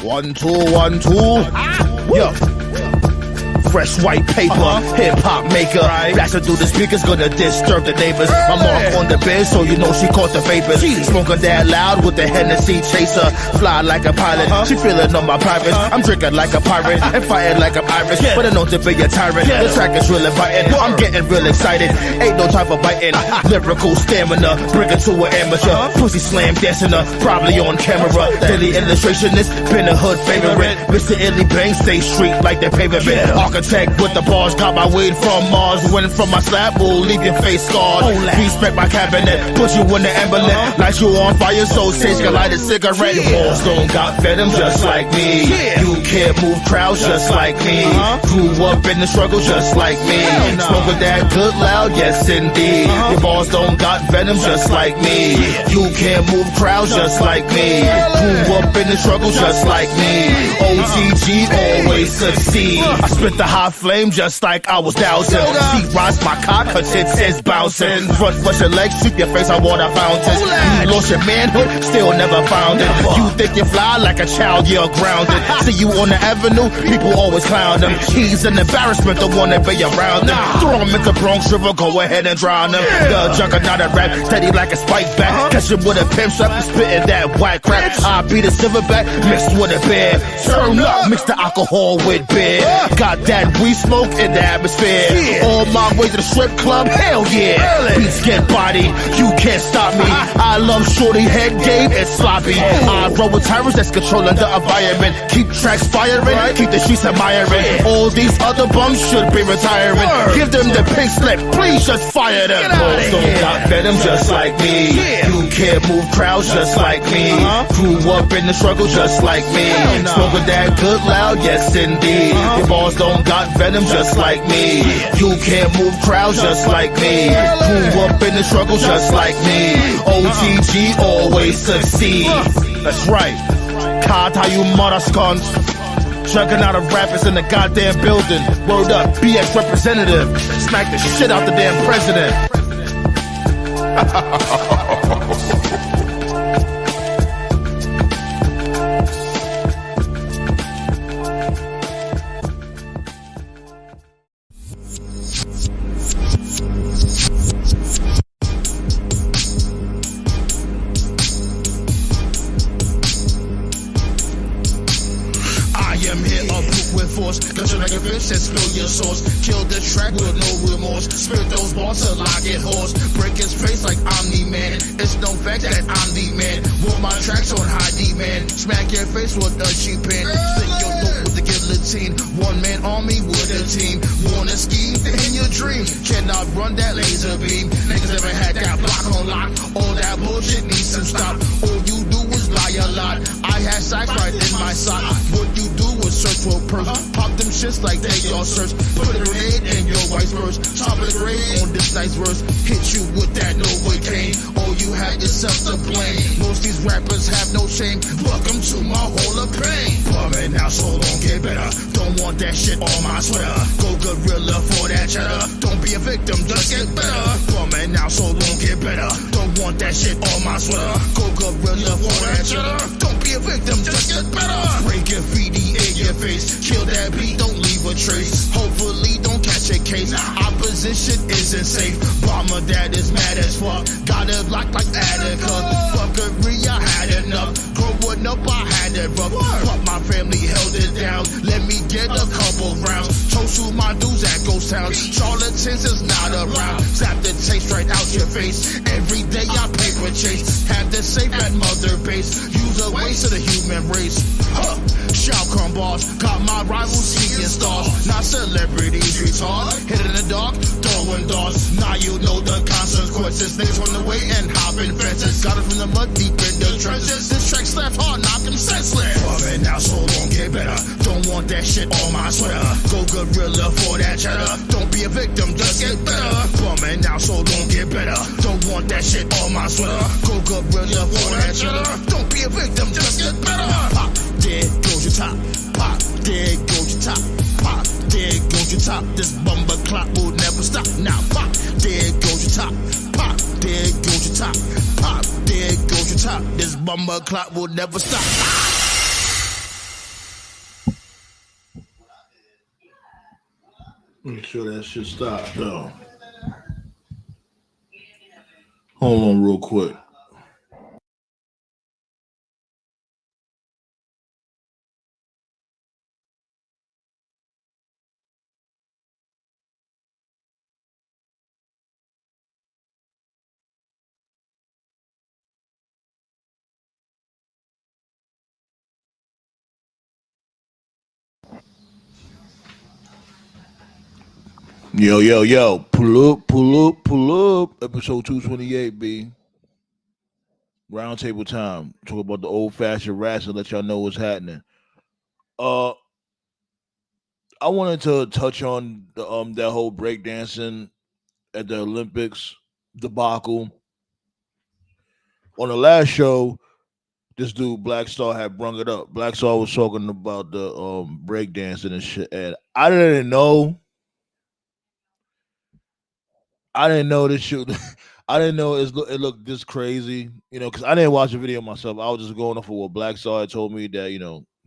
1, 2, 1, 2. Yo. Fresh white paper, hip-hop maker. Blasting through the speakers, gonna disturb the neighbors. My mark on the bed, so you know she caught the vapors. Smoking that loud with the Hennessy chaser. Fly like a pilot, she feeling on my privates. I'm drinking like a pirate and fighting like a pirate. But I know to be a tyrant. The track is really biting. I'm getting real excited. Ain't no time for biting. Lyrical stamina, bring it to an amateur. Pussy slam dancing up, probably on camera. Daily illustrationist, been a hood favorite. Mr. Illy Bang, stay street like the pavement. Architect with the bars, got my weed from Mars. Winning from my slap, will leave your face scarred. Respect my cabinet, put you in the emblem. Light you on fire, so sage can light a cigarette. Your balls don't got venom just like me. You can't move crowds just like me. Grew up in the struggle just like me. Smoking that good loud, yes indeed. Your balls don't got venom just like me. You can't move crowds just like me. Grew up in the struggle just like me. OTG always succeed. I spit the hot flame just like I was dousing. She rides my cock, her tits is bouncing. Front flush your legs, sweep your face on water fountains. You lost your manhood, still never found it. You think you fly like a child, you're grounded. See you on the avenue, people always clown him. He's an embarrassment, the one that be around him. Throw him into Bronx River, go ahead and drown him. The juggernaut of rap, steady like a spike back. Catch him with a pimp strap, spitting that white crap. I beat a silverback, mixed with a beer. Turn up, mix the alcohol with beer. Got that weed smoke in the atmosphere. On my way to the strip club, hell yeah. Beats get body, you can't stop me. I love shorty head game and sloppy. I roll with tyrants that's controlling the environment. Keep tracks firing, keep the streets admiring. All these other bums should be retiring. Give them the pink slip, please just fire them. Balls don't got venom just like me. You can't move crowds just like me. Grew up in the struggle just like me. Smoking that good loud, yes indeed. Your balls don't got venom just like me. You can't move crowds just like me. Grew up in the struggle just like me. OTG always succeed. That's right. Kata you mother skunks. Chugging out of rappers in the goddamn building. Word up, BX representative. Smack the shit out the damn president. Gushing like a fish and spill your sauce. Kill the track with no remorse. Spit those bars till I get hoarse. Break his face like I'm the man. It's no fact that I'm the man. Want my tracks on high demand. Smack your face with a cheap pen. Slit your throat with the guillotine. One man army with a team. Wanna ski in your dream. Cannot run that laser beam. Niggas never had that block on lock. All that bullshit needs to stop. All you do is lie a lot. I had sacks right in my sock. What you do is search for a Pearce. Pop them shits like they all search. Put a grenade in your wife's purse. Top of the grade on this nice verse. Hit you with that Novocaine. All you had yourself to blame. Most these rappers have no shame. Welcome to my hall of pain. Bumming out so don't get better. Don't want that shit on my sweater. Go gorilla for that cheddar. Don't be a victim, just get better. Bumming out so don't get better. Don't want that shit on my sweater. Go gorilla for that cheddar. Don't be a victim, just get better. Break graffiti in your face. Kill that beat, don't leave a trace. Hopefully don't catch a case. Opposition isn't safe. Bomber that is mad as fuck. Got it locked like Attica. Fuckery, I had enough. Growing up, I had it rough. But my family held it down. Let me get a couple rounds. Toast to my dudes at Ghost Town. Charlatans is not around. Zap the taste right out your face. Every day I paper chase. Have the safe at mother base. Use a waste of the human race. Shout come boss. Got my rivals seeing stars. Not celebrities retard. Hit in the dark, throwing darts. Now you know the consequences. Niggas on the way and hopping fences. Got it from the mud deep in the trenches. This track slaps hard, knock them senseless. Bumming out so don't get better. Don't want that shit on my sweater. Go gorilla for that cheddar. Don't be a victim, just get better. Bumming out so don't get better. Don't want that shit on my sweater. Go gorilla for that cheddar. Don't be a victim, just get better. Pop, there goes your top. Pop, there goes your top. Pop, there goes your top. This bumper clock will never stop. Now pop, there goes your top. Pop, there goes your top. Pop, there goes your top. This bumper clock will never stop. Make sure that shit stops, though. Hold on, real quick. Yo, yo, yo. Pull up, pull up, pull up. Episode 228, B. Roundtable time. Talk about the old fashioned rats and let y'all know what's happening. Uh I wanted to touch on the that whole breakdancing at the Olympics debacle. On the last show, this dude Black Star had brung it up. Black Star was talking about the breakdancing and shit. And I didn't know this shit. I didn't know it looked this crazy, because I didn't watch the video myself. I was just going off of what Black Star had told me that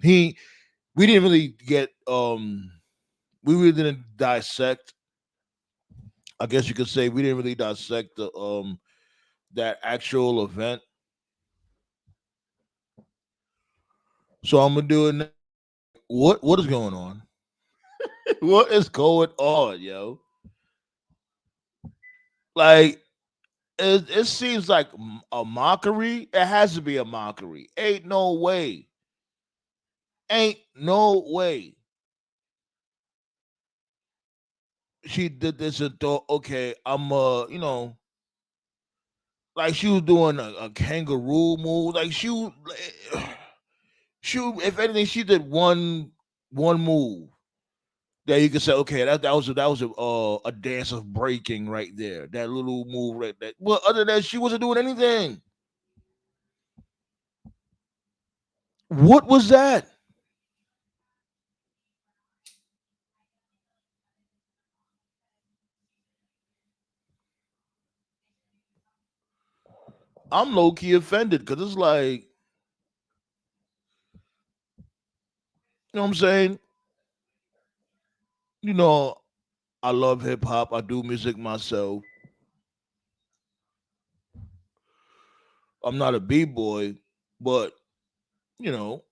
we didn't really get we really didn't dissect. I guess you could say we didn't really dissect the that actual event. So I'm gonna do it now. What is going on? What is going on, yo? Like it seems like a mockery. It has to be a mockery. Ain't no way. Ain't no way. She did this and thought, okay, I'm like she was doing a kangaroo move. Like if anything, she did one move that you could say, okay, that was a dance of breaking right there. That little move right there. Well, other than that, she wasn't doing anything. What was that? I'm low key offended because it's like, what I'm saying? You know, I love hip hop. I do music myself. I'm not a b boy, but you know,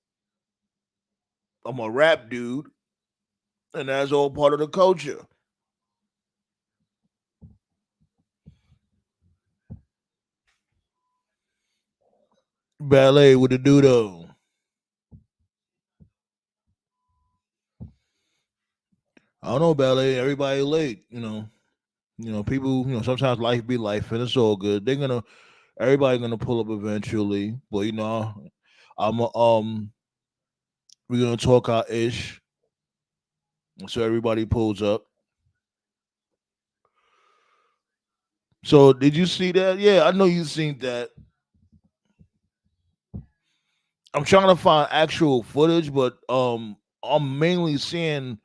I'm a rap dude, and that's all part of the culture. Ballet with the dudo. I don't know ballet. Everybody late. People. Sometimes life be life, and it's all good. Everybody gonna pull up eventually. But I'm we're gonna talk our ish, so everybody pulls up. So did you see that? Yeah, I know you seen that. I'm trying to find actual footage, but I'm mainly seeing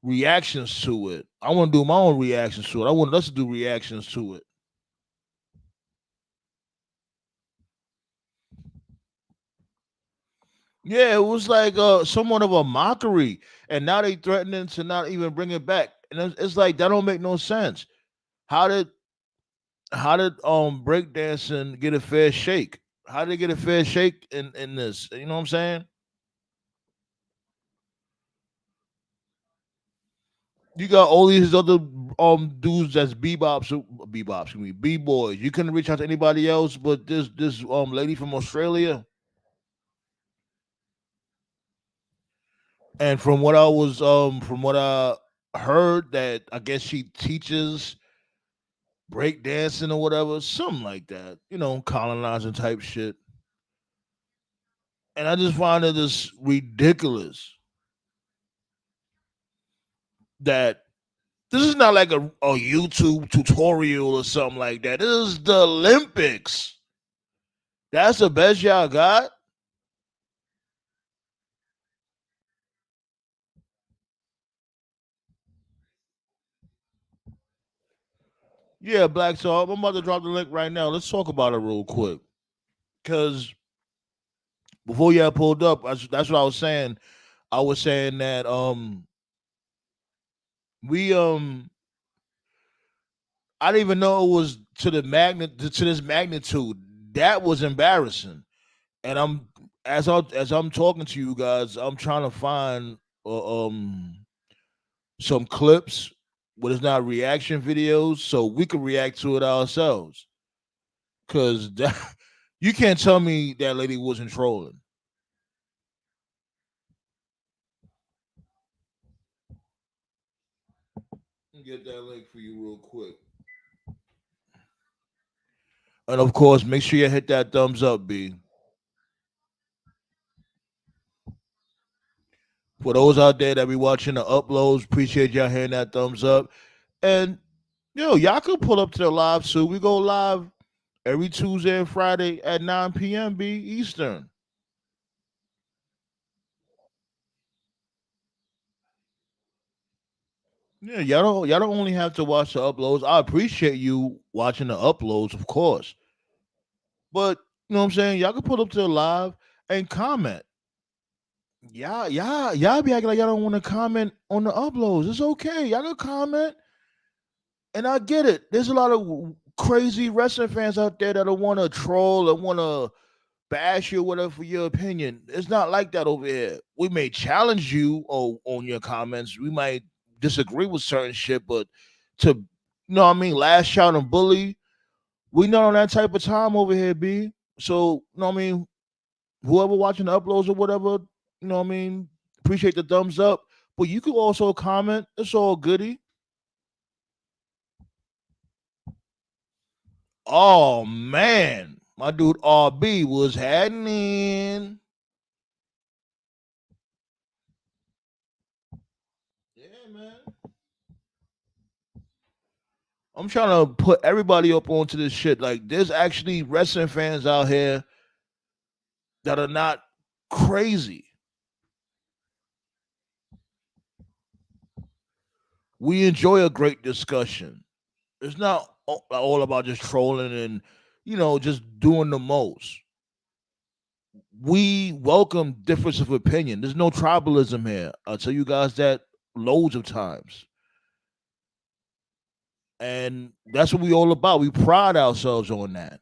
reactions to it. I want to do my own reactions to it. I want us to do reactions to it. Yeah, it was like somewhat of a mockery, and now they threatening to not even bring it back, and it's like that don't make no sense. How did breakdancing get a fair shake? How did they get a fair shake in this? You know what I'm saying? You got all these other dudes that's bebops, excuse me, b boys. You couldn't reach out to anybody else but this lady from Australia. And from what I heard, that I guess she teaches break dancing or whatever, something like that. Colonizing type shit. And I just find it this ridiculous that this is not like a YouTube tutorial or something like that. This is the Olympics. That's the best y'all got. Yeah, Black Talk. I'm about to drop the link right now. Let's talk about it real quick. Cause before y'all pulled up, that's what I was saying. I was saying that We I didn't even know it was to the to this magnitude. That was embarrassing. And as I'm talking to you guys, I'm trying to find some clips what is not reaction videos so we can react to it ourselves. Cause you can't tell me that lady wasn't trolling. Let me get that link for you real quick. And of course, make sure you hit that thumbs up, B. For those out there that be watching the uploads, appreciate y'all hitting that thumbs up. And y'all can pull up to the live too. We go live every Tuesday and Friday at 9 p.m. B Eastern. Yeah, y'all don't only have to watch the uploads. I appreciate you watching the uploads, of course. But you know what I'm saying? Y'all can pull up to the live and comment. Y'all be acting like y'all don't want to comment on the uploads. It's okay. Y'all can comment, and I get it. There's a lot of crazy wrestling fans out there that don't want to troll and want to bash you or whatever for your opinion. It's not like that over here. We may challenge you on your comments. We might disagree with certain shit, but to what I mean, lash out and bully, we not on that type of time over here, B. So, what I mean, whoever watching the uploads or whatever, what I mean, appreciate the thumbs up. But you can also comment. It's all goody. Oh man, my dude RB was heading in. Yeah, man. I'm trying to put everybody up onto this shit. Like, there's actually wrestling fans out here that are not crazy. We enjoy a great discussion. It's not all about just trolling and just doing the most. We welcome difference of opinion. There's no tribalism here. I'll tell you guys that loads of times. And that's what we all about. We pride ourselves on that.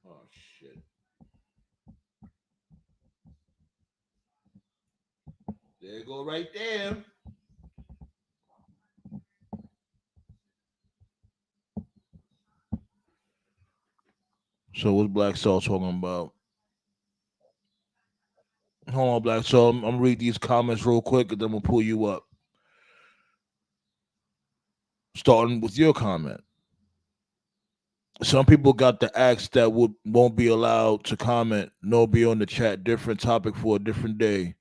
Oh shit. There you go right there. So what's Black Salt talking about? Hold on, Black Salt. I'm gonna read these comments real quick and then we'll pull you up. Starting with your comment. Some people got the acts that won't be allowed to comment, nor be on the chat. Different topic for a different day.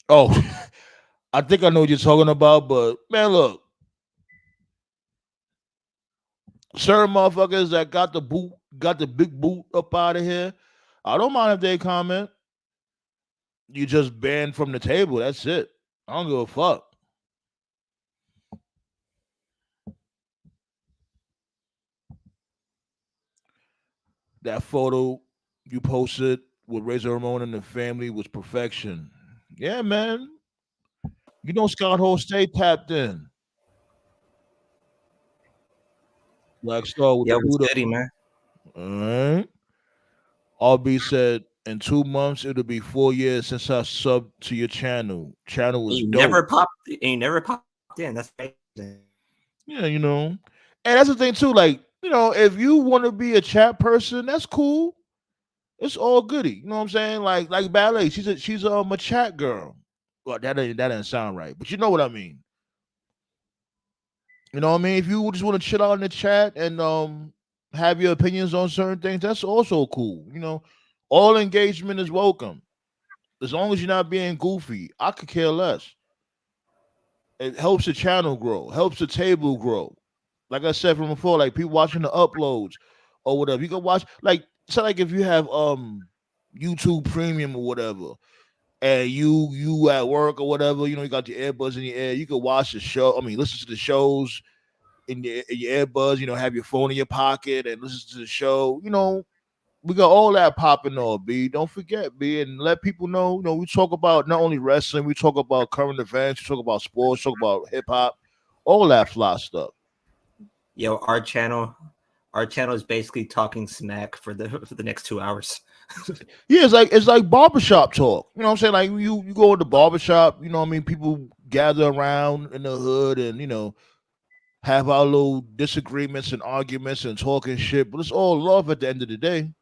Oh, I think I know what you're talking about, but man, look, certain motherfuckers that got the big boot up out of here. I don't mind if they comment. You just banned from the table. That's it. I don't give a fuck. That photo you posted with Razor Ramon and the family was perfection. Yeah, man. Scott Hall stay tapped in. Black Star with the Yo, what's Buddha. goody, man? All right. RB said in 2 months it'll be 4 years since I subbed to your channel. Channel was dope. He never popped in. That's crazy. Yeah, And that's the thing too. Like, if you want to be a chat person, that's cool. It's all goody. You know what I'm saying? Like ballet. She's a chat girl. Well, that didn't sound right, but you know what I mean. You know what I mean? If you just want to chill out in the chat and have your opinions on certain things, that's also cool. All engagement is welcome. As long as you're not being goofy, I could care less. It helps the channel grow, helps the table grow. Like I said from before, like people watching the uploads or whatever. You can watch like if you have YouTube Premium or whatever. and you at work or whatever, you got your earbuds in your ear. You can watch the show. I mean, listen to the shows in your earbuds. Have your phone in your pocket and listen to the show. We got all that popping on, B. Don't forget, B, and let people know. We talk about not only wrestling, we talk about current events, we talk about sports, talk about hip hop, all that fly stuff. Yo, our channel is basically talking smack for the next 2 hours. Yeah, it's like barbershop talk. You know what I'm saying? Like you go to the barbershop, people gather around in the hood and have our little disagreements and arguments and talking shit, but it's all love at the end of the day.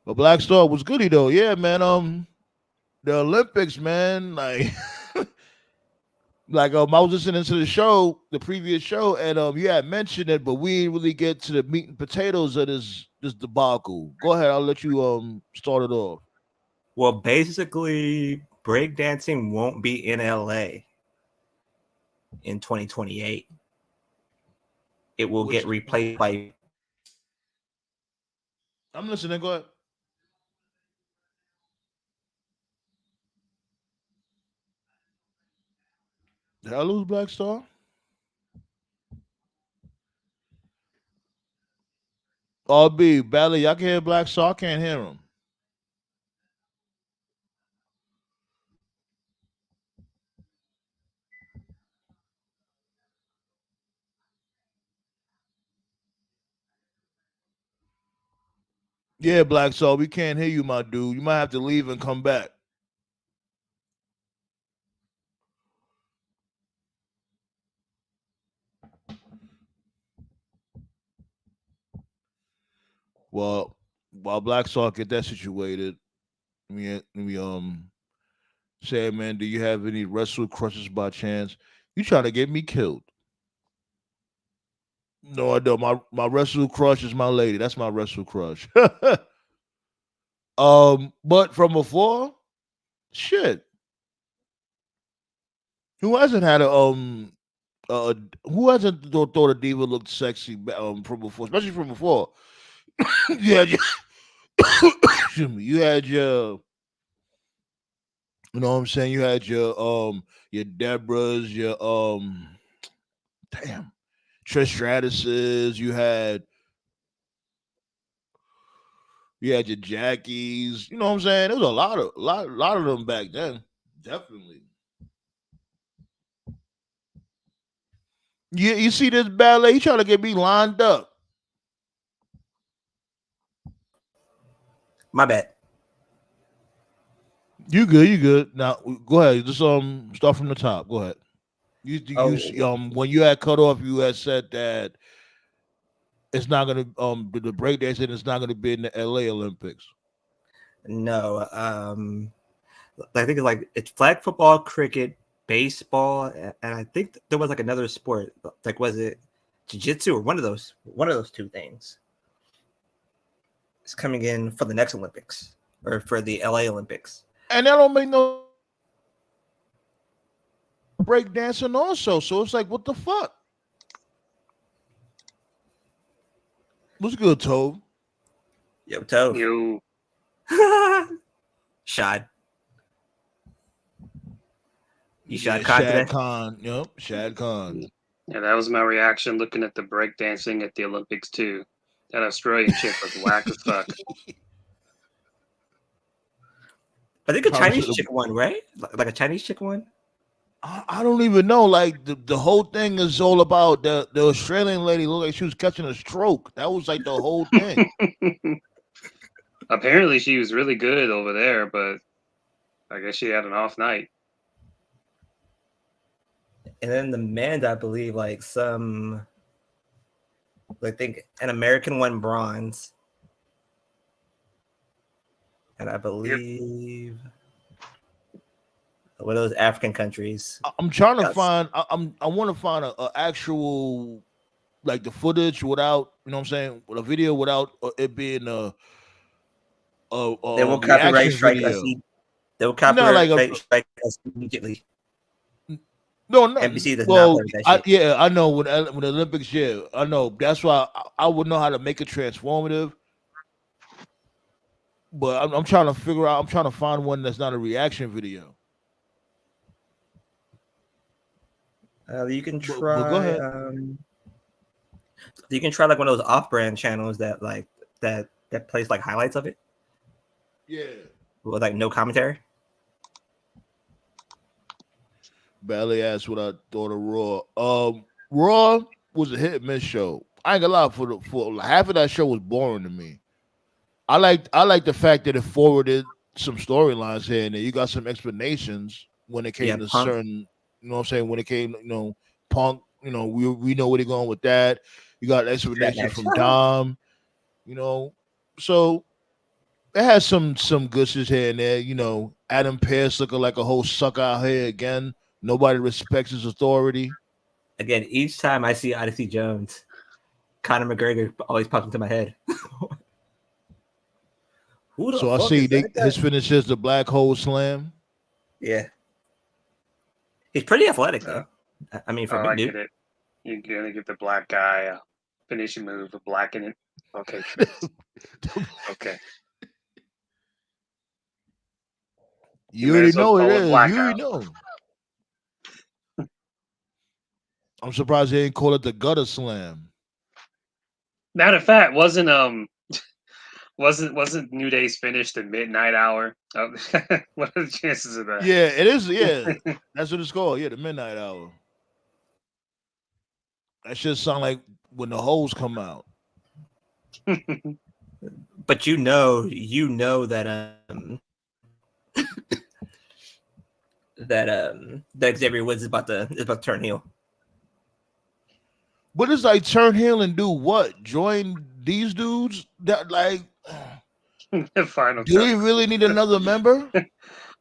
But Black Star was goody though. Yeah, man. The Olympics, man, like I was listening to the previous show, and you had mentioned it, but we didn't really get to the meat and potatoes of this debacle. Go ahead, I'll let you start it off. Well, basically, breakdancing won't be in LA in 2028. It will get replaced by. I'm listening. Go ahead. Did I lose Black Star? RB, Bally, y'all can hear Black Star? I can't hear him. Yeah, Black Star, we can't hear you, my dude. You might have to leave and come back. Well, while Black Star get that situated, let me say, man, do you have any wrestle crushes by chance? You trying to get me killed? No, I don't. My wrestle crush is my lady. That's my wrestle crush. But from before, shit. Who hasn't had uh who hasn't thought a diva looked sexy from before, especially from before? you had your, excuse me, you had your, you know what I'm saying? You had your Deborahs, your damn Trish Stratus's, you had your Jackies, you know what I'm saying? There was a lot of them back then. Definitely. You see this ballet, he trying to get me lined up. My bad. You good. Now go ahead. Just start from the top. Go ahead. When you had cut off, you had said that it's not gonna the breakdancing is not gonna be in the LA Olympics. No, I think it's flag football, cricket, baseball, and I think there was like another sport. Like, was it jiu-jitsu or one of those two things? It's coming in for the next Olympics or for the LA Olympics. And that don't make no breakdancing also. So it's like, what the fuck? What's good, Tove? Yo, Tove. Yo. Shad. Shad Khan today? Khan. Yep, Shad Khan. Yeah, that was my reaction looking at the breakdancing at the Olympics too. That Australian chick was whack as fuck. I think a Chinese chick won, right? Like a Chinese chick won? I don't even know. Like the whole thing is all about the Australian lady looked like she was catching a stroke. That was like the whole thing. Apparently she was really good over there, but I guess she had an off night. And then the men, I believe, I think an American won bronze. And I believe one of those African countries. I'm trying to find. I want to find a actual, like, the footage without, you know what I'm saying, with a video without it being a they will copyright strike us. They will copyright strike us immediately. No. NBC does not play that shit. I know when the Olympics. Yeah, I know. That's why I would know how to make it transformative. but I'm trying to figure out. I'm trying to find one that's not a reaction video. You can But go try. ahead. You can try like one of those off-brand channels that like that plays like highlights of it Yeah. with like no commentary. Bailey asked what I thought of Raw. Raw was a hit and miss show. I ain't gonna lie, for half of that show was boring to me. I like the fact that it forwarded some storylines here and there. You got some explanations when it Yeah, came to Punk. certain, you know what I'm saying, when it came, Punk, we know where they're going with that. You got explanation match. from Dom, so it has some goods here and there. Adam Pearce looking like a whole sucker out here again. Nobody respects his authority. Again, each time I see Odyssey Jones, Conor McGregor always pops into my head. Who the So I fuck see is that guy? his finish is the black hole slam. Yeah, he's pretty athletic though. I mean, for a big I dude. get it. You're gonna give the black guy a finishing move of blacking it. Okay. Okay. You already know it is. You Blackout. already know. I'm surprised they didn't call it the gutter slam. Matter of fact, wasn't New Day's finish the midnight hour? What are the chances of that? Yeah, it is. Yeah, that's what it's called. Yeah, the midnight hour. That should sound like when the hoes come out. But you know that that Xavier Woods is about to turn heel. But it's like turn heel and do what? Join these dudes? That like The final do we really need another member?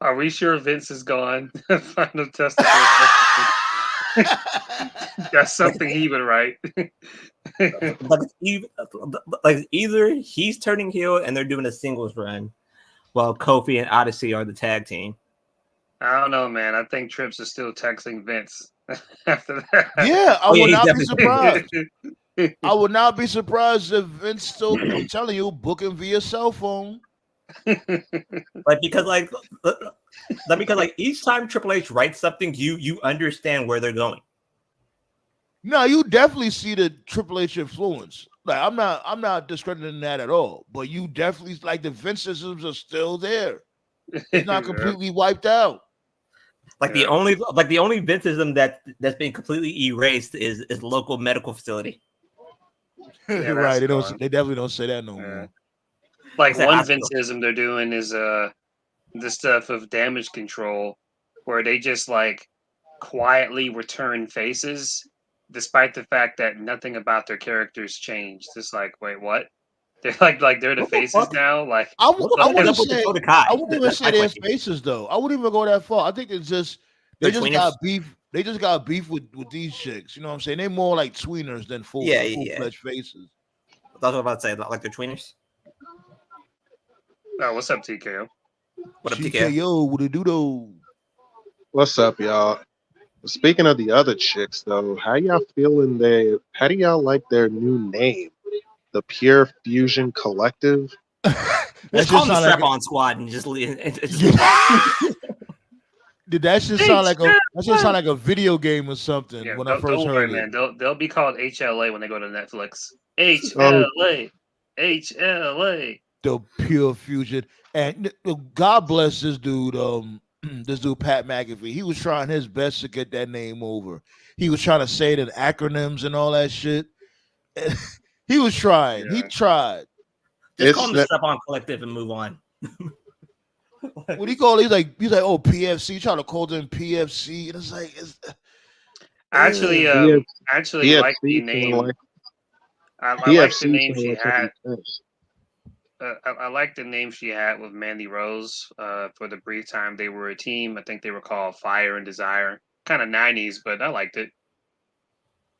Are we sure Vince is gone? Final test. That's something he would write. Like either he's turning heel and they're doing a singles run, while Kofi and Odyssey are the tag team. I don't know, man. I think Trips is still texting Vince after that. Yeah, I would not be surprised. surprised. I would not be surprised if Vince still, I'm telling you, booking via cell phone. Like because each time Triple H writes something, you understand where they're going. No, you definitely see the Triple H influence. Like I'm not discrediting that at all. But you definitely like the Vince systems are still there. It's not completely wiped out. Like the only Vinceism that's been completely erased is local medical facility. Yeah, right. gone. They definitely don't say that no more. Like one Vinceism they're doing is the stuff of damage control, where they just like quietly return faces, despite the fact that nothing about their characters changed. It's like, wait, what? They're like they're the faces now. Like I wouldn't even say their question. faces though. I wouldn't even go that far. I think it's just they just got beef. They just got beef with these chicks. You know what I'm saying? They're more like tweeners than full-fledged faces. That's what I was about to say. Like they're tweeners. Oh, what's up, TKO? What up, TKO? What it do though? What's up, y'all? Speaking of the other chicks, though, how y'all feeling? How do y'all like their new name, the Pure Fusion Collective? Let's call them the Strap-On Squad and just leave. Did that just sound like a video game or something? Yeah, when I first heard it, man, they'll be called HLA when they go to Netflix. HLA. The Pure Fusion, and God bless this dude. This dude Pat McAfee. He was trying his best to get that name over. He was trying to say it in acronyms and all that shit. He was trying. Yeah. He tried. Just call them the Strap-On Collective and move on. What do you call it? He's like, oh, PFC. Trying to call them PFC, and it's like, actually like the name. I like the name she had. I like the name she had with Mandy Rose. For the brief time they were a team, I think they were called Fire and Desire. Kind of 90s, but I liked it.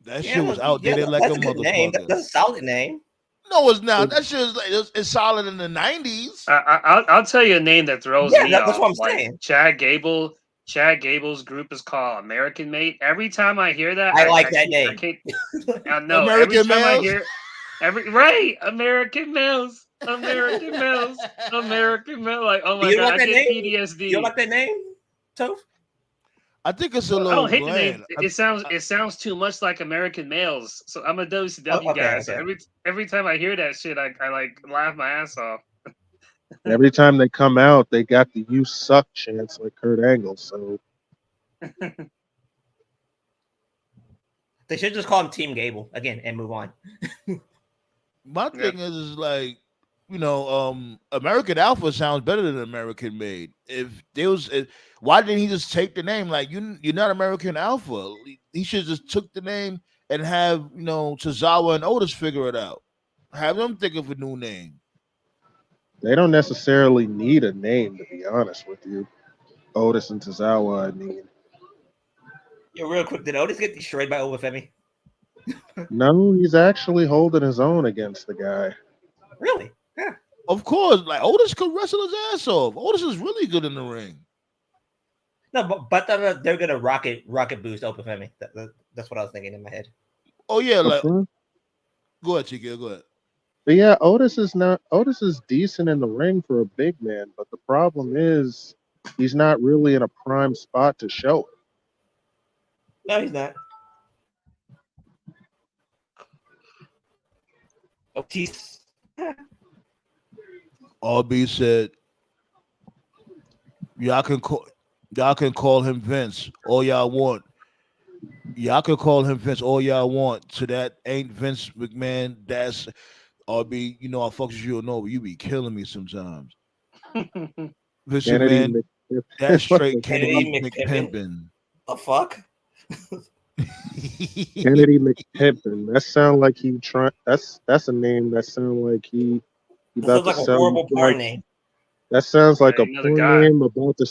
That shit was outdated like a motherfucker. That's a solid name. No, it's not. That shit is it's solid in the 90s. I'll tell you a name that throws me off. That's what I'm saying. Chad Gable's group is called American Mate. Every time I hear that, I like that name. I know. American every time Males? I hear American Males. American males. American male. Like, oh my you god, like I that get name? PTSD. You like that name, Toph? I think it's a I little don't hate bland. the name. It sounds too much like American males. So I'm a WCW Okay, guy. okay. So every time I hear that shit, I like laugh my ass off. Every time they come out, they got the "you suck" chants like Kurt Angle. So They should just call him Team Gable again and move on. My thing is like, American Alpha sounds better than American Made. Why didn't he just take the name? Like, you're not American Alpha. He should just took the name and have Tozawa and Otis figure it out. Have them think of a new name. they don't necessarily need a name, to be honest with you. Otis and Tozawa, I mean. Yo, real quick, did Otis get destroyed by Obafemi? No, he's actually holding his own against the guy. Really? Yeah. Of course, like Otis could wrestle his ass off. Otis is really good in the ring. No, but they're gonna rocket boost Obafemi. That's what I was thinking in my head. Oh yeah, like go ahead, Chico, go ahead. But yeah, Otis is decent in the ring for a big man, but the problem is he's not really in a prime spot to show it. No, he's not. Otis. RB said, y'all can call him Vince all y'all want. Y'all can call him Vince all y'all want. So that ain't Vince McMahon. That's RB. I fucks with you or no, but you be killing me sometimes. Vince McMahon. That's straight Kennedy McPimpin. The fuck? Kennedy McPimpin. That sound like he try. That's a name that sounds like he about to sell. Horrible porn name. That sounds like a porn name about to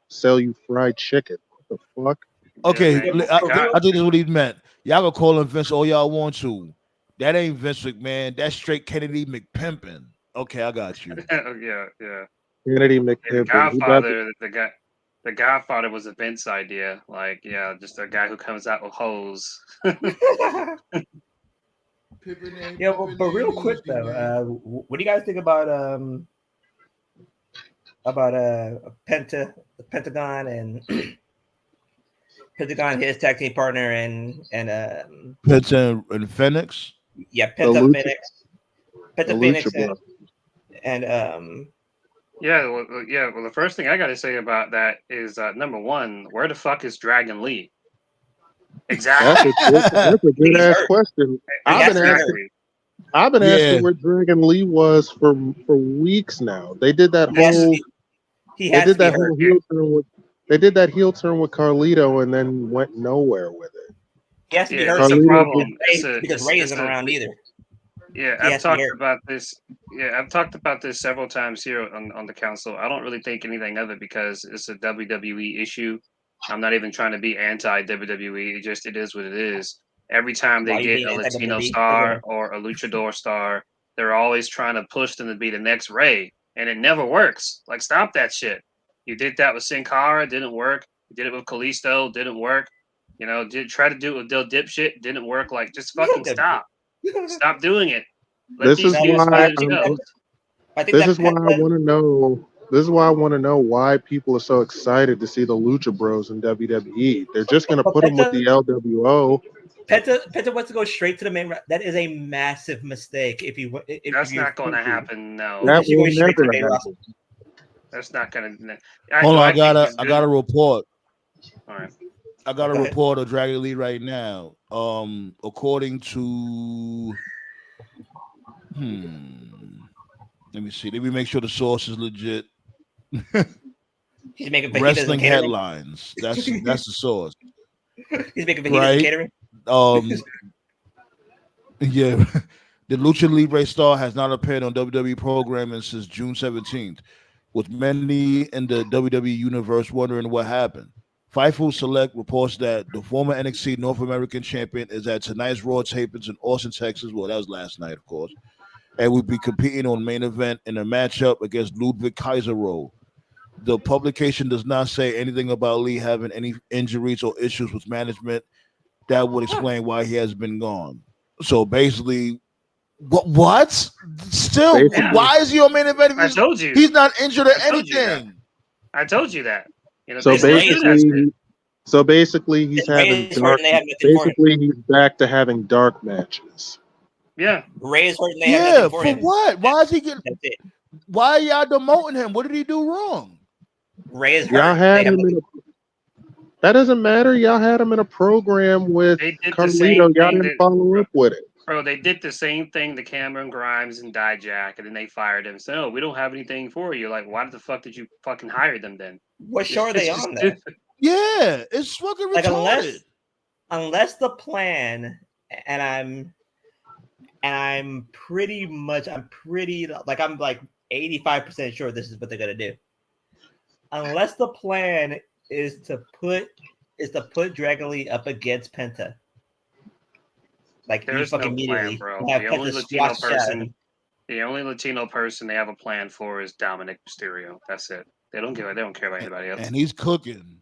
sell you fried chicken. What the fuck? Okay, I think that's what he meant. Y'all gonna call him Vince all y'all want to. That ain't Vince McMahon. That's straight Kennedy McPimpin. Okay, I got you. yeah. Kennedy McPimpin. The Godfather was a Vince idea. Like, yeah, just a guy who comes out with hoes. Yeah, but real quick though, what do you guys think about Pentagon and Pentagon, his tag team partner, and Penta and Phoenix? Yeah, Penta Phoenix, and Well, the first thing I got to say about that is number one, where the fuck is Dragon Lee? Exactly. That's a good ass question. I've been asking where Dragon Lee was for weeks now. They did that whole heel turn with Carlito and then went nowhere with it. He has to be hurt. It's a problem because Ray isn't around either. Yeah, I've talked about this. Yeah, I've talked about this several times here on the council. I don't really think anything of it because it's a WWE issue. I'm not even trying to be anti-WWE. It is what it is. Every time they get a Latino star or a luchador star, they're always trying to push them to be the next Ray, and it never works. Like, stop that shit. You did that with Sin Cara, didn't work. You did it with Kalisto, didn't work. Try to do it with Del Dipshit, didn't work. Like, just fucking stop. Stop doing it. This is why I want to know. This is why I want to know why people are so excited to see the Lucha Bros in WWE. They're just going to put them with the LWO. Penta wants to go straight to the main. That is a massive mistake. That's not going to happen. No, that will never happen. That's not going to. Hold on, I got a report. All right. I got a report of Dragon Lee right now. According to, let me see. Let me make sure the source is legit. He's making wrestling headlines. That's the source. He's making fajitas catering. Yeah. The Lucha Libre star has not appeared on WWE programming since June 17th, with many in the WWE universe wondering what happened. Fightful Select reports that the former NXT North American champion is at tonight's Raw tapings in Austin, Texas. Well, that was last night, of course. And will be competing on main event in a matchup against Ludwig Kaiserrow. The publication does not say anything about Lee having any injuries or issues with management that would explain why he has been gone. So basically, What? Still, Basically. why is he on main event? I told you. He's not injured or I told you anything. I told you that. You know, So they do that shit. basically, he's having dark. Basically, he's back to having dark matches. Yeah. Ray is hurt and they have nothing for him. What? Why is he getting? That's it. Why are y'all demoting him? What did he do wrong? Ray is hurt. Y'all had him in that doesn't matter. Y'all had him in a program with Carlito. Y'all didn't follow up with it. Bro, they did the same thing to Cameron Grimes and Dijak, and then they fired him. So, no, we don't have anything for you. Like, why the fuck did you fucking hire them then? What show are they on then? Yeah, it's fucking retarded. Unless the plan, and I'm like 85% sure this is what they're gonna do. Unless the plan is to put Dragon Lee up against Penta. Like there's no plan, bro. The only Latino person they have a plan for is Dominic Mysterio. That's it. They don't care about anybody else. And he's cooking.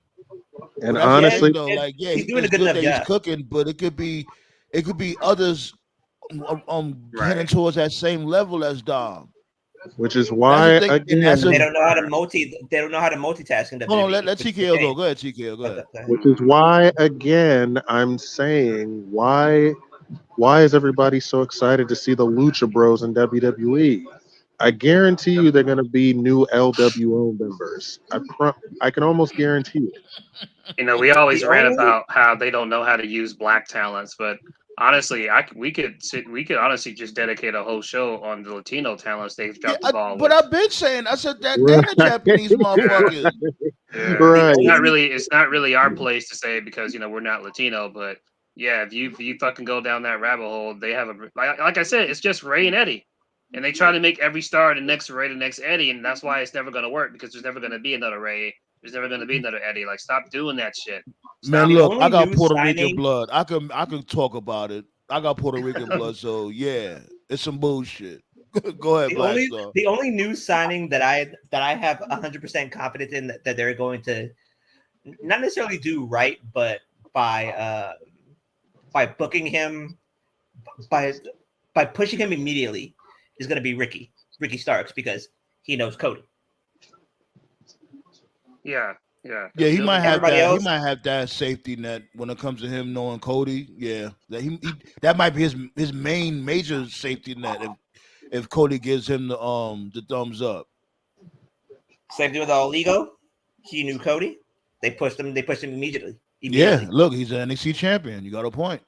And honestly, he's doing a good enough job. He's cooking, but it could be others heading towards that same level as Dom. Which is why again, they don't know how to multitask in WWE. Hold on, let TKO go. Go ahead, TKO. Go ahead. Which is why again I'm saying why is everybody so excited to see the Lucha Bros in WWE? I guarantee you they're going to be new LWO members. I can almost guarantee it. You know, we always rant about how they don't know how to use black talents, but honestly, we could honestly just dedicate a whole show on the Latino talents they've dropped the ball. But I've been saying, I said that they're the Japanese motherfuckers. Yeah. Right. It's not really our place to say because we're not Latino, but yeah, if you fucking go down that rabbit hole, they have like I said, it's just Ray and Eddie. And they try to make every star the next Ray, the next Eddie, and that's why it's never going to work because there's never going to be another Ray. There's never going to be another Eddie. Like, stop doing that shit. Man, look, I got Puerto Rican blood. I can talk about it. I got Puerto Rican blood, so yeah, it's some bullshit. Go ahead, Black Star. The only new signing that I have 100% confidence in that they're going to not necessarily do right, but by booking him, by pushing him immediately, is going to be Ricky Starks because he knows Cody. Yeah. He might have that. He might have that safety net when it comes to him knowing Cody. Yeah, that might be his main major safety net if Cody gives him the thumbs up. Same thing with All Ego. He knew Cody. They pushed him immediately. Yeah, look, he's an NXT champion. You got a point.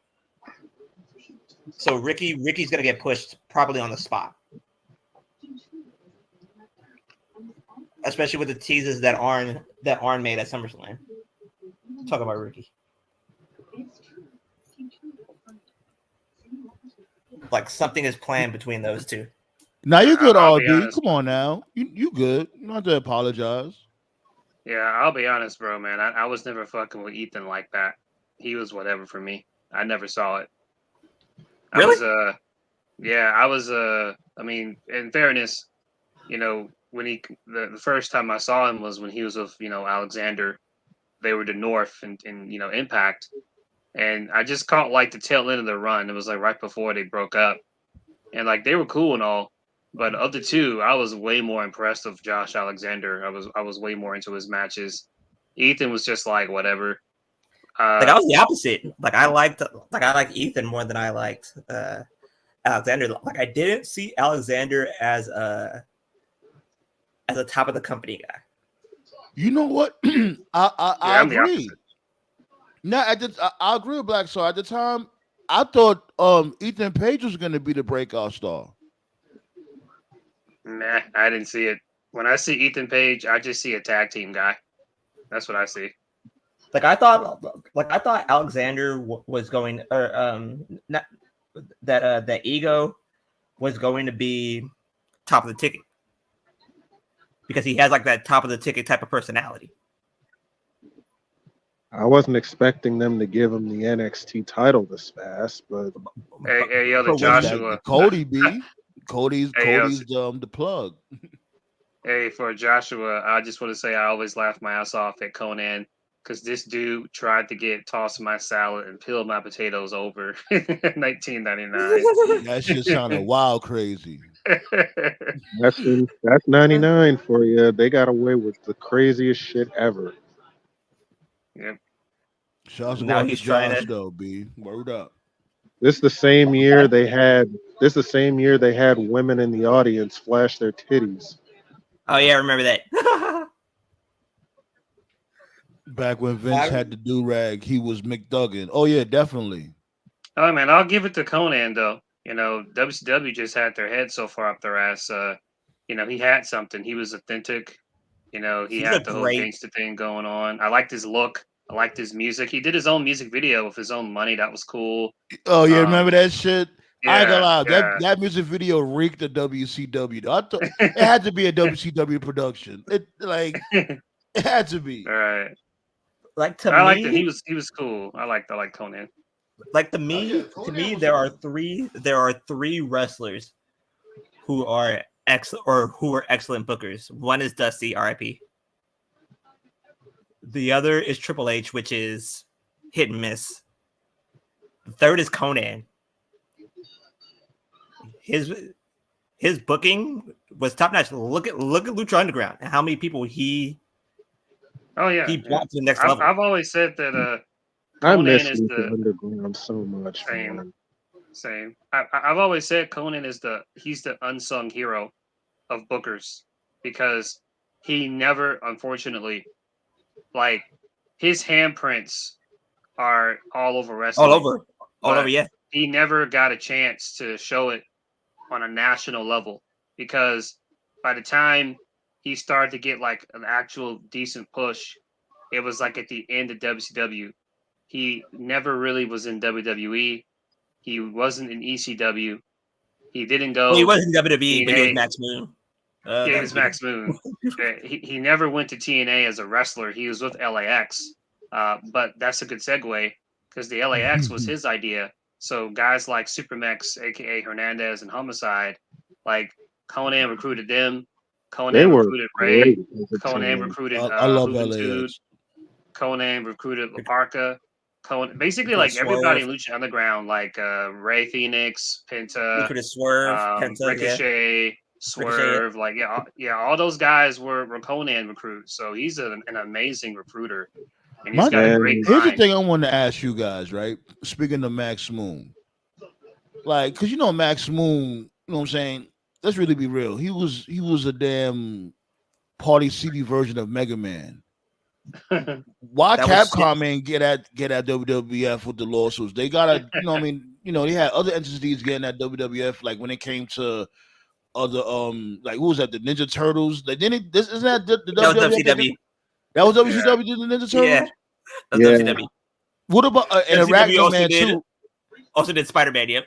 So Ricky's gonna get pushed probably on the spot. Especially with the teases that Arn made at SummerSlam. Talk about Ricky. Like something is planned between those two. Now you good, RB. Come on now. You good. You don't have to apologize. Yeah, I'll be honest, bro, man. I was never fucking with Ethan like that. He was whatever for me. I never saw it. Really? I mean, in fairness, when the first time I saw him was when he was with, Alexander. They were the North and Impact. And I just caught like the tail end of the run. It was like right before they broke up. And like they were cool and all. But of the two, I was way more impressed with Josh Alexander. I was way more into his matches. Ethan was just like whatever. I was the opposite. I liked Ethan more than I liked Alexander. Like I didn't see Alexander as a top of the company guy. You know what? I agree. No, I agree with Black Star. At the time, I thought Ethan Page was going to be the breakout star. Nah, I didn't see it. When I see Ethan Page, I just see a tag team guy. That's what I see. I thought Alexander was going, or not that Ego was going to be top of the ticket because he has like that top of the ticket type of personality. I wasn't expecting them to give him the NXT title this fast, but hey, the Joshua Cody B. Cody's the plug. Hey, for Joshua, I just want to say I always laugh my ass off at Conan because this dude tried to toss my salad and peel my potatoes over in 1999. That shit sounded wild crazy. That's 99 for you. They got away with the craziest shit ever. Yep. Shouts Now out he's to trying Josh to- though, B. Word up. This the same year they had. This the same year they had women in the audience flash their titties. Oh yeah, I remember that. Back when Vince had the do-rag, he was McDuggan. Oh yeah, definitely. Oh man, I'll give it to Conan though. You know, WCW just had their head so far up their ass. You know, he had something. He was authentic. You know, he had the whole gangster thing going on. I liked his look. I liked his music. He did his own music video with his own money. That was cool. Oh yeah, remember that shit? Yeah, I ain't gonna lie, that music video reeked of WCW. I thought it had to be a WCW production. It had to be. All right. Like I liked it. He was cool. I like Conan. Like to me, there are three wrestlers who are excellent bookers. One is Dusty, R.I.P. The other is Triple H, which is hit and miss. The third is Conan. His booking was top notch. Look at Lucha Underground and how many people he brought to the next level. I've always said that I Conan miss is Lucha the Underground so much. Same. I've always said Conan is he's the unsung hero of bookers because he never, unfortunately, like his handprints are all over wrestling. All over, yeah. He never got a chance to show it on a national level because by the time he started to get like an actual decent push, it was like at the end of WCW. He never really was in WWE. He wasn't in ECW. He didn't go. Well, he was in WWE, but he was Max Moon. He was Max Moon. He never went to TNA as a wrestler. He was with LAX. But that's a good segue because the LAX was his idea. So guys like Supermax, aka Hernandez, and Homicide, like Conan recruited them. Conan recruited Ray. Conan recruited I love Juventud. LAX. Conan recruited La Parca. Basically like everybody in Lucha Underground, like Ray Phoenix, Penta, Swerve, Penta, Ricochet, Swerve, all those guys were Conan recruits. So he's an amazing recruiter. And he's got a great Here's mind. the thing I want to ask you guys, right? Speaking of Max Moon, like, cause Max Moon, you know what I'm saying? Let's really be real. He was a damn Party City version of Mega Man. Why Capcom ain't get at WWF with the lawsuits? They gotta, they had other entities getting at WWF, like when it came to other like who was that? The Ninja Turtles. Like isn't that the WCW? That was WCW did the Ninja Turtles? Yeah. That was WCW. What about and Arachno-Man too? Also did Spider-Man, yep.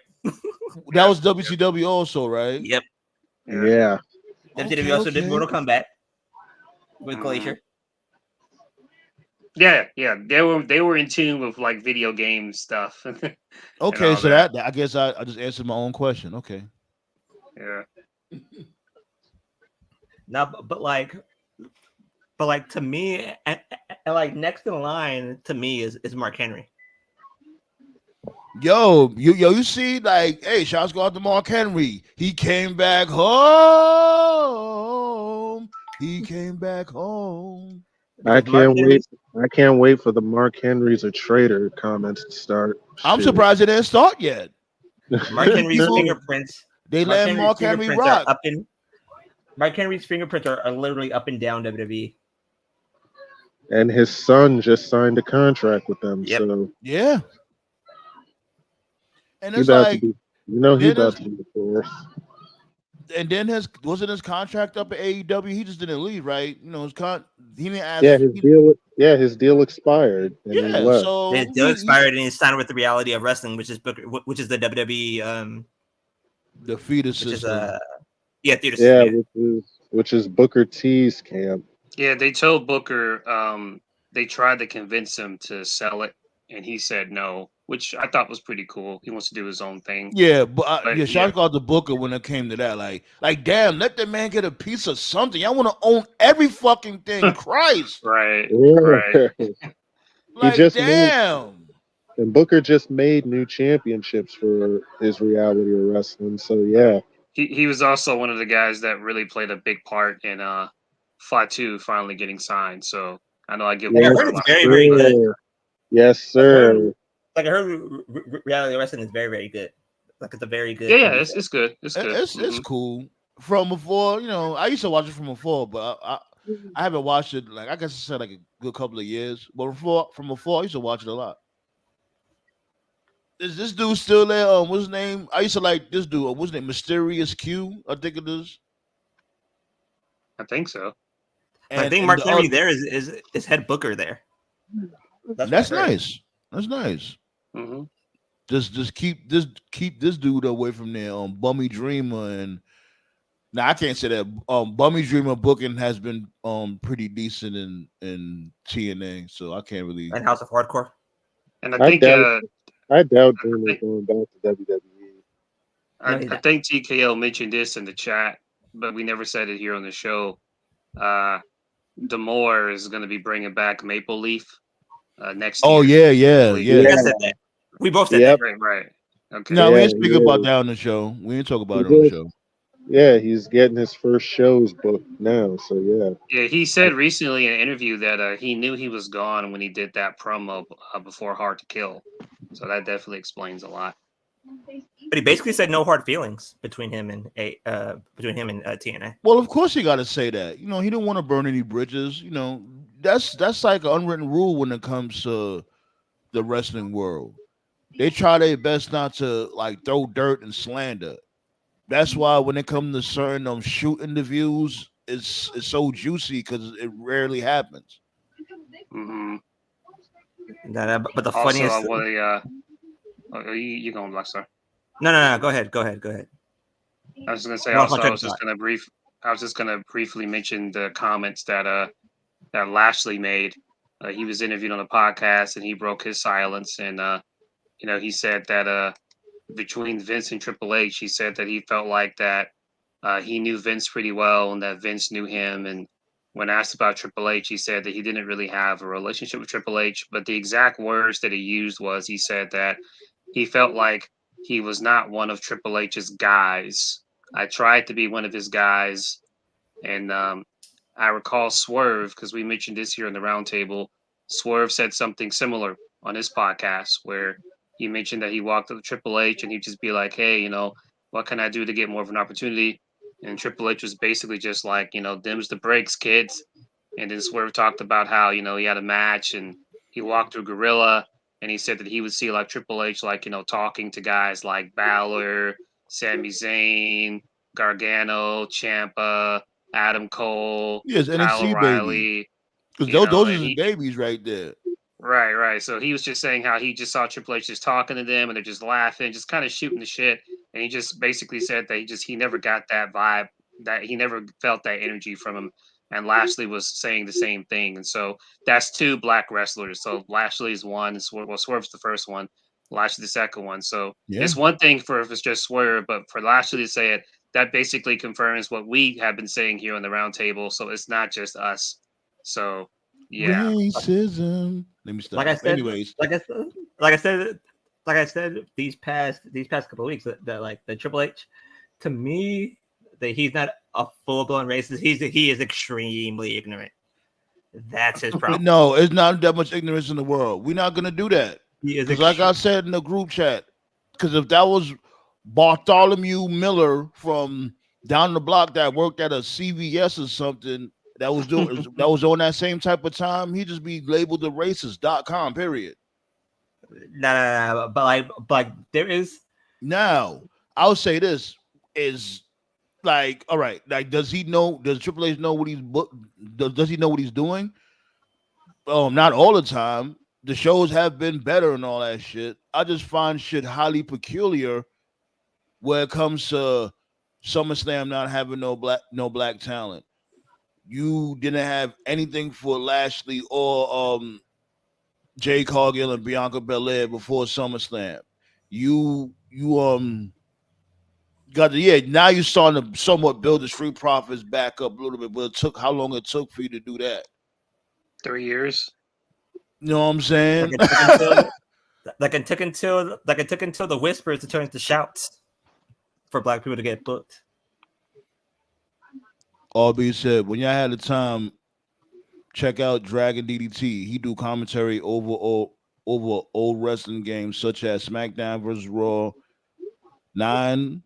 That was WCW also, right? Yep. Yeah. WCW also did Mortal Kombat with Glacier. Yeah. They were in tune with like video game stuff. Okay, so that I guess I just answered my own question. Okay. Yeah. Now, but like to me, and like next in line to me is Mark Henry. You see, like, hey, shots go out to Mark Henry. He came back home. I can't wait for the Mark Henry's a traitor comments to start. I'm surprised it didn't start yet. Mark Henry's fingerprints. They let Mark Henry rock. Mark Henry's fingerprints are literally up and down WWE. And his son just signed a contract with them. Yep. So yeah. And it's like, he's about to be the Pearce. And then wasn't his contract up at AEW? He just didn't leave, right? He didn't ask. Yeah, his deal expired. And he left. So his deal expired, and he signed with the Reality of Wrestling, which is the WWE. The feeder system. Theater system. Which is Booker T's camp. Yeah, they told Booker they tried to convince him to sell it, and he said no, which I thought was pretty cool. He wants to do his own thing. Yeah, but shout out to Booker when it came to that. Like damn, let the man get a piece of something. I want to own every fucking thing. Christ. Right. Like, damn. And Booker just made new championships for his reality of wrestling. So yeah. He was also one of the guys that really played a big part in Fatu finally getting signed. So I know I give Booker a lot. Very, very good. Yes, sir. I heard reality wrestling is very, very good. Like, it's a very good. Yeah, it's good. It's good. It's cool. From before, I used to watch it from before, but I haven't watched it, like, I guess I said, like, a good couple of years. But from before, I used to watch it a lot. Is this dude still there? What's his name? I used to like this dude. What's his name? Mysterious Q, I think it is. I think so. I think Mark Henry there is head booker there. That's nice. That's nice. Mm-hmm. Just keep this dude away from there. Bummy Dreamer, and now I can't say that. Bummy Dreamer booking has been pretty decent in TNA, so I can't really. And House of Hardcore. And I think I doubt Dreamer's going back to WWE. I think TKO mentioned this in the chat, but we never said it here on the show. D'Amore is going to be bringing back Maple Leaf next year. Oh yeah. We both said that. Right. Okay. No, we didn't speak about that on the show. We didn't talk about it on the show. Yeah, he's getting his first shows booked now. So yeah. Yeah, he said recently in an interview that he knew he was gone when he did that promo before Hard to Kill. So that definitely explains a lot. But he basically said no hard feelings between him and TNA. Well, of course he got to say that. He didn't want to burn any bridges. That's like an unwritten rule when it comes to the wrestling world. They try their best not to like throw dirt and slander. That's why when it comes to certain shoot interviews, it's so juicy because it rarely happens. Mm-hmm. But the funniest. You going, Black Star? No. Go ahead. I was going to say also. I was just going to briefly mention the comments that Lashley made. He was interviewed on a podcast and he broke his silence, and he said that between Vince and Triple H, he said that he felt like that he knew Vince pretty well and that Vince knew him. And when asked about Triple H, he said that he didn't really have a relationship with Triple H, but the exact words that he used was, he said that he felt like he was not one of Triple H's guys. I tried to be one of his guys. And I recall Swerve, because we mentioned this here in the Roundtable. Swerve said something similar on his podcast where he mentioned that he walked up to Triple H and he'd just be like, hey, what can I do to get more of an opportunity? And Triple H was basically just like, dims the brakes, kids. And then Swerve talked about how, he had a match and he walked through Gorilla. And he said that he would see like Triple H, like, talking to guys like Balor, Sami Zayn, Gargano, Ciampa, Adam Cole, yes, Kyle O'Reilly. Because those are his babies right there. Right. So he was just saying how he just saw Triple H just talking to them and they're just laughing, just kind of shooting the shit. And he just basically said that he never got that vibe, that he never felt that energy from him. And Lashley was saying the same thing. And so that's two black wrestlers. So Lashley's one, Swerve's the first one, Lashley the second one. So it's one thing if it's just Swerve, but for Lashley to say it, that basically confirms what we have been saying here on the Roundtable. So it's not just us. So yeah. Racism. Let me stop. Like I said, anyways. Like I said, these past couple of weeks, that like the Triple H, to me, that he's not a full blown racist. He is extremely ignorant. That's his problem. No, it's not that much ignorance in the world. We're not gonna do that. Because like I said in the group chat, because if that was Bartholomew Miller from down the block that worked at a CVS or something that was on that same type of time, he'd just be labeled a racist.com, period. No, but like there is. Now, I'll say this is like, all right, like does Triple H know what does he know what he's doing? Not all the time. The shows have been better and all that shit. I just find shit highly peculiar where it comes to SummerSlam not having no black talent. You didn't have anything for Lashley or Jay Cargill and Bianca Belair before SummerSlam. You got now you're starting to somewhat build the Street Profits back up a little bit, but how long it took for you to do that? 3 years. You know what I'm saying? Like it took until the whispers to turn into shouts for black people to get booked. All being said, when y'all had the time, check out Dragon DDT. He do commentary over old wrestling games such as SmackDown vs. Raw 9,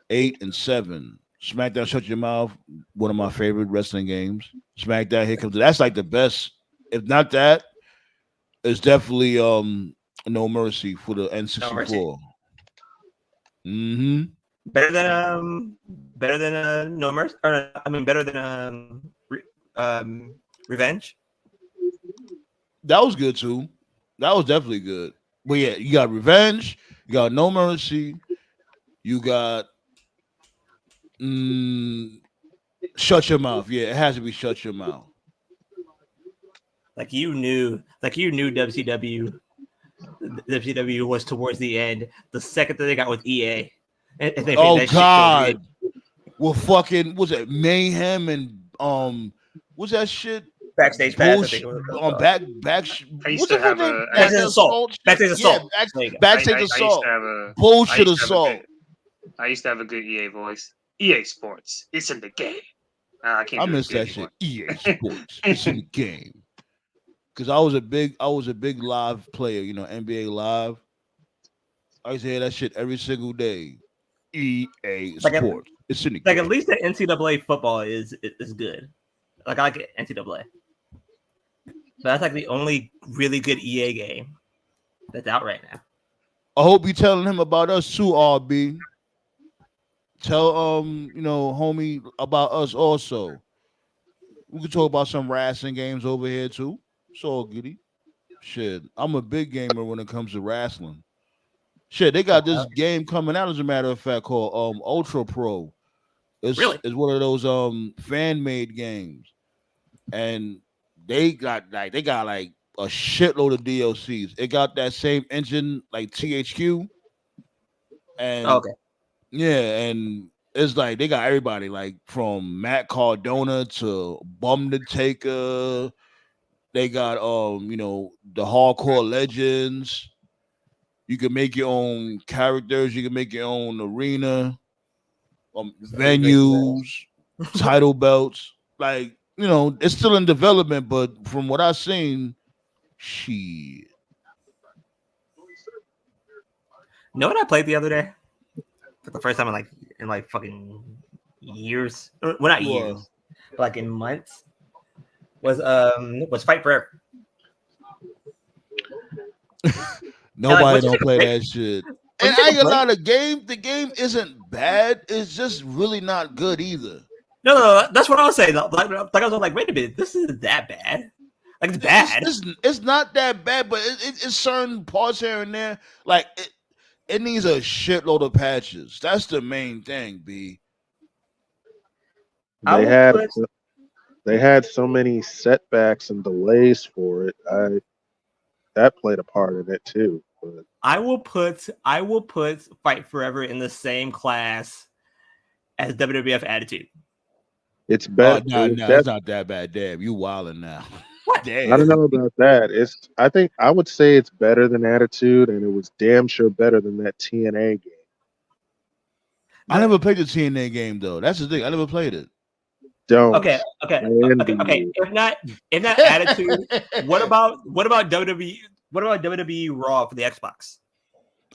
8, and 7. SmackDown Shut Your Mouth, one of my favorite wrestling games. SmackDown Here Comes. That's like the best. If not that, it's definitely No Mercy for the N64. Mm-hmm. Better than No Mercy. Or, I mean, better than Revenge. That was good too. That was definitely good. But yeah, you got Revenge, you got No Mercy, you got Shut Your Mouth. Yeah, it has to be Shut Your Mouth. Like you knew WCW was towards the end. The second that they got with EA, and they oh that God, well, fucking was it Mayhem and what's that shit? Backstage Pass. I think it was on Backstage Assault. Backstage Assault. Yeah, Backstage Assault. Bullshit Assault. I used to have a good EA voice. EA Sports. It's in the game. I can't. I miss that shit. EA Sports. It's in the game. Because I was a big live player, you know, NBA Live. I used to hear that shit every single day. EA Sports. It's in the game. At least the NCAA football is good. Like I like NCAA. But that's like the only really good EA game that's out right now. I hope you're telling him about us too, RB. Tell you know, homie about us also. We can talk about some wrestling games over here too. It's all goody. Shit, I'm a big gamer when it comes to wrestling. Shit, they got this game coming out, as a matter of fact, called Ultra Pro. It's one of those fan-made games. And they got like a shitload of DLCs. It got that same engine like THQ. And yeah, and it's like they got everybody, like from Matt Cardona to Bum the Taker. They got you know, the Hardcore Legends. You can make your own characters, you can make your own arena, venues, title belts. Like, you know, it's still in development, but from what I've seen, shit. You know what I played the other day? For the first time in like fucking years. Well, not years, but like in months. Was Fight Forever. Nobody don't play that shit. And I ain't gonna lie, the game isn't bad. It's just really not good either. No, that's what I was saying. Like I was like, wait a minute, this isn't that bad. Like it's bad. It's not that bad, but it's certain parts here and there. Like it needs a shitload of patches. That's the main thing, B. They had so many setbacks and delays for it. That played a part in it too. But I will put Fight Forever in the same class as WWF Attitude. It's better. No, it's not that bad. Damn, you wilding now. What? Damn. I don't know about that. I would say it's better than Attitude, and it was damn sure better than that TNA game. I never played the TNA game though. That's the thing. I never played it. Don't. Okay. If not Attitude, what about WWE? What about WWE Raw for the Xbox?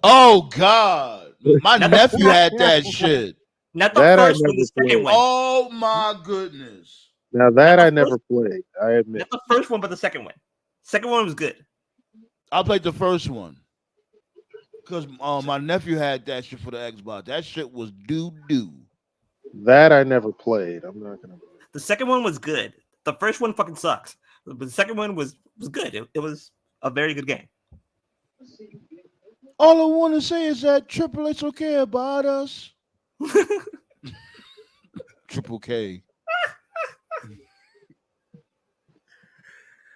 Oh God, my nephew had that shit. Not the first one, the second one. Oh my goodness. Now that I never played, I admit. Not the first one, but the second one. Second one was good. I played the first one because my nephew had that shit for the Xbox. That shit was doo-doo. That I never played. I'm not gonna. The second one was good. The first one fucking sucks. But the second one was good. It was a very good game. All I want to say is that Triple H don't care about us. Triple K.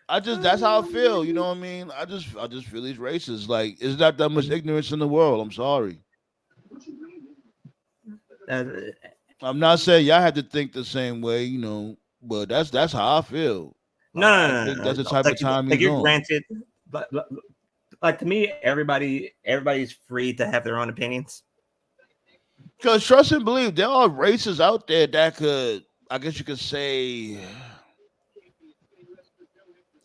That's how I feel. You know what I mean? I just feel these racist. Like, there's not that much ignorance in the world. I'm sorry. I'm not saying y'all had to think the same way, you know, but that's how I feel. No, I think that's the type of time he's you're on. granted, but like to me, everybody's free to have their own opinions. Because trust and believe, there are races out there that could, I guess you could say,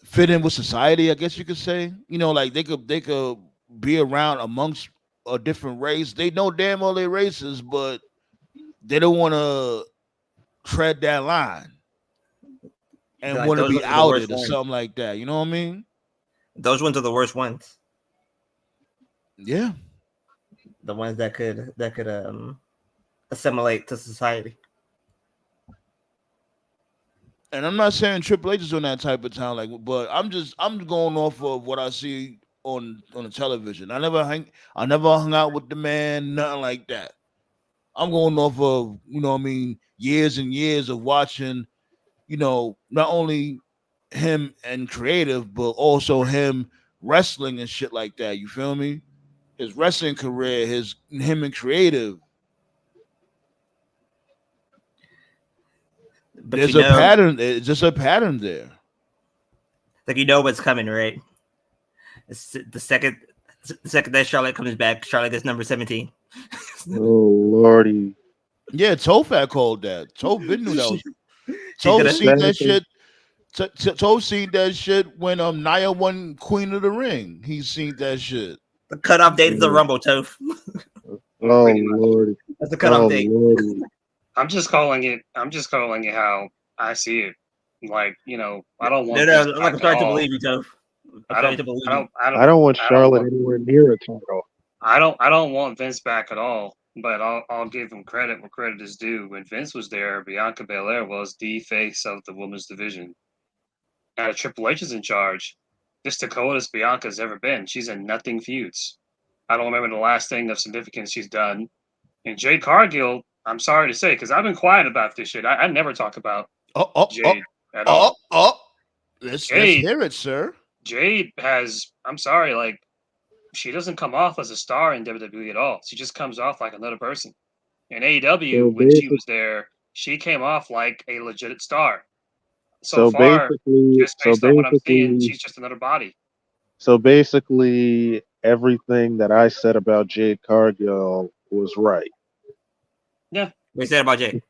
fit in with society. I guess you could say, like they could be around amongst a different race. They know damn well they're racist, but they don't want to tread that line and Like want to those be ones are the worst outed or ones. something like that. You know what I mean? Those ones are the worst ones. Yeah. The ones that could assimilate to society. And I'm not saying Triple H is on that type of time, but I'm going off of what I see on the television. I never hung out with the man, nothing like that. I'm going off of, years and years of watching, not only him and creative, but also him wrestling and shit like that. You feel me? His wrestling career, him and creative. But There's a pattern. It's just a pattern there. Like what's coming, right? It's the second that Charlotte comes back, Charlotte gets number 17. Oh lordy. Yeah, Toph had called that. Toph been knew that was. Toph seen that shit. Toph seen that shit when Nia won Queen of the Ring. He's seen that shit. The cutoff date is the Rumble, Toph. Oh lordy. That's the cutoff date. Lordy. I'm just calling it how I see it. Like, I don't want. No, I'm starting to believe you, Toph. I don't want Charlotte anywhere near a title. I don't want Vince back at all. But I'll give him credit where credit is due. When Vince was there, Bianca Belair was the face of the women's division. Now Triple H is in charge. This the coldest Bianca's ever been. She's in nothing feuds. I don't remember the last thing of significance she's done. And Jade Cargill, I'm sorry to say, because I've been quiet about this shit. I never talk about Jade at all. Let's hear it, sir. Jade has, I'm sorry, like, she doesn't come off as a star in WWE at all. She just comes off like another person. In AEW, when she was there, she came off like a legit star. So far, just based on what I'm seeing, she's just another body. So basically, everything that I said about Jade Cargill was right. Yeah. What you said about Jade?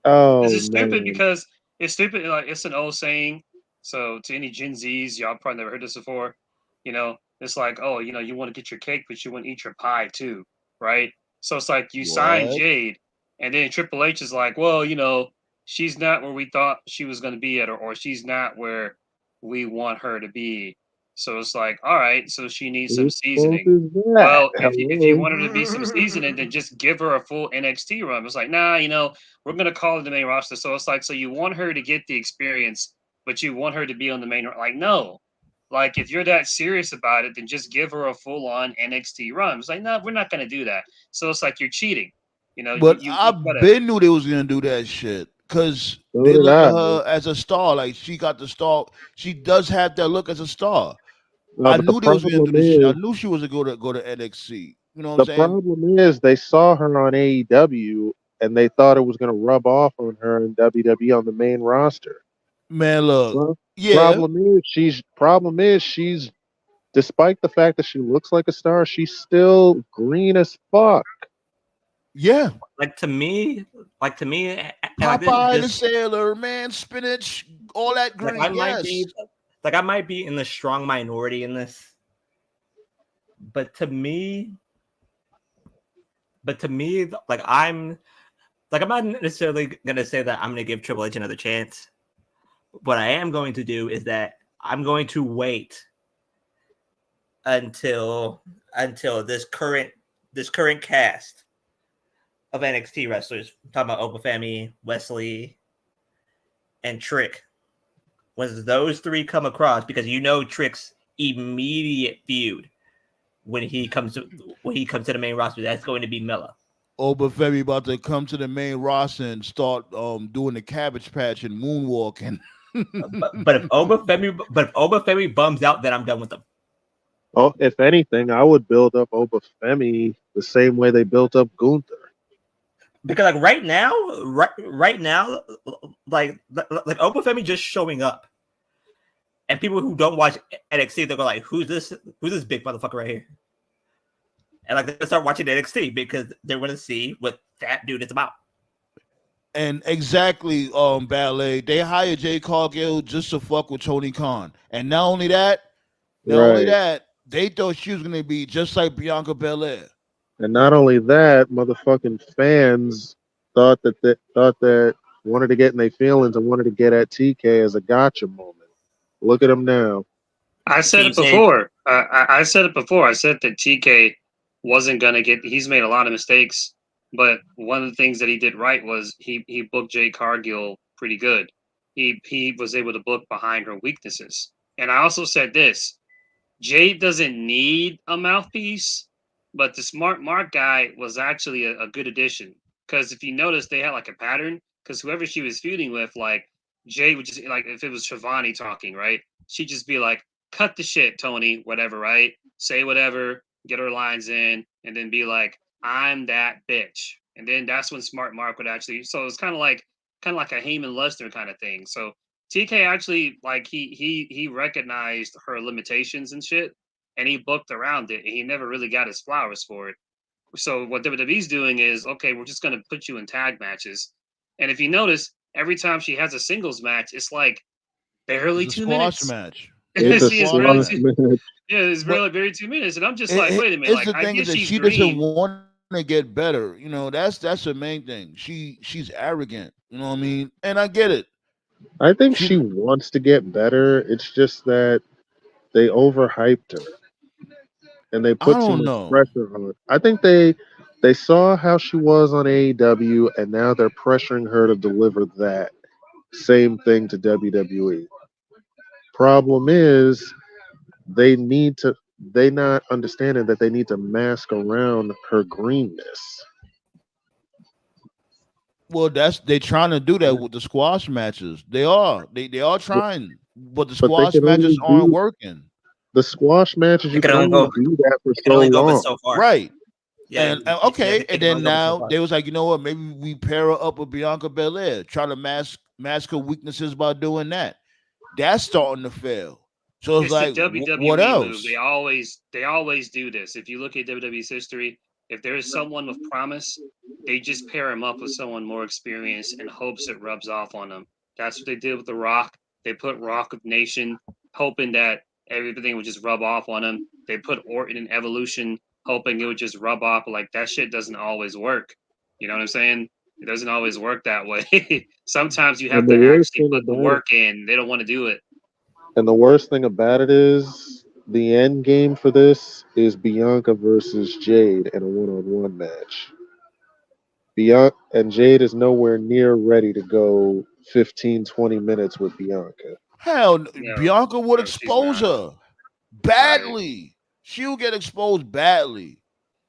Oh, this is stupid because it's stupid. Like, it's an old saying. So to any Gen Zs, y'all probably never heard this before. It's like, oh, you want to get your cake, but you want to eat your pie too, right? So it's like you sign Jade, and then Triple H is like, well, she's not where we thought she was going to be at, or she's not where we want her to be. So it's like, all right, so she needs some seasoning. Well, if you want her to be some seasoning, then just give her a full NXT run. It's like, nah, we're going to call it the main roster. So it's like, so you want her to get the experience, but you want her to be on the main. Like, no. Like, if you're that serious about it, then just give her a full-on NXT run. It's like, no, we're not going to do that. So it's like you're cheating. But I been knew they was going to do that shit because they look at her as a star. Like, she got the star. She does have that look as a star. I knew they was going to do this shit. I knew she was going to go to NXT. You know what I'm saying? The problem is they saw her on AEW and they thought it was going to rub off on her in WWE on the main roster. Man, look. Well, problem is she's despite the fact that she looks like a star, she's still green as fuck. Yeah. Like to me, Popeye the Sailor, man, spinach, all that green. I might be in the strong minority in this. But to me, I'm not necessarily gonna say that I'm gonna give Triple H another chance. What I am going to do is that I'm going to wait until this current cast of NXT wrestlers, I'm talking about Obafemi, Wesley, and Trick. When those three come across, because Trick's immediate feud when he comes to the main roster, that's going to be Mella. Obafemi about to come to the main roster and start doing the Cabbage Patch and moonwalking. but if Obafemi bums out, then I'm done with them. Oh, if anything, I would build up Obafemi the same way they built up Gunther. Because like right now, like Obafemi just showing up, and people who don't watch NXT, they're like, "Who's this? Who's this big motherfucker right here?" And like they start watching NXT because they want to see what that dude is about. And exactly, Ballet. They hired Jay Cargill just to fuck with Tony Khan, and not only that, they thought she was gonna be just like Bianca Belair. And not only that, motherfucking fans thought that wanted to get in their feelings and wanted to get at TK as a gotcha moment. Look at him now. I said it before. I said it before. I said that TK wasn't gonna get. He's made a lot of mistakes, but one of the things that he did right was he booked Jay Cargill pretty good. He was able to book behind her weaknesses. And I also said this: Jade doesn't need a mouthpiece, but the smart Mark guy was actually a good addition. Because if you notice, they had like a pattern. Because whoever she was feuding with, like Jade would just like if it was Shivani talking, right? She'd just be like, "Cut the shit, Tony," whatever, right? Say whatever, get her lines in, and then be like, "I'm that bitch." And then that's when Smart Mark would actually. So it's kind of like a Heyman Lester kind of thing. So TK actually like he recognized her limitations and shit, and he booked around it, and he never really got his flowers for it. So what WWE's doing is, okay, we're just gonna put you in tag matches, and if you notice, every time she has a singles match, it's like barely It's a 2 squash minutes. match. It's a See, it's barely squash 2, match. yeah, it's barely 2 minutes, and I'm just like, wait a minute, It's like the I thing get is that she's she doesn't green. want to get better. You know, that's the main thing. She's arrogant. You know what I mean? And I get it. I think she wants to get better. It's just that they overhyped her and they I put too don't much know. pressure on her. I think they saw how she was on AEW and now they're pressuring her to deliver that same thing to WWE. Problem is they not understanding that they need to mask around her greenness. Well, they trying to do that with the squash matches. They are trying, but the But they squash can matches only aren't do working. the squash matches. It You can can only only go. do that for It can so only go but long. so far. Right. Yeah. And okay, it and can then only go but so now far. they was like, you know what? Maybe we pair her up with Bianca Belair, try to mask her weaknesses by doing that. That's starting to fail. So it's It's the like, what WWE move. else? They always do this. If you look at WWE's history, if there is someone with promise, they just pair him up with someone more experienced in hopes it rubs off on them. That's what they did with The Rock. They put Rock with Nation, hoping that everything would just rub off on him. They put Orton in Evolution, hoping it would just rub off. Like that shit doesn't always work. You know what I'm saying? It doesn't always work that way. Sometimes you have And the to worst actually thing put the about it, work in. They don't want to do it. and the worst thing about it is the end game for this is Bianca versus Jade in a one-on-one match. Bianca and Jade is nowhere near ready to go 15, 20 minutes with Bianca. Hell, No, Bianca would no, she's expose not. her Right. badly. She'll get exposed badly.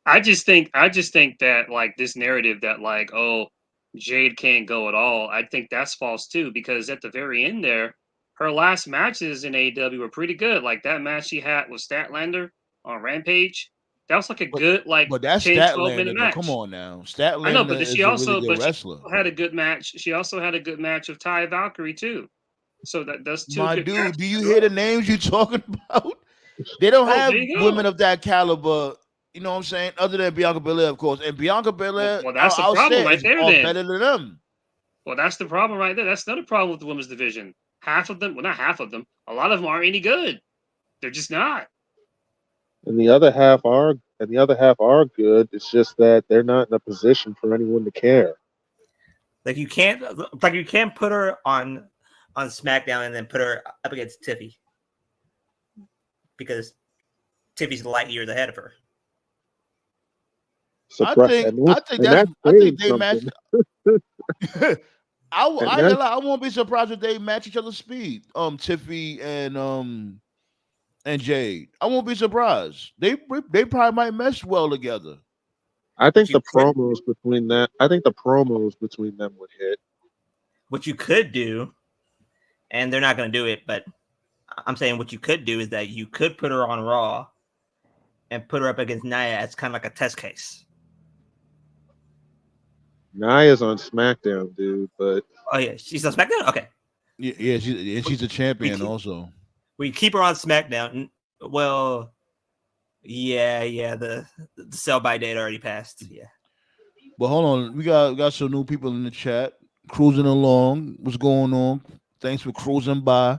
I just think that like this narrative that like, oh, Jade can't go at all. I think that's false too, because at the very end there, her last matches in AEW were pretty good. Like that match she had with Statlander on Rampage. That was like a But good like but that's 10, 12-minute Statlander though. Come match. on now. I know, Statlander but she is a really good also wrestler. had a good match. She also had a good match with Ty Valkyrie too. So that's two My good dude, do matches. you hear the names you talking about? They don't Oh, have there you women go. of that caliber, you know what I'm saying? Other than Bianca Belair, of course. And Bianca Belair, Well, that's the I'll problem say right is there far then. better than them. Well, that's the problem right there. That's another problem with the women's division. Half of them, well, not half of them, a lot of them aren't any good. They're just not. And the other half are good. It's just that they're not in a position for anyone to care. Like you can't put her on SmackDown and then put her up against Tiffy because Tiffy's light years ahead of her. I think they matched. I won't be surprised if they match each other's speed. Tiffy and Jade. I won't be surprised. They probably might mesh well together. I think the promos between them would hit. What you could do, and they're not going to do it, but I'm saying what you could do is that you could put her on Raw and put her up against Nia as kind of like a test case. Naya's on SmackDown, dude. But oh yeah, she's on SmackDown. Okay. Yeah, she's a champion also. We keep her on SmackDown. Well, yeah. The sell by date already passed. Yeah. But hold on, we got some new people in the chat cruising along. What's going on? Thanks for cruising by.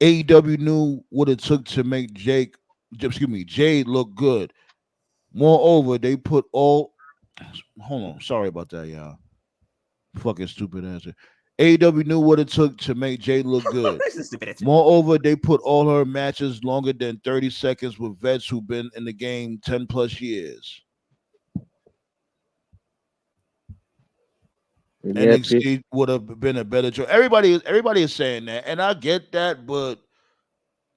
AEW knew what it took to make Jade look good. Moreover, they put all. Hold on, sorry about that, y'all. Fucking stupid answer. AEW knew what it took to make Jade look good. Moreover, they put all her matches longer than 30 seconds with vets who've been in the game 10 plus years. And NXT would have been a better choice. Everybody is saying that, and I get that, but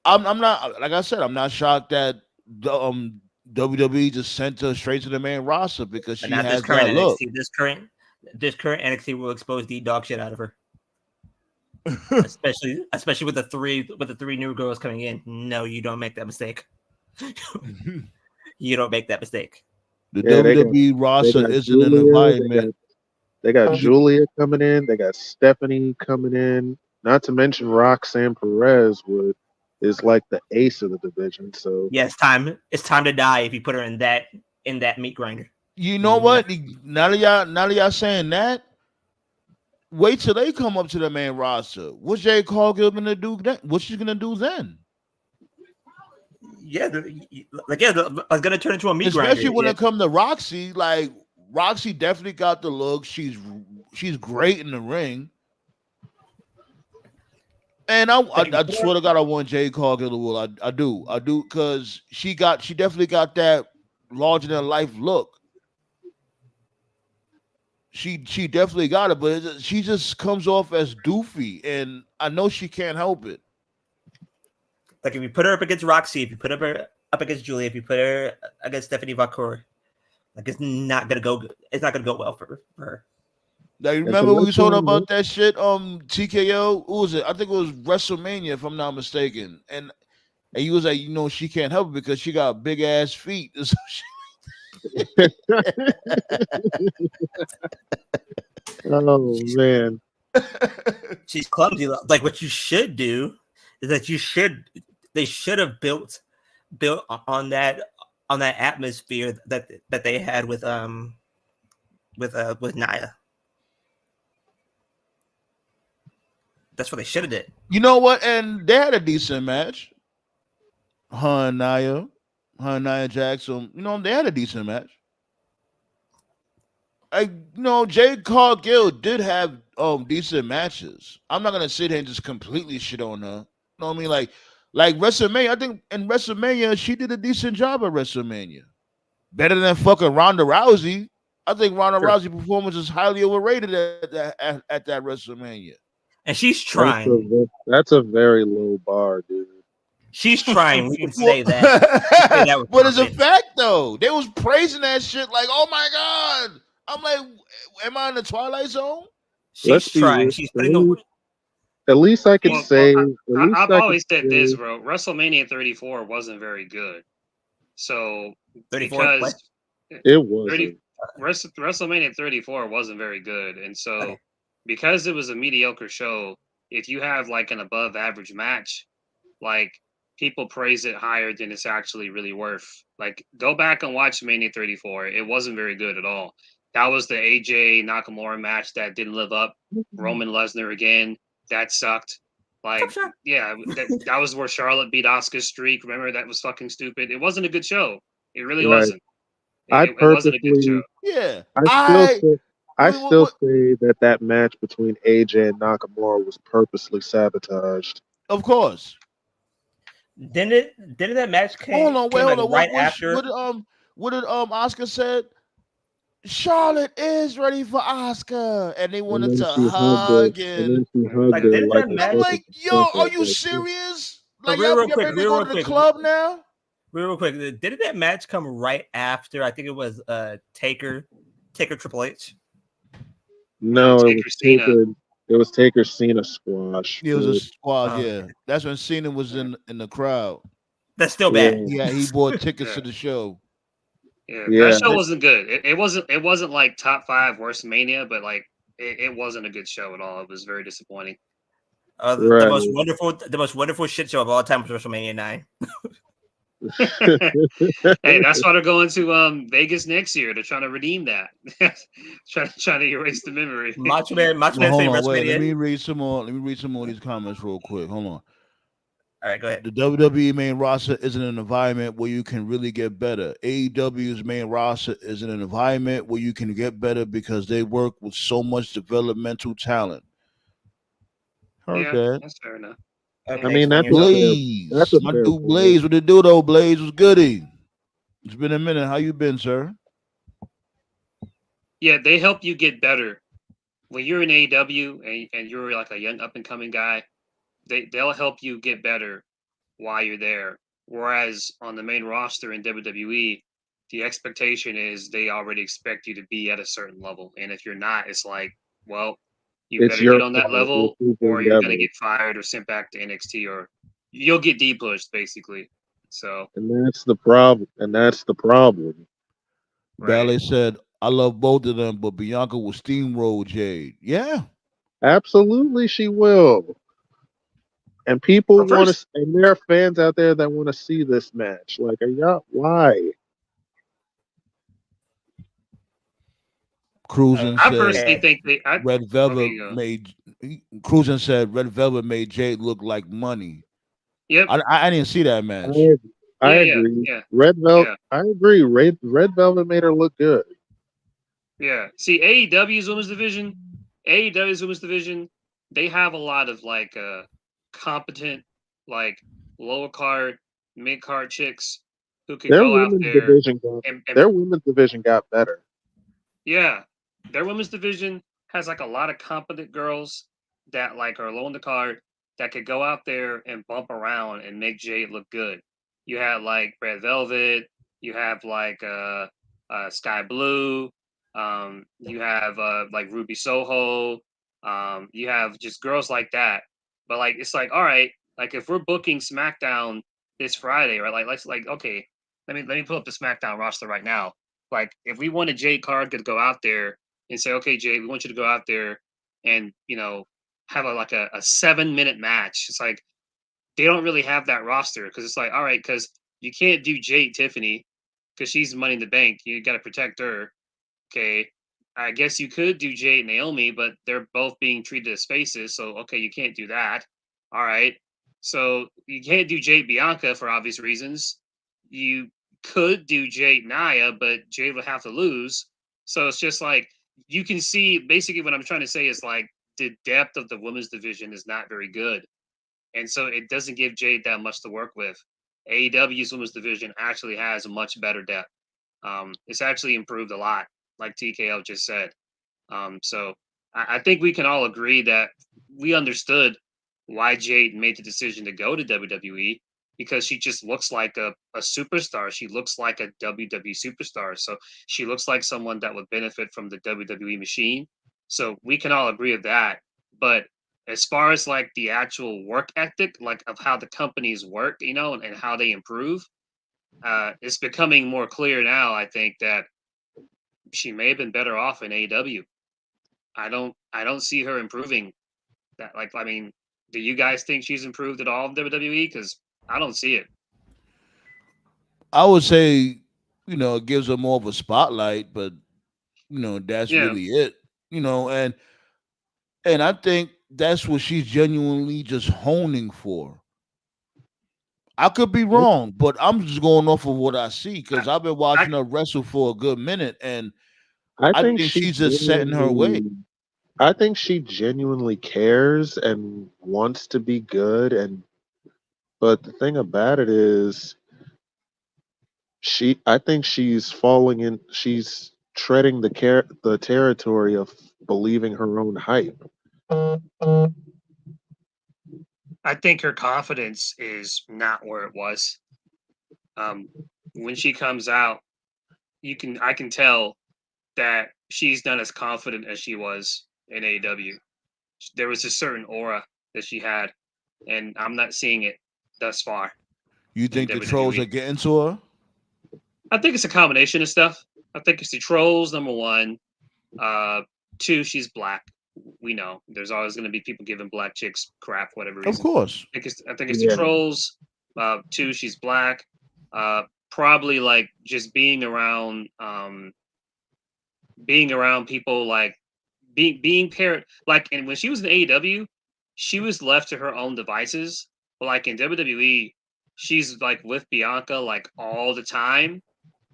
I'm not, like I said, I'm not shocked that WWE just sent her straight to the main roster because she has that look. This current NXT will expose the dog shit out of her, especially with the three new girls coming in. No, you don't make that mistake. You don't make that mistake. The WWE roster isn't an environment. They got Julia coming in. They got Stephanie coming in. Not to mention Roxanne Perez is like the ace of the division. So yeah, it's time to die if you put her in that meat grinder. You know what? Now that y'all saying that, wait till they come up to the main roster. What's Jade Cargill gonna do then? What's she gonna do then? Yeah, I was gonna turn into a meat grinder. Especially when it comes to Roxy, like. Roxy definitely got the look. She's great in the ring. And I swear to God, I want Jade Cargill to win. I do, because she definitely got that larger than life look. She definitely got it, but she just comes off as doofy, and I know she can't help it. Like if you put her up against Roxy, if you put her up against Julia, if you put her against Stephanie Vacour, like it's not gonna go well for her. Now you remember we talking about that shit? TKO. Who was it? I think it was WrestleMania, if I'm not mistaken. And he was like, she can't help it because she got big ass feet. Oh man, she's clumsy. Like what you should do is that they should have built on that atmosphere that they had with Nia. That's what they should have did. You know what? And they had a decent match. Her and Nia Jackson. They had a decent match. Jade Cargill did have decent matches. I'm not gonna sit here and just completely shit on her. You know what I mean? Like WrestleMania, I think in WrestleMania, she did a decent job at WrestleMania. Better than fucking Ronda Rousey. I think Ronda Rousey's performance is highly overrated at that WrestleMania. And she's trying. That's a very low bar, dude. She's trying. We can say that. But it's a fact, though. They was praising that shit like, oh my God. I'm like, am I in the Twilight Zone? She's trying. She's putting the... At least I can say. I've always said this, bro. WrestleMania 34 wasn't very good. So 34, because it wasn't. WrestleMania 34 wasn't very good, and so because it was a mediocre show, if you have like an above average match, like people praise it higher than it's actually really worth. Like go back and watch Mania 34. It wasn't very good at all. That was the AJ Nakamura match that didn't live up. Roman Lesnar again. That sucked. Like, yeah, that was where Charlotte beat Asuka's streak. Remember, that was fucking stupid. It wasn't a good show. It really wasn't. It wasn't a good show. Yeah. I still say that match between AJ and Nakamura was purposely sabotaged. Of course. Didn't that match came right after? What did Asuka said? Charlotte is ready for Asuka, and they wanted to hug and I'm like, yo, are you serious? Like, y'all ready to go to the club now? Real quick, didn't that match come right after? I think it was Taker Triple H. No, it was Taker Cena squash. It was a squash. Yeah, that's when Cena was in the crowd. That's still bad. Yeah, he bought tickets to the show. Yeah, that show wasn't good. It wasn't like top 5 worst Mania, but like it wasn't a good show at all. It was very disappointing. The most wonderful shit show of all time was WrestleMania 9. Hey, that's why they're going to Vegas next year. They're trying to redeem that. trying to erase the memory. Macho Man hold on, wait. Let me read some more. Let me read some more of these comments real quick. Hold on. All right, go ahead. The WWE main roster isn't an environment where you can really get better. AEW's main roster is an environment where you can get better because they work with so much developmental talent. Heard that. That's fair enough. I mean, that's Blaze. My dude Blaze. What it do though? Blaze was goody. It's been a minute. How you been, sir? Yeah, they help you get better. When you're in AEW and you're like a young up and coming guy, they'll help you get better while you're there. Whereas on the main roster in WWE, the expectation is they already expect you to be at a certain level. And if you're not, it's like, well, you better get on that level or you're going to get fired or sent back to NXT or you'll get D-pushed, basically. So, and that's the problem. Ballet said, I love both of them, but Bianca will steamroll Jade. Yeah. Absolutely, she will. And people want to, and there are fans out there that want to see this match. Like, are y'all, why? Cruising I said, personally think Red Velvet made. Cruising said Red Velvet made Jade look like money. Yep. I didn't see that match. I agree. Yeah. Red Velvet. I agree. Red Velvet made her look good. Yeah. See, AEW's women's division, they have a lot of like competent, like lower card, mid card chicks who can go out there. Their women's division got better. Yeah, their women's division has like a lot of competent girls that like are low on the card that could go out there and bump around and make Jade look good. You have like Red Velvet, you have like Sky Blue, you have like Ruby Soho, you have just girls like that. But like it's like, all right, like if we're booking SmackDown this Friday, right? Like let's like okay, let me pull up the SmackDown roster right now. Like if we wanted Jade Cargill to go out there and say, okay, Jade, we want you to go out there and have a 7-minute match. It's like they don't really have that roster because it's like, all right, because you can't do Jade Tiffany because she's Money in the Bank. You got to protect her. Okay, I guess you could do Jade Naomi, but they're both being treated as faces, so okay, you can't do that. All right, so you can't do Jade Bianca for obvious reasons. You could do Jade Naya, but Jade would have to lose. So it's just like you can see basically what I'm trying to say is like the depth of the women's division is not very good. And so it doesn't give Jade that much to work with. AEW's women's division actually has a much better depth. It's actually improved a lot, like TKO just said. So I think we can all agree that we understood why Jade made the decision to go to WWE because she just looks like a superstar. She looks like a WWE superstar. So she looks like someone that would benefit from the WWE machine. So we can all agree with that. But as far as like the actual work ethic, like of how the companies work, and how they improve, it's becoming more clear now, I think, that she may have been better off in AEW. I don't see her improving that. Like, I mean, do you guys think she's improved at all in WWE? Because I don't see it. I would say, it gives her more of a spotlight, but that's really it. And I think that's what she's genuinely just honing for. I could be wrong, but I'm just going off of what I see because I've been watching her wrestle for a good minute, and I think she's just setting her way. I think she genuinely cares and wants to be good, but the thing about it is, I think she's she's treading the territory of believing her own hype. I think her confidence is not where it was. When she comes out, I can tell that she's not as confident as she was in AEW. There was a certain aura that she had, and I'm not seeing it thus far. You think the trolls are getting to her? I think it's a combination of stuff. I think it's the trolls, number one. 2, she's black. We know there's always going to be people giving black chicks crap, whatever reason. Of course. I think it's the trolls. 2, she's black. Probably like just being around people like being paired like, and when she was in AEW, she was left to her own devices. But like in WWE, she's like with Bianca like all the time.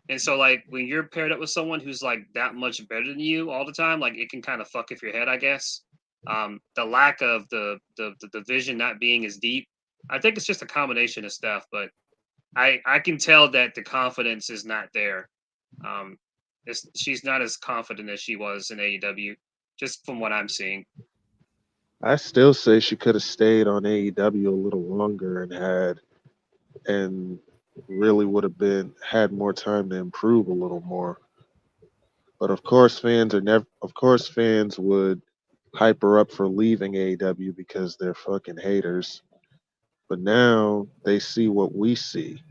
And so, like, when you're paired up with someone who's like that much better than you all the time, like it can kind of fuck with your head, I guess. The lack of the vision not being as deep, I think it's just a combination of stuff. But I can tell that the confidence is not there. She's not as confident as she was in AEW, just from what I'm seeing. I still say she could have stayed on AEW a little longer and really would have had more time to improve a little more. But of course, fans would hype her up for leaving AEW because they're fucking haters. But now they see what we see.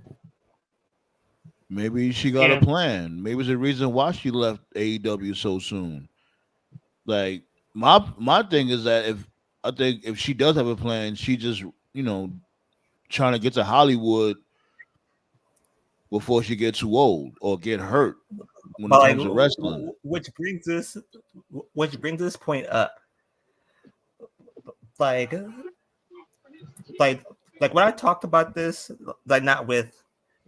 Maybe she got a plan. Maybe it's a reason why she left AEW so soon. Like my thing is that if she does have a plan, she just trying to get to Hollywood before she gets too old or get hurt when it comes to wrestling. Which brings this point up. Like when I talked about this, like not with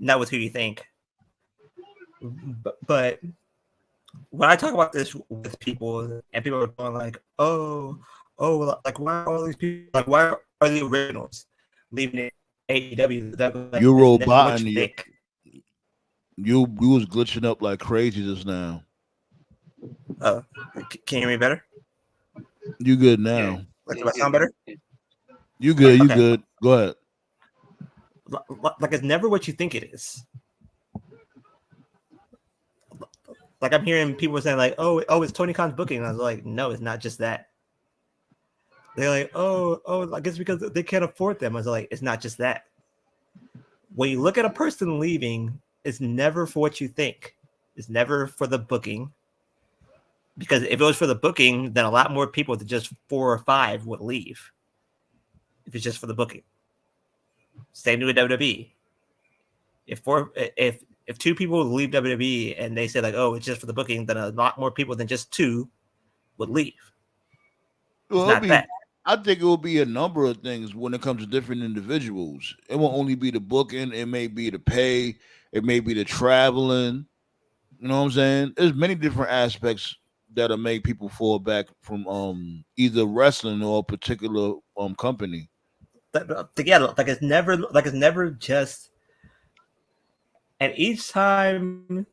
who you think, but when I talk about this with people and people are going like, oh, like why are all these people, like why are the originals leaving AEW? Like, you robot and you was glitching up like crazy just now. Can you hear me better? You good now? Like, do I sound better? You good? You Okay. good? Go ahead. Like it's never what you think it is. Like I'm hearing people saying like, oh, it's Tony Khan's booking. And I was like, no, it's not just that. They're like, oh, I guess because they can't afford them. I was like, it's not just that. When you look at a person leaving, it's never for what you think. It's never for the booking. Because if it was for the booking, then a lot more people than just 4 or 5 would leave. If it's just for the booking. Same to with WWE. If 2 people leave WWE and they say like, oh, it's just for the booking, then a lot more people than just 2 would leave. Well, I think it will be a number of things when it comes to different individuals. It won't only be the booking. It may be the pay. It may be the traveling. You know what I'm saying? There's many different aspects that'll make people fall back from either wrestling or a particular company. Together, like it's never just. And each time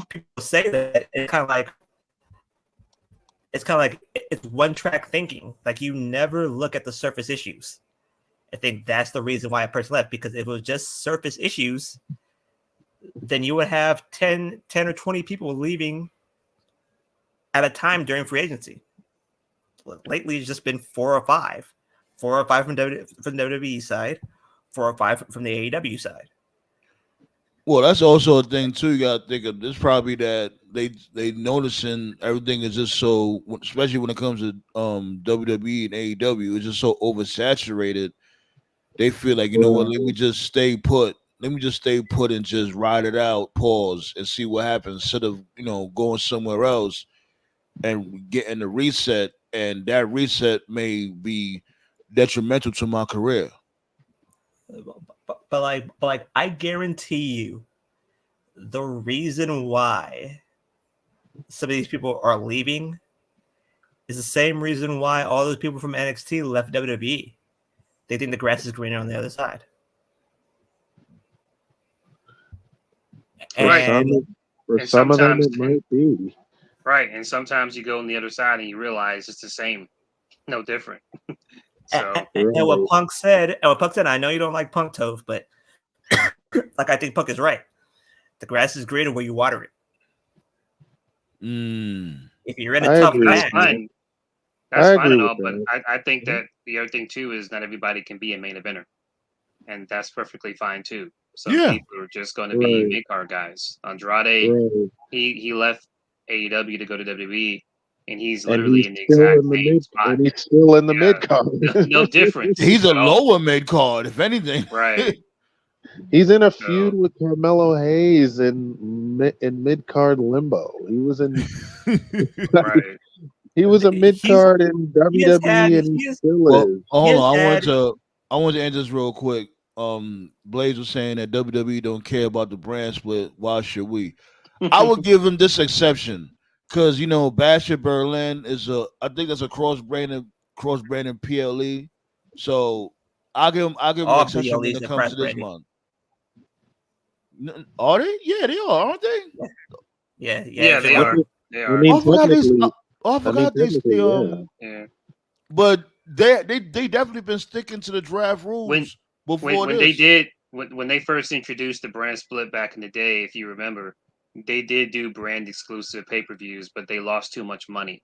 people say that, it's kind of like it's one-track thinking. Like you never look at the surface issues. I think that's the reason why a person left, because if it was just surface issues, then you would have 10 or 20 people leaving at a time during free agency. Lately, it's just been 4 or 5. 4 or 5 from the WWE side, 4 or 5 from the AEW side. Well, that's also a thing too. You got to think of this. Probably that they noticing everything is just so, especially when it comes to WWE and AEW, it's just so oversaturated. They feel like, you know what? Let me just stay put and just ride it out, pause, and see what happens instead of going somewhere else and getting a reset. And that reset may be detrimental to my career. But like I guarantee you, the reason why some of these people are leaving is the same reason why all those people from NXT left WWE. They think the grass is greener on the other side. For some of them, it might be. Right, and sometimes you go on the other side and you realize it's the same, no different. So, and what Punk said, I know you don't like Punk, Tove, but like I think Punk is right. The grass is greener where you water it. If you're in a tough match, that's fine and all, but I think that the other thing too is not everybody can be a main eventer, and that's perfectly fine too. Some people are just going to be mid-card guys. Andrade, he left AEW to go to WWE, and he's literally in the exact same spot. And he's still in the mid-card. No difference. He's a lower mid-card, if anything. Right. He's in a feud with Carmelo Hayes in mid-card limbo. He was in right. He was a mid-card in WWE, and he still is. Hold on, I want to end this real quick. Blaze was saying that WWE don't care about the brand split. Why should we? I would give him this exception because Basher Berlin is I think that's a cross-branded PLE. So I'll give him an exception when it comes to this month. Are they? Yeah, they are, aren't they? Yeah, they are. They are. I forgot they still. Yeah. But they definitely been sticking to the draft rules before when when they first introduced the brand split back in the day, if you remember, they did do brand exclusive pay-per-views, but they lost too much money.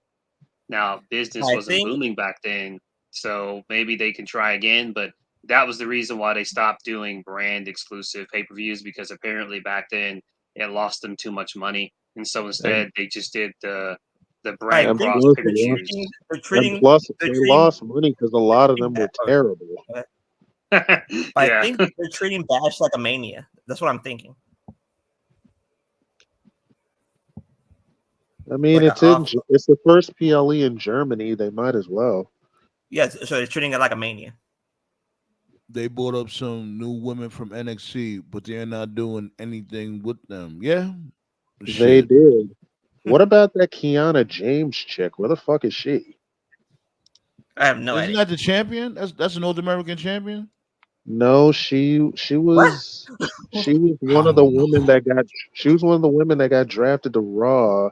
Now business wasn't booming back then, so maybe they can try again, but that was the reason why they stopped doing brand exclusive pay-per-views, because apparently back then it lost them too much money. And so instead they just did the brand cross pay-per-views. They lost money because a lot of them were terrible. I think they're treating Bash like a mania. That's what I'm thinking. I mean, it's the first PLE in Germany. They might as well. Yes, so they're treating it like a mania. They brought up some new women from NXT, but they're not doing anything with them. Yeah, they did. What about that Kiana James chick? Where the fuck is she? I have no idea. Isn't that the champion? That's an North American champion. No, she was one of the women that got drafted to Raw.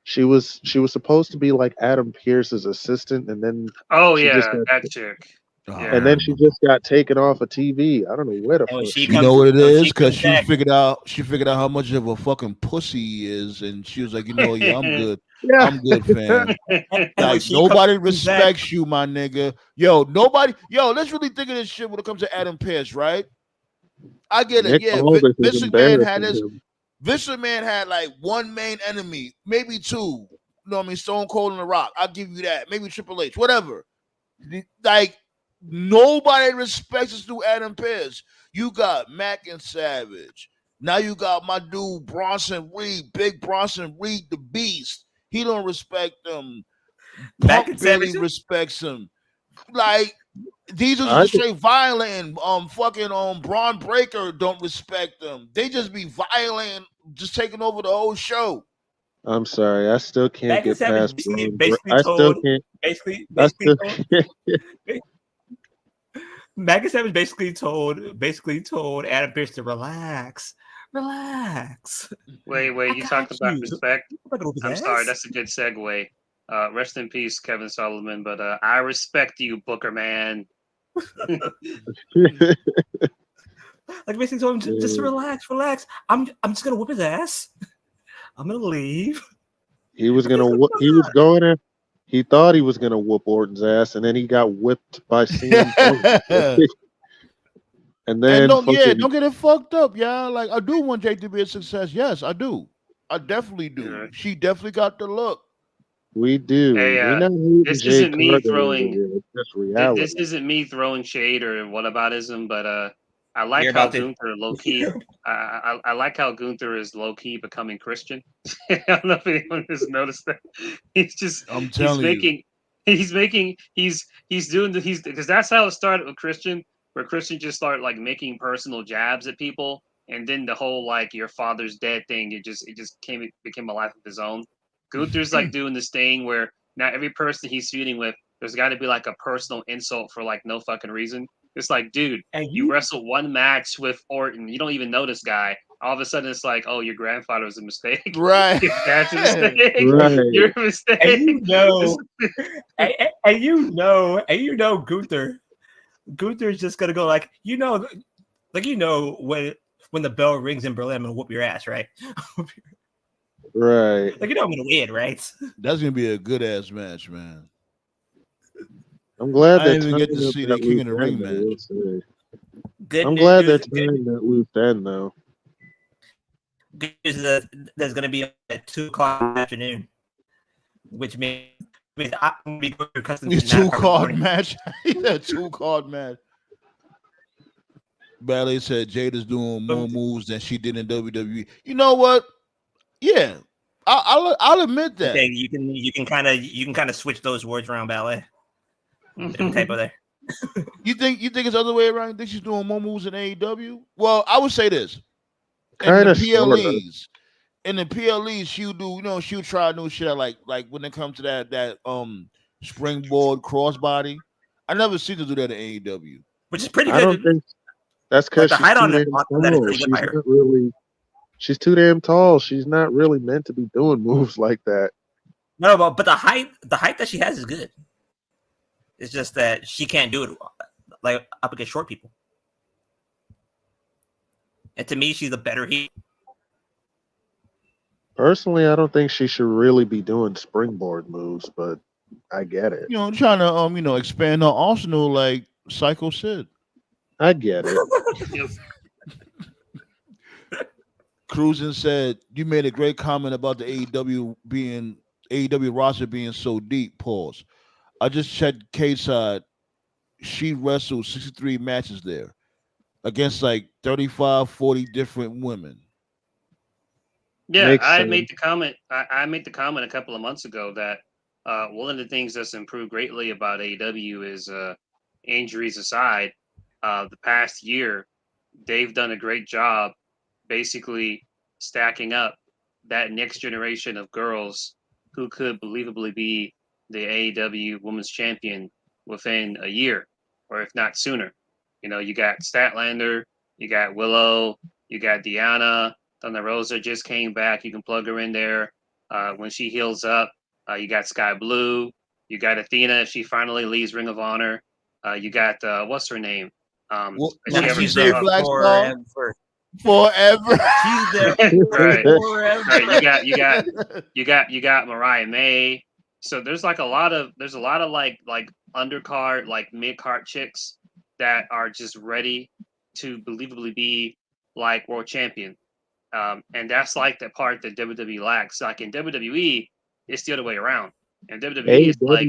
She was supposed to be like Adam Pearce's assistant, and then that chick. And then she just got taken off of TV. I don't know where the fuck. You know what it is? Because she figured out how much of a fucking pussy he is, and she was like, I'm good. Yeah. I'm good, fam. Like nobody respects you, my nigga. Let's really think of this shit when it comes to Adam Pearce, right? I get it. Vince McMahon had like one main enemy, maybe two. You know what I mean? Stone Cold and The Rock. I'll give you that. Maybe Triple H, whatever. Like, nobody respects this dude, Adam Pearce. You got Mac and Savage. Now you got my dude Bronson Reed, Big Bronson Reed, the Beast. He don't respect them. Punk barely respects him. Like, these are just straight violent. Braun Breaker don't respect them. They just be violent, just taking over the whole show. I'm sorry, I still can't get past. Maggie Savage basically told Adam Pearce to relax. Wait, you talked about respect. I'm sorry, that's a good segue. Rest in peace, Kevin Sullivan. But I respect you, Booker man. Like basically told him just relax. I'm just gonna whip his ass. I'm gonna leave. He thought he was gonna whoop Orton's ass, and then he got whipped by CM Punk. And then don't get it fucked up, y'all. Like, I do want Jake to be a success. Yes, I do. I definitely do. Yeah. She definitely got the look. We do. Hey, this isn't me throwing. This isn't me throwing shade or whataboutism, but I like how Gunther low key. I like how Gunther is low key becoming Christian. I don't know if anyone has noticed that. He's doing because that's how it started with Christian, where Christian just started like making personal jabs at people, and then the whole like your father's dead thing. It just became a life of his own. Gunther's like doing this thing where now every person he's feuding with, there's got to be like a personal insult for like no fucking reason. It's like, dude, you wrestled one match with Orton. You don't even know this guy. All of a sudden, it's like, oh, your grandfather was a mistake. Right. That's a mistake. Right. You're a mistake. And you know, Gunther's just gonna go like, when the bell rings in Berlin, I'm gonna whoop your ass, right? Right. Like, I'm gonna win, right? That's gonna be a good ass match, man. I'm glad I didn't even get to see the King of the Ring match. Good I'm glad news, that time that we've done though. good news is that there's going to be at 2:00 in the afternoon, which means I'm going to be going to custom. It's 2-card match. Yeah, 2-card match. Ballet said Jada's doing more moves than she did in WWE. You know what? Yeah, I'll admit that. Okay, you can kind of switch those words around, Ballet. Typo there. You think it's the other way around? You think she's doing more moves in AEW? Well, I would say this. Kind of, in the PLEs, she'll do, she'll try new shit. Like when it comes to that springboard crossbody. I never seen her do that in AEW, which is pretty good. I don't think that's because she's too damn tall. She's not really. She's too damn tall. She's not really meant to be doing moves like that. No, but the height that she has is good. It's just that she can't do it like up against short people. And to me, she's a better heel. Personally, I don't think she should really be doing springboard moves, but I get it. Trying to expand her arsenal like Psycho Sid. I get it. Cruisin said you made a great comment about the AEW roster being so deep. Pause. I just checked K-Side. She wrestled 63 matches there against like 35, 40 different women. Yeah, I made the comment. I made the comment a couple of months ago that one of the things that's improved greatly about AEW is injuries aside, the past year they've done a great job basically stacking up that next generation of girls who could believably be the AEW Women's Champion within a year, or if not sooner. You got Statlander, you got Willow, you got Deanna. Thunder Rosa just came back. You can plug her in there when she heals up. You got Sky Blue. You got Athena if she finally leaves Ring of Honor. You got what's her name? She's there Black Star forever. She's there right. forever. Right. You got Mariah May. So there's a lot of like undercard, like mid-card chicks that are just ready to believably be like world champion. And that's like the part that WWE lacks. Like in WWE, it's the other way around. And WWE is like,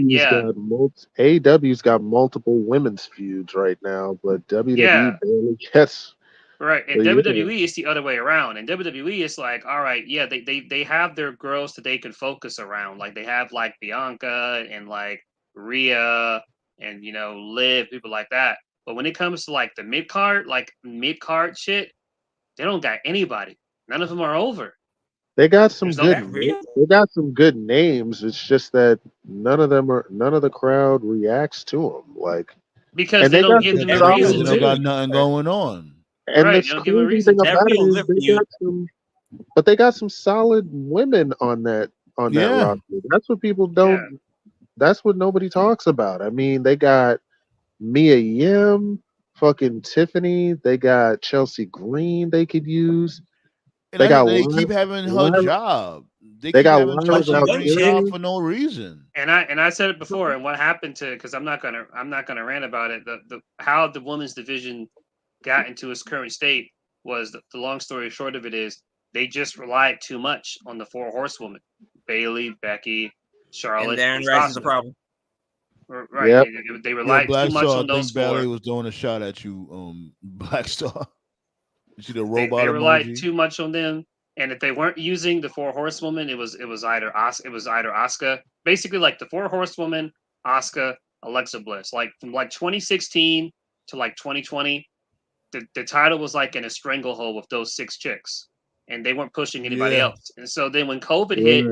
AEW's got multiple women's feuds right now, but WWE barely gets. Right, and WWE is the other way around. And WWE is like, all right, yeah, they have their girls that they can focus around. Like they have like Bianca and like Rhea and Liv, people like that. But when it comes to like the mid card shit, they don't got anybody. None of them are over. They got some They got some good names. It's just that none of the crowd reacts to them. Like because they don't give them a reason. They don't got nothing going on. And the crazy thing about it is they got some solid women on that roster. That's what people don't. Yeah. That's what nobody talks about. I mean, they got Mia Yim, fucking Tiffany. They got Chelsea Green. They could use. And they keep having her job. They got Chelsea Green for no reason. And I said it before. And what happened to? Because I'm not gonna rant about it. The how the women's division got into its current state was the long story short of it is they just relied too much on the 4 horsewomen: Bayley, Becky, Charlotte. And Darren is the problem. Right. Yep. They relied too much on those 4. Bayley was throwing a shot at you, Black Star. You see the robot they relied too much on them, and if they weren't using the 4 horsewomen, it was either Asuka. Basically, like the 4 horsewomen, Asuka, Alexa Bliss. Like from like 2016 to like 2020. The title was like in a stranglehold with those 6 chicks, and they weren't pushing anybody else. And so then when COVID hit,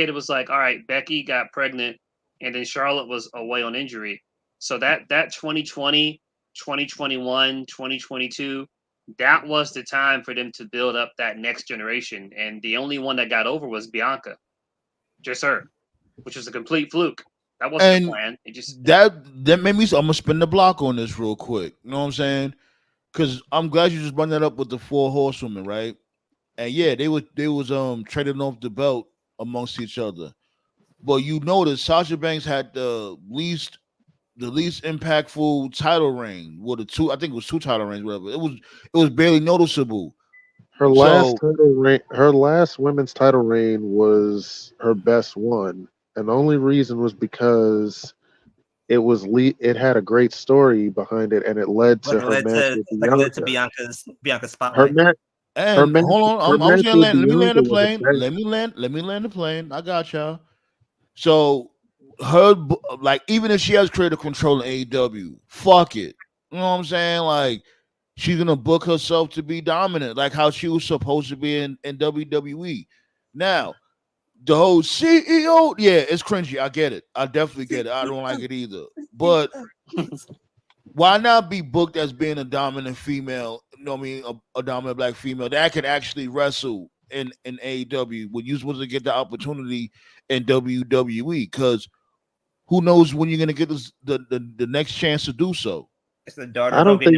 it was like, all right, Becky got pregnant, and then Charlotte was away on injury. So that 2020, 2021, 2022, that was the time for them to build up that next generation. And the only one that got over was Bianca, just her, which was a complete fluke. That wasn't the plan. It just that made me. I'm gonna spin the block on this real quick. You know what I'm saying? Because I'm glad you just brought that up with the 4 horsewomen, right? And yeah, they was trading off the belt amongst each other. But you notice Sasha Banks had the least the least impactful title reign. Well, I think it was 2 title reigns, whatever. It was barely noticeable. Her last women's title reign was her best one, and the only reason was because it had a great story behind it, and it led to her match with Bianca. Led to Bianca's spotlight. Hold on, I was gonna let me land the plane. Let me land the plane. I got y'all. So her, like, even if she has creative control in AEW, fuck it. You know what I'm saying? Like, she's gonna book herself to be dominant, like how she was supposed to be in WWE. Now, the whole CEO, yeah, it's cringy. I get it. I definitely get it. I don't like it either. But why not be booked as being a dominant female? You know what I mean? A dominant black female that can actually wrestle in AEW when you're supposed to get the opportunity in WWE, because who knows when you're gonna get the next chance to do so. It's the daughter. I don't think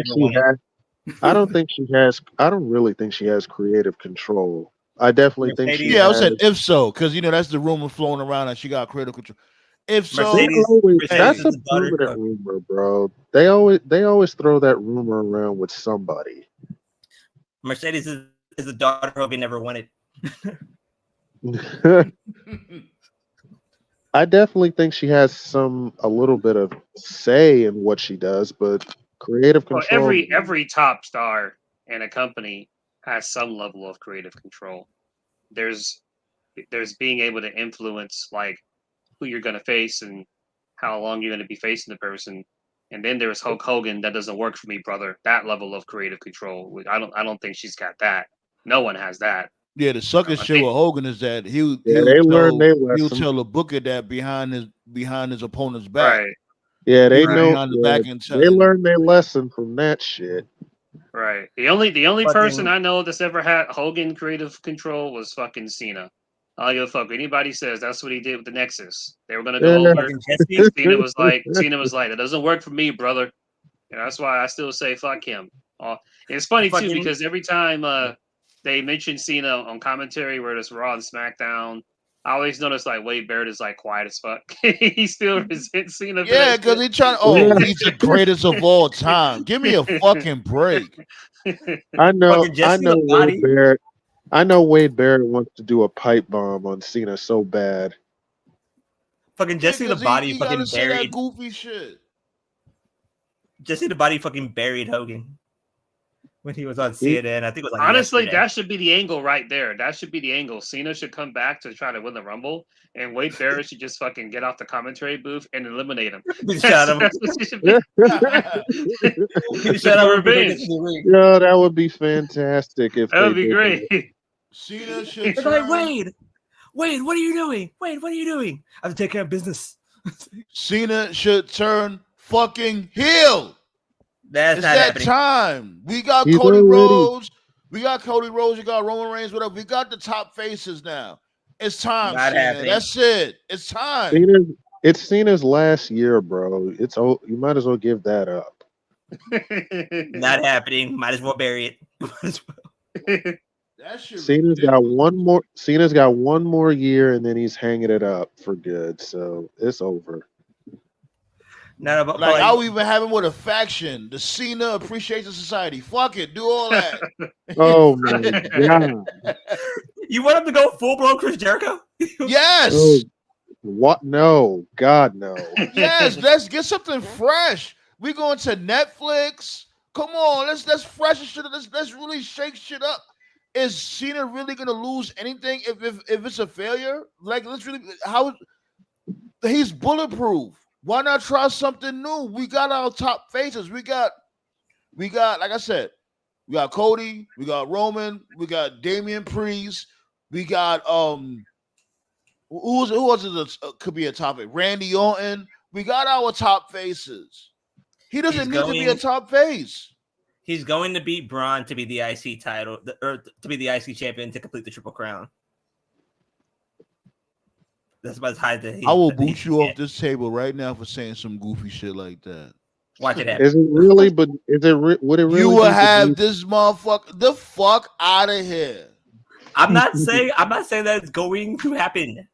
she has. I don't really think she has creative control. I definitely think she. Yeah, I said if so, because that's the rumor flowing around that she got creative control. If so, that's a permanent rumor, bro. They always throw that rumor around with somebody. Mercedes is the daughter Hogan never wanted. I definitely think she has a little bit of say in what she does, but creative control. Well, every top star in a company has some level of creative control. There's being able to influence, like, who you're going to face and how long you're going to be facing the person. And then there's Hulk Hogan. That doesn't work for me, brother. That level of creative control, I don't think she's got that. No one has that. Yeah, the sucker shit with Hogan is that he'll tell the booker that behind his opponent's back. Right. Yeah, they know. They learned their lesson from that shit. Right. The only person I know that's ever had Hogan creative control was fucking Cena. I don't give a fuck. Anybody says that's what he did with the Nexus. They were gonna go over. Cena was like, that doesn't work for me, brother. And that's why I still say fuck him. It's funny too, because every time they mention Cena on commentary, where it's Raw and SmackDown, I always notice like Wade Barrett is like quiet as fuck. He still resents Cena. Yeah, because he's trying. He's the greatest of all time. Give me a fucking break. I know Wade Barrett. I know Wade Barrett wants to do a pipe bomb on Cena so bad. Fucking Jesse the Body fucking buried goofy shit. Jesse the Body fucking buried Hogan when he was on CNN. I think it was like honestly, that should be the angle right there. That should be the angle. Cena should come back to try to win the Rumble, and Wade Barrett should just fucking get off the commentary booth and eliminate him. That's what it should be. Revenge. Yo, that would be fantastic. If that would be great. Cena should like, Wade, what are you doing? Wade, what are you doing? I have to take care of business. Cena should turn fucking heel. That's it's not that happening. Time. We got Cody Rhodes. We got Roman Reigns, whatever. We got the top faces now. It's time, Cena. That's it. It's time. It's Cena's last year, bro. You might as well give that up. Not happening. Might as well bury it. Cena's got one more year, and then he's hanging it up for good. So it's over. I'll even have him with a faction, the Cena Appreciation Society. Fuck it, do all that. Oh my god! You want him to go full blown Chris Jericho? Yes. Oh, what? No, God, no. Yes, let's get something fresh. We going to Netflix. Come on, let's freshen shit up. Let's really shake shit up. Is Cena really gonna lose anything if it's a failure? Like, let's really he's bulletproof. Why not try something new? We got our top faces. We got like I said, we got Cody, we got Roman, we got Damian Priest, we got who else could be a topic? Randy Orton. We got our top faces. He doesn't need to be a top face. He's going to beat Braun to be the IC title, or to be the IC champion to complete the Triple Crown. That's about as high as I will boot you off this table right now for saying some goofy shit like that. Watch it happen. Is it really? But is it? Would it really? You will have this motherfucker the fuck out of here. I'm not saying that it's going to happen.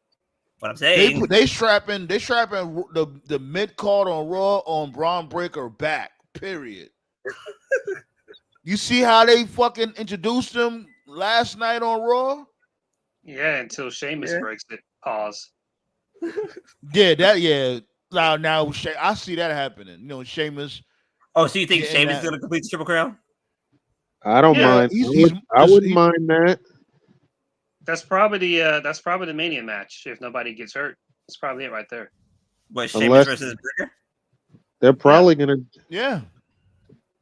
What I'm saying, they strapping the mid card on Raw on Braun Breaker back. Period. You see how they fucking introduced him last night on Raw? Yeah, until Sheamus breaks it. Pause. Yeah. Now I see that happening. You know, Sheamus. Oh, so you think Sheamus is going to complete the Triple Crown? I don't mind. I wouldn't mind that. That's probably the Mania match. If nobody gets hurt, that's probably it right there. What, Sheamus versus Breaker? They're probably gonna. Yeah.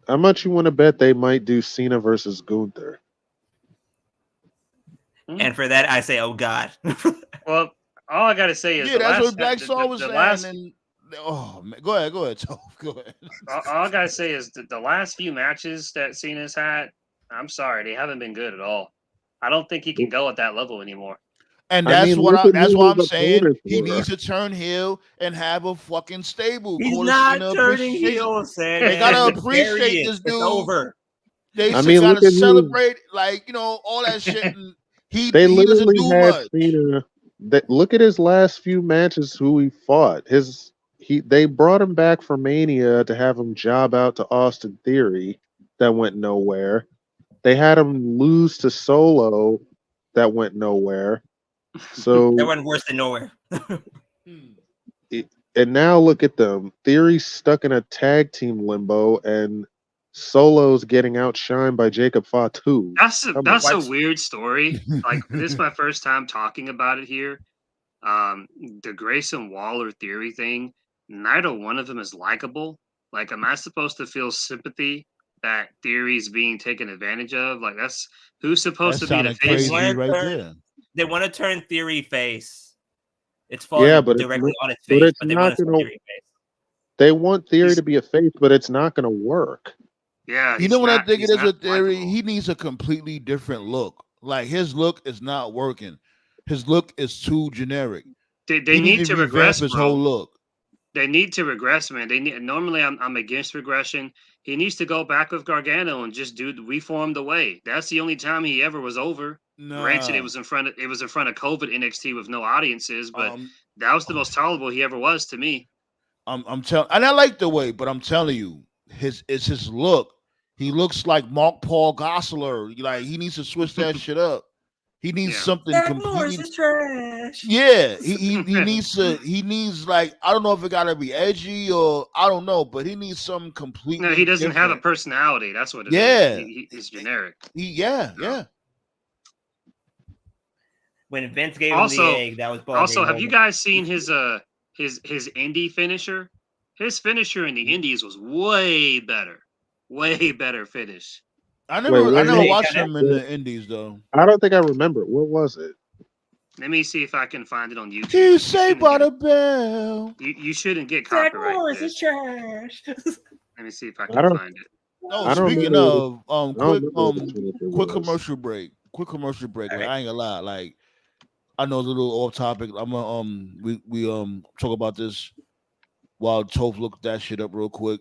How much you want to bet they might do Cena versus Gunther? And for that, I say, oh God. Well, all I gotta say is that's what Black Soul was saying. Oh man, go ahead, Toph. Go ahead. All I gotta say is the last few matches that Cena's had, I'm sorry, they haven't been good at all. I don't think he can go at that level anymore. And that's what I'm saying. He needs to turn heel and have a fucking stable. He's not turning heel, Sam. They gotta appreciate this dude. It's over. They gotta celebrate, all that shit. And he doesn't do much. Cena. Look at his last few matches. Who he fought. They brought him back for Mania to have him job out to Austin Theory. That went nowhere. They had him lose to Solo. That went nowhere. So that went worse than nowhere. And now look at them. Theory's stuck in a tag team limbo, and Solo's getting outshined by Jacob Fatu. That's a weird story. Like, this is my first time talking about it here. The Grayson Waller Theory thing, neither one of them is likable. Like, am I supposed to feel sympathy that Theory's being taken advantage of? Like, who's supposed to be the face right there? They want to turn Theory face. It's falling directly on his face, but they want to turn Theory face. They want Theory to be a face, but it's not going to work. Yeah, you know what I think it is with Theory? He needs a completely different look. Like, his look is not working. His look is too generic. They need to regress his whole look. They need to regress, man. Normally I'm against regression. He needs to go back with Gargano and just reform the way. That's the only time he ever was over. Nah. Granted, it was in front of COVID NXT with no audiences, but that was the most tolerable he ever was to me. I'm telling, and I like the way, but I'm telling you, his look. He looks like Mark Paul Gosselaar. Like, he needs to switch that shit up. He needs something completely trash. Yeah, he needs like, I don't know if it gotta be edgy or I don't know, but he needs something completely. No, he doesn't have a personality. That's what it is. He's generic. Yeah. When Vince gave him the egg, that was also. Have you guys seen his indie finisher? His finisher in the Indies was way better finish. I never watched him in the Indies though. I don't think I remember. What was it? Let me see if I can find it on YouTube. You say by the bell. You shouldn't get copyright. Morris is trash. Let me see if I can find it. No, speaking of quick commercial break. Quick commercial break. Like, I ain't gonna lie. Like, I know it's a little off topic. I'm gonna we talk about this while Toph looked that shit up real quick.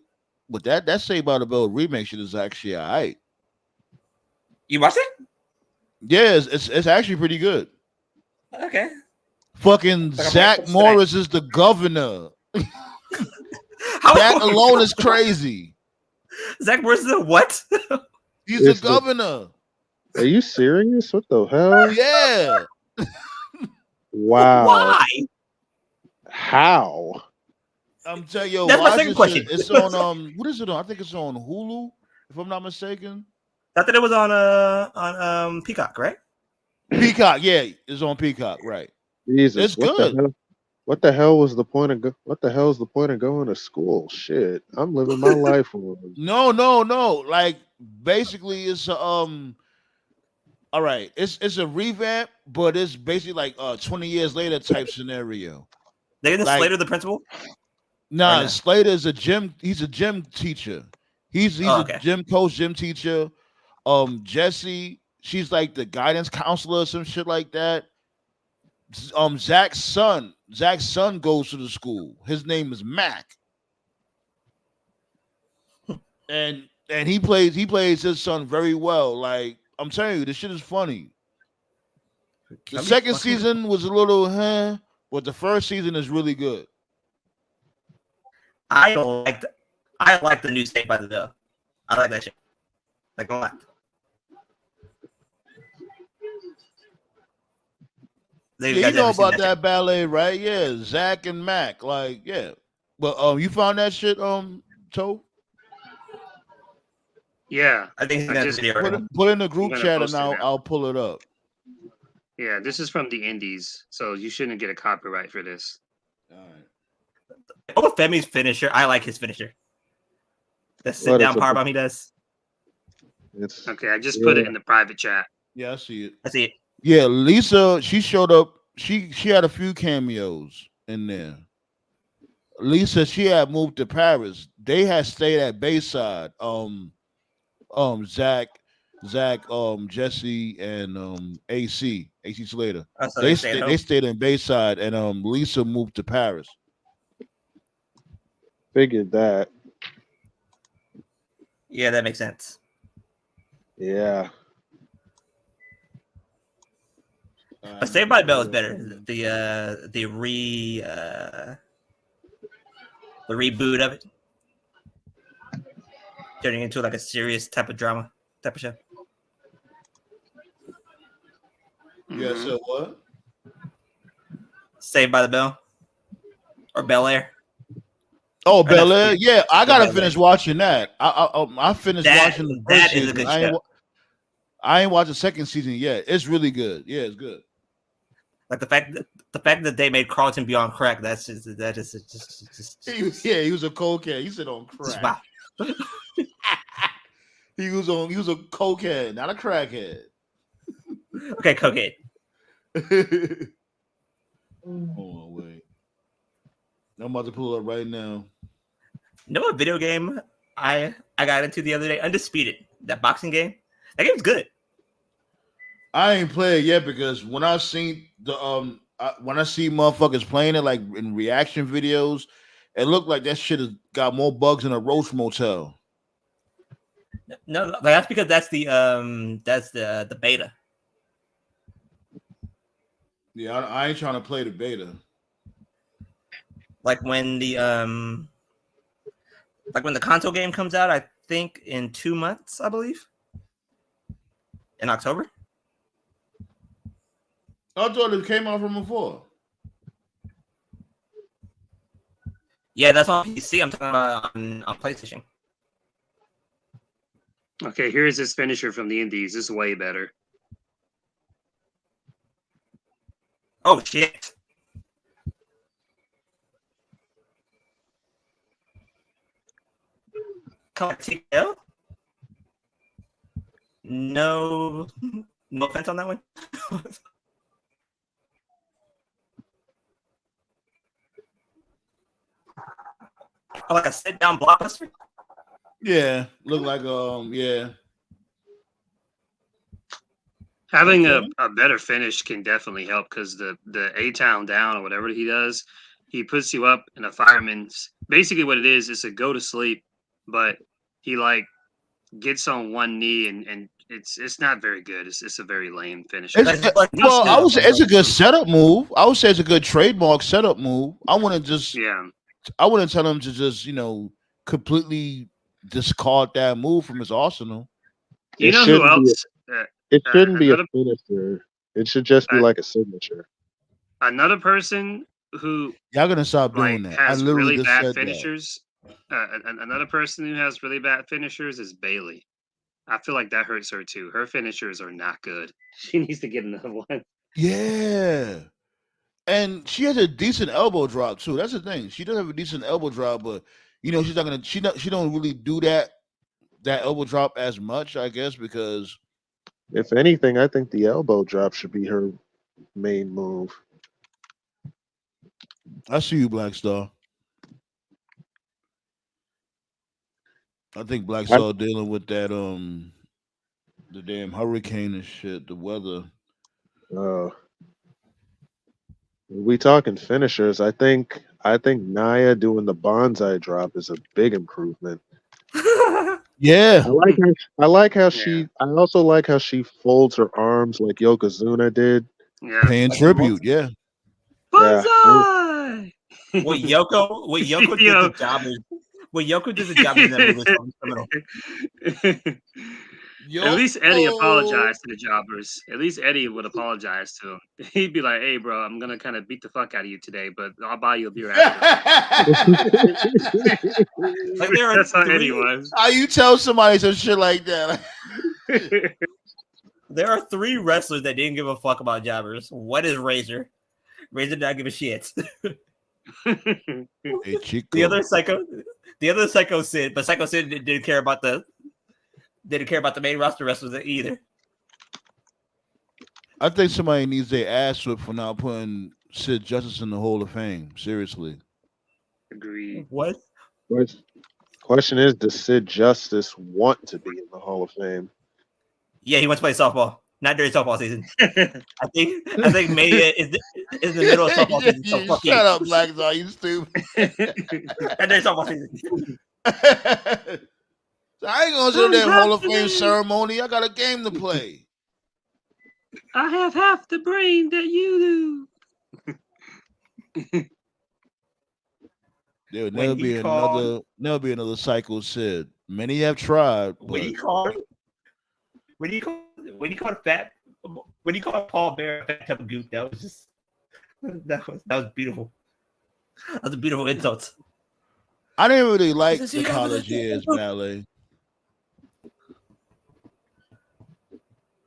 But that Saved by the Bell remake shit is actually alright. You watched it? Yeah, it's actually pretty good. Okay. Fucking Zach Morris is the governor. That alone is crazy. Zach Morris is a what? He's the governor. Are you serious? What the hell? Yeah. Wow. Why? How? I'm telling you, that's my second question. It's on what is it on? I think it's on Hulu, if I'm not mistaken. I thought it was on Peacock, right? Peacock, yeah, it's on Peacock, right? Jesus, it's good. What the hell was the point of going to school? Shit, I'm living my life. No. Like, basically, it's all right. It's a revamp, but it's basically like 20 years later type scenario. They didn't Slater the principal? Nah, Slater is he's a gym teacher. He's a gym coach, gym teacher. Jesse, she's like the guidance counselor or some shit like that. Zach's son goes to the school. His name is Mac. And he plays his son very well. Like, I'm telling you, this shit is funny. The second season was a little But the first season is really good. I like the new Saved by the Bell. I like that shit. Like a lot. Yeah, you know about that ballet, right? Yeah, Zach and Mac. Like, yeah. But you found that shit, Toe? Yeah, I think I just put in the group chat and I'll pull it up. Yeah, this is from the Indies, so you shouldn't get a copyright for this. All right. Oh, Femi's finisher. I like his finisher. The sit down powerbomb he does. Okay, I just put it in the private chat. Yeah, I see it. I see it. Yeah, Lisa, she showed up. She had a few cameos in there. Lisa, she had moved to Paris. They had stayed at Bayside. Zach, Jesse, and AC Slater. They stayed in Bayside, and Lisa moved to Paris. Figured that. Yeah, that makes sense. Yeah. But Saved by the Bell is better. The reboot of it, turning into like a serious type of drama type of show. Yeah. So what? Saved by the Bell or Bel Air. Oh, Bel Air. Yeah, I gotta finish watching that. I finished watching the first season. Is a good show. I ain't watched the second season yet. It's really good. Yeah, it's good. Like the fact that they made Carlton be on crack. That's just. He was a cokehead. He said on crack. he was a cokehead, not a crackhead. Okay, cokehead. Hold on, wait. I'm about to pull it up right now. You know what video game I got into the other day? Undisputed. That boxing game. That game's good. I ain't played yet because when I seen the when I see motherfuckers playing it like in reaction videos, it looked like that shit has got more bugs than a roach motel. No, that's because that's the beta. Yeah, I ain't trying to play the beta. Like when the console game comes out, I think in 2 months, I believe. In October. I thought it came out from before. Yeah, that's on PC. I'm talking about on PlayStation. Okay, here's his finisher from the Indies. This is way better. Oh shit! Come on, TKO? No offense on that one. Oh, like a sit-down blockbuster? Yeah, look like yeah. Having a better finish can definitely help because the A-Town down or whatever he does, he puts you up in a fireman's. Basically, what it is a go to sleep, but he like gets on one knee and it's not very good. It's a very lame finish. I would say it's a good setup move. I would say it's a good trademark setup move. I wouldn't tell him to just completely discard that move from his arsenal. You know who else? It shouldn't be a finisher. It should just be like a signature. Another person who y'all gonna stop doing that. Has really bad finishers. Another person who has really bad finishers is Bailey. I feel like that hurts her too. Her finishers are not good. She needs to get another one. Yeah. And she has a decent elbow drop too. That's the thing. She does have a decent elbow drop, but she's not gonna. She don't really do that elbow drop as much, I guess, because if anything, I think the elbow drop should be her main move. I see you, Black Star. I think Black Star dealing with that the damn hurricane and shit, the weather. We talking finishers. I think Nia doing the bonsai drop is a big improvement. Yeah. I like how she I also like how she folds her arms like Yokozuna did. Yeah. Paying tribute, yeah. Bonsai! What Yoko did the jobbers. What Yoko did the jobbers in that movie was criminal. At least Eddie apologized to the jobbers. At least Eddie would apologize to him. He'd be like, "Hey, bro, I'm gonna kind of beat the fuck out of you today, but I'll buy you a beer after." Like That's how Eddie was. How you tell somebody some shit like that? There are 3 wrestlers that didn't give a fuck about jobbers. What is Razor? Razor did not give a shit. Hey, Chico. The other Psycho Sid, but Psycho Sid didn't care about the main roster wrestlers either. I think somebody needs their ass whipped for not putting Sid Justice in the Hall of Fame. Seriously. Agreed. What? Question is, does Sid Justice want to be in the Hall of Fame? Yeah, he wants to play softball. Not during softball season. I think May is the middle of softball season. So fuck Shut up, Black Zar, you stupid. Not during softball season. I ain't gonna do that Hall of Fame ceremony. I got a game to play. I have half the brain that you do. There'll never be another Psycho Sid. Many have tried. When he called Paul Bear a fat tub of goop, that was beautiful. That was a beautiful insult. I didn't really like the college years ballet.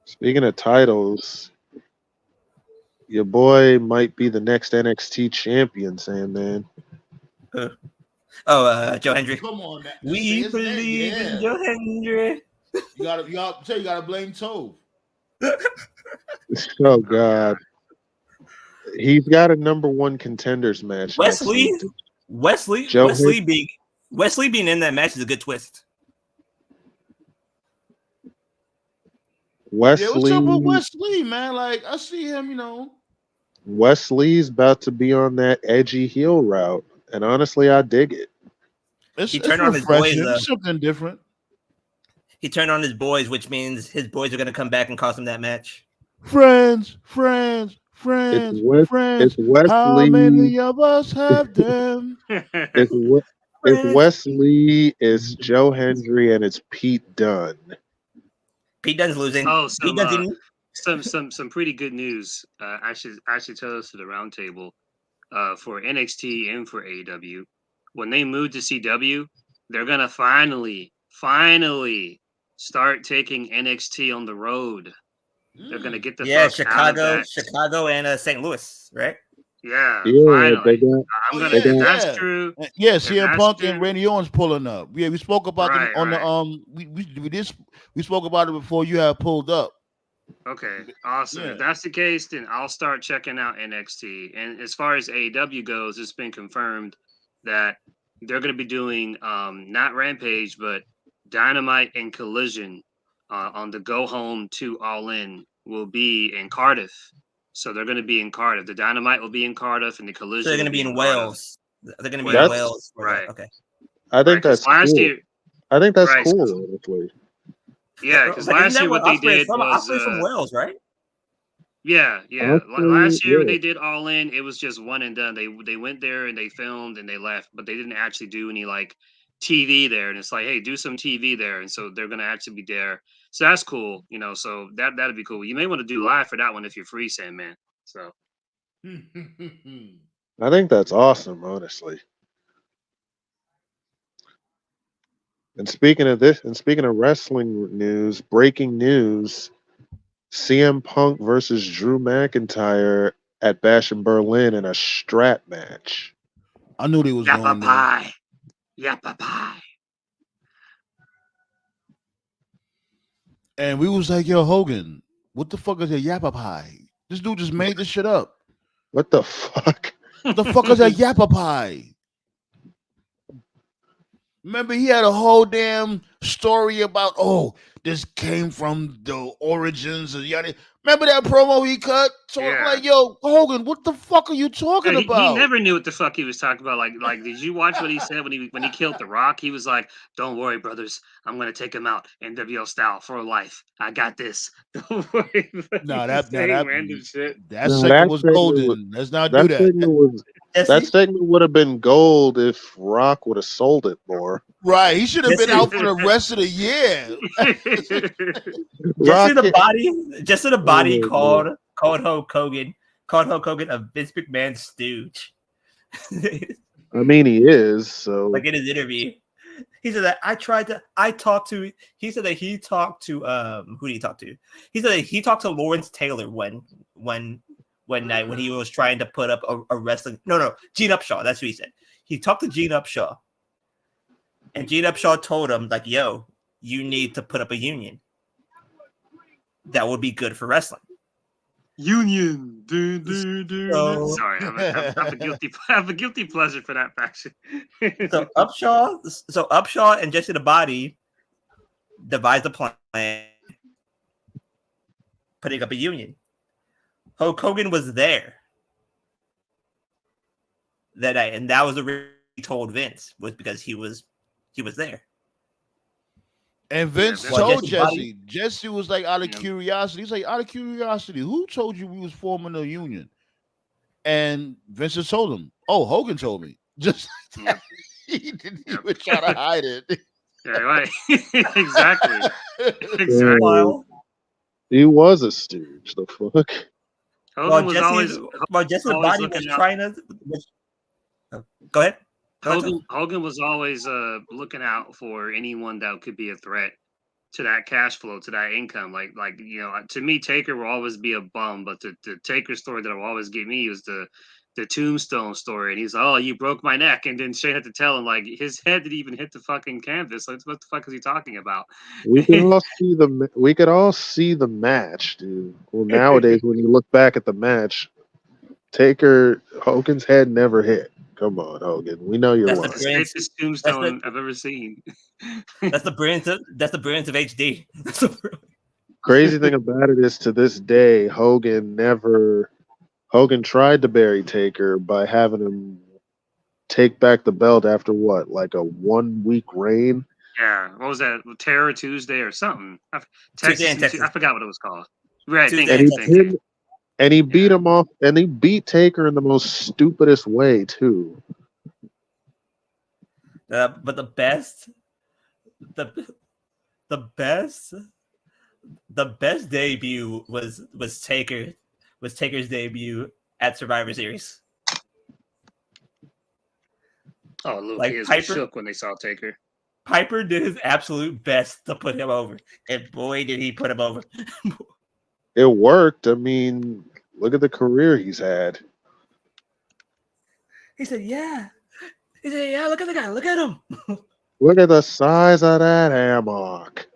Speaking of titles, your boy might be the next NXT champion, Sandman. Joe Hendry. Come on, man. We believe in Joe Hendry. You gotta blame Tove. Oh God, he's got a number 1 contenders match. Wesley being in that match is a good twist. What's up with Wesley, man? Like, I see him, Wesley's about to be on that edgy heel route, and honestly, I dig it. He turned on his boys. Something different. He turned on his boys, which means his boys are going to come back and cost him that match. Friends. It's Wesley. How many of us have them? It's Wesley, it's Joe Hendry, and it's Pete Dunne. Pete Dunne's losing. Oh, some pretty good news. I should tell us to the roundtable for NXT and for AEW. When they move to CW, they're gonna finally start taking NXT on the road. They're gonna get the fuck Chicago, and St. Louis, right? Yeah, finally. That's true. Yeah, CM Punk and Randy Orton's pulling up. Yeah, we spoke about it on the we spoke about it before you have pulled up. Okay, awesome. Yeah. If that's the case, then I'll start checking out NXT. And as far as AEW goes, it's been confirmed that they're going to be doing not Rampage, but Dynamite and Collision on the Go Home to All In will be in Cardiff. So they're going to be in Cardiff. The Dynamite will be in Cardiff, and the Collision. So they're going to be in Wales. They're going to be in Wales, right? Okay. I think that's cool. I think that's cool. Honestly. Yeah, because last year what they did was from Wales, right? Yeah. Last year when they did All In, it was just one and done. They went there and they filmed and they left, but they didn't actually do any like TV there. And it's like, hey, do some TV there, and so they're going to actually be there. So that's cool, So that'd be cool. You may want to do live for that one if you're free, Sandman. So I think that's awesome, honestly. And speaking of wrestling news, breaking news: CM Punk versus Drew McIntyre at Bash in Berlin in a strap match. I knew they was going there. Yappa pie. And we was like, yo, Hogan, what the fuck is a yappa pie? This dude just made this shit up. What the fuck? What the fuck is a yappa pie? Remember, he had a whole damn story about, this came from the origins of yada. Remember that promo he cut? So Yeah. like, yo, Hogan, what the fuck are you talking He about? never knew what the fuck he was talking about. Like, did you watch what he said when he killed The Rock? He was like, "Don't worry, brothers, I'm gonna take him out NWO style for life. I got this. Don't worry." Random shit. That segment was golden. Let's not do that. That segment would have been gold if Rock would have sold it more. Right, he should have been out for the rest of the year. Just in the body called Hulk Hogan a Vince McMahon stooge. I mean, he is. So, like in his interview, he said that he said that he talked to who did he talk to? He said that he talked to Lawrence Taylor one night when he was trying to put up a wrestling. No, Gene Upshaw. That's what he said. He talked to Gene Upshaw, and Gene Upshaw told him like, "Yo, you need to put up a union that would be good for wrestling." Union. Sorry, I have a guilty pleasure for that faction. So Upshaw and Jesse the Body devised a plan, putting up a union. Hulk Hogan was there that night, and that was the reason he told Vince was because he was there. And Vince told Jesse. Jesse was like, out of curiosity. He's like, out of curiosity, who told you we was forming a union? And Vince just told him, "Oh, Hogan told me." Just like that. He didn't even try to hide it. Yeah, right. Exactly. He was a stooge. The fuck. Hogan was always. Jesse the Body was trying to. Go ahead. Hogan was always looking out for anyone that could be a threat to that cash flow, to that income. Like to me, Taker will always be a bum, but the Taker story that will always get me was the Tombstone story. And he's like, "Oh, you broke my neck," and then Shane had to tell him like his head didn't even hit the fucking canvas. Like, what the fuck is he talking about? We could all see the match, dude. Well, nowadays when you look back at the match, Hogan's head never hit. Come on, Hogan. We know you're lying. That's the greatest tombstone I've ever seen. That's the brilliance of HD. Crazy thing about it is, to this day, Hogan tried to bury Taker by having him take back the belt after like a 1 week reign. Yeah, what was that? Terror Tuesday or something? I forgot what it was called. Right, and he beat him off, and he beat Taker in the most stupidest way too. But the best debut was Taker's debut at Survivor Series. Oh, little kids were shook when they saw Taker. Piper did his absolute best to put him over, and boy, did he put him over. It worked. I mean, look at the career he's had. He said, "Yeah." He said, "Yeah, look at the guy. Look at him. Look at the size of that hammock."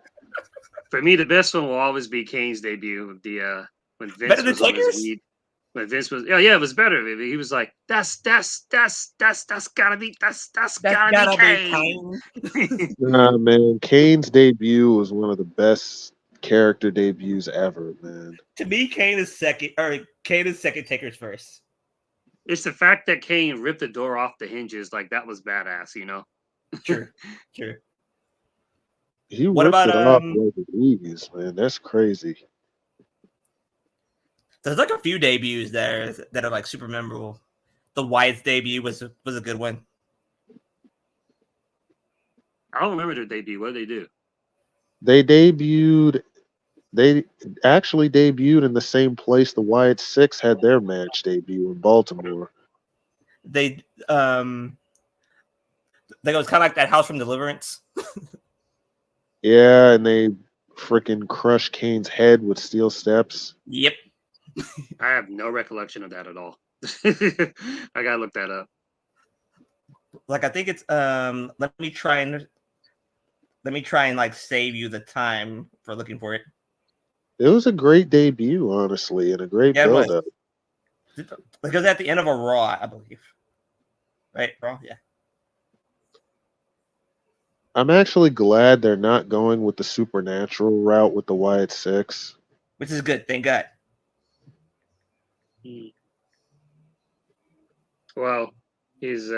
For me, the best one will always be Kane's debut. When Vince better than was on his Taker's? weed. When Vince was, it was better. He was like, that's gotta be Kane. Nah, man, Kane's debut was one of the best character debuts ever, man. To me, Kane is second. Taker's first. It's the fact that Kane ripped the door off the hinges, like that was badass, you know. Sure. He ripped it off like ease, man. That's crazy. There's like a few debuts there that are like super memorable. The Wyatt's debut was a good one. I don't remember their debut. What did they do? They actually debuted in the same place the Wyatt Six had their match debut in Baltimore. They was kind of like that house from Deliverance. Yeah, and they freaking crushed Kane's head with steel steps. Yep. I have no recollection of that at all. I gotta look that up. Like I think it's let me try and like save you the time for looking for it. It was a great debut, honestly, and a great build-up. Because at the end of a Raw, I believe. Right, Raw, yeah. I'm actually glad they're not going with the supernatural route with the Wyatt Six. Which is good, thank God. Well, he's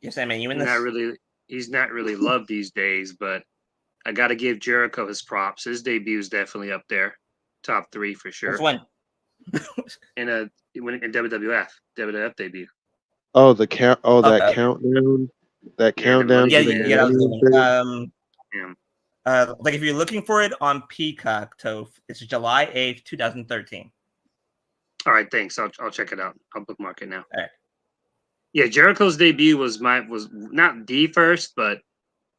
Yes, I mean, you in not this? really. He's not really loved these days, but I got to give Jericho his props. His debut is definitely up there, top 3 for sure. Which one? In WWF debut. Oh, the count. Oh, that Okay. countdown. That Yeah, countdown. Yeah, Money yeah, Man. that was a good one. Yeah. Like if you're looking for it on Peacock, Toph, it's July 8th, 2013. All right, thanks. I'll check it out. I'll bookmark it now. All right. Yeah, Jericho's debut was not the first, but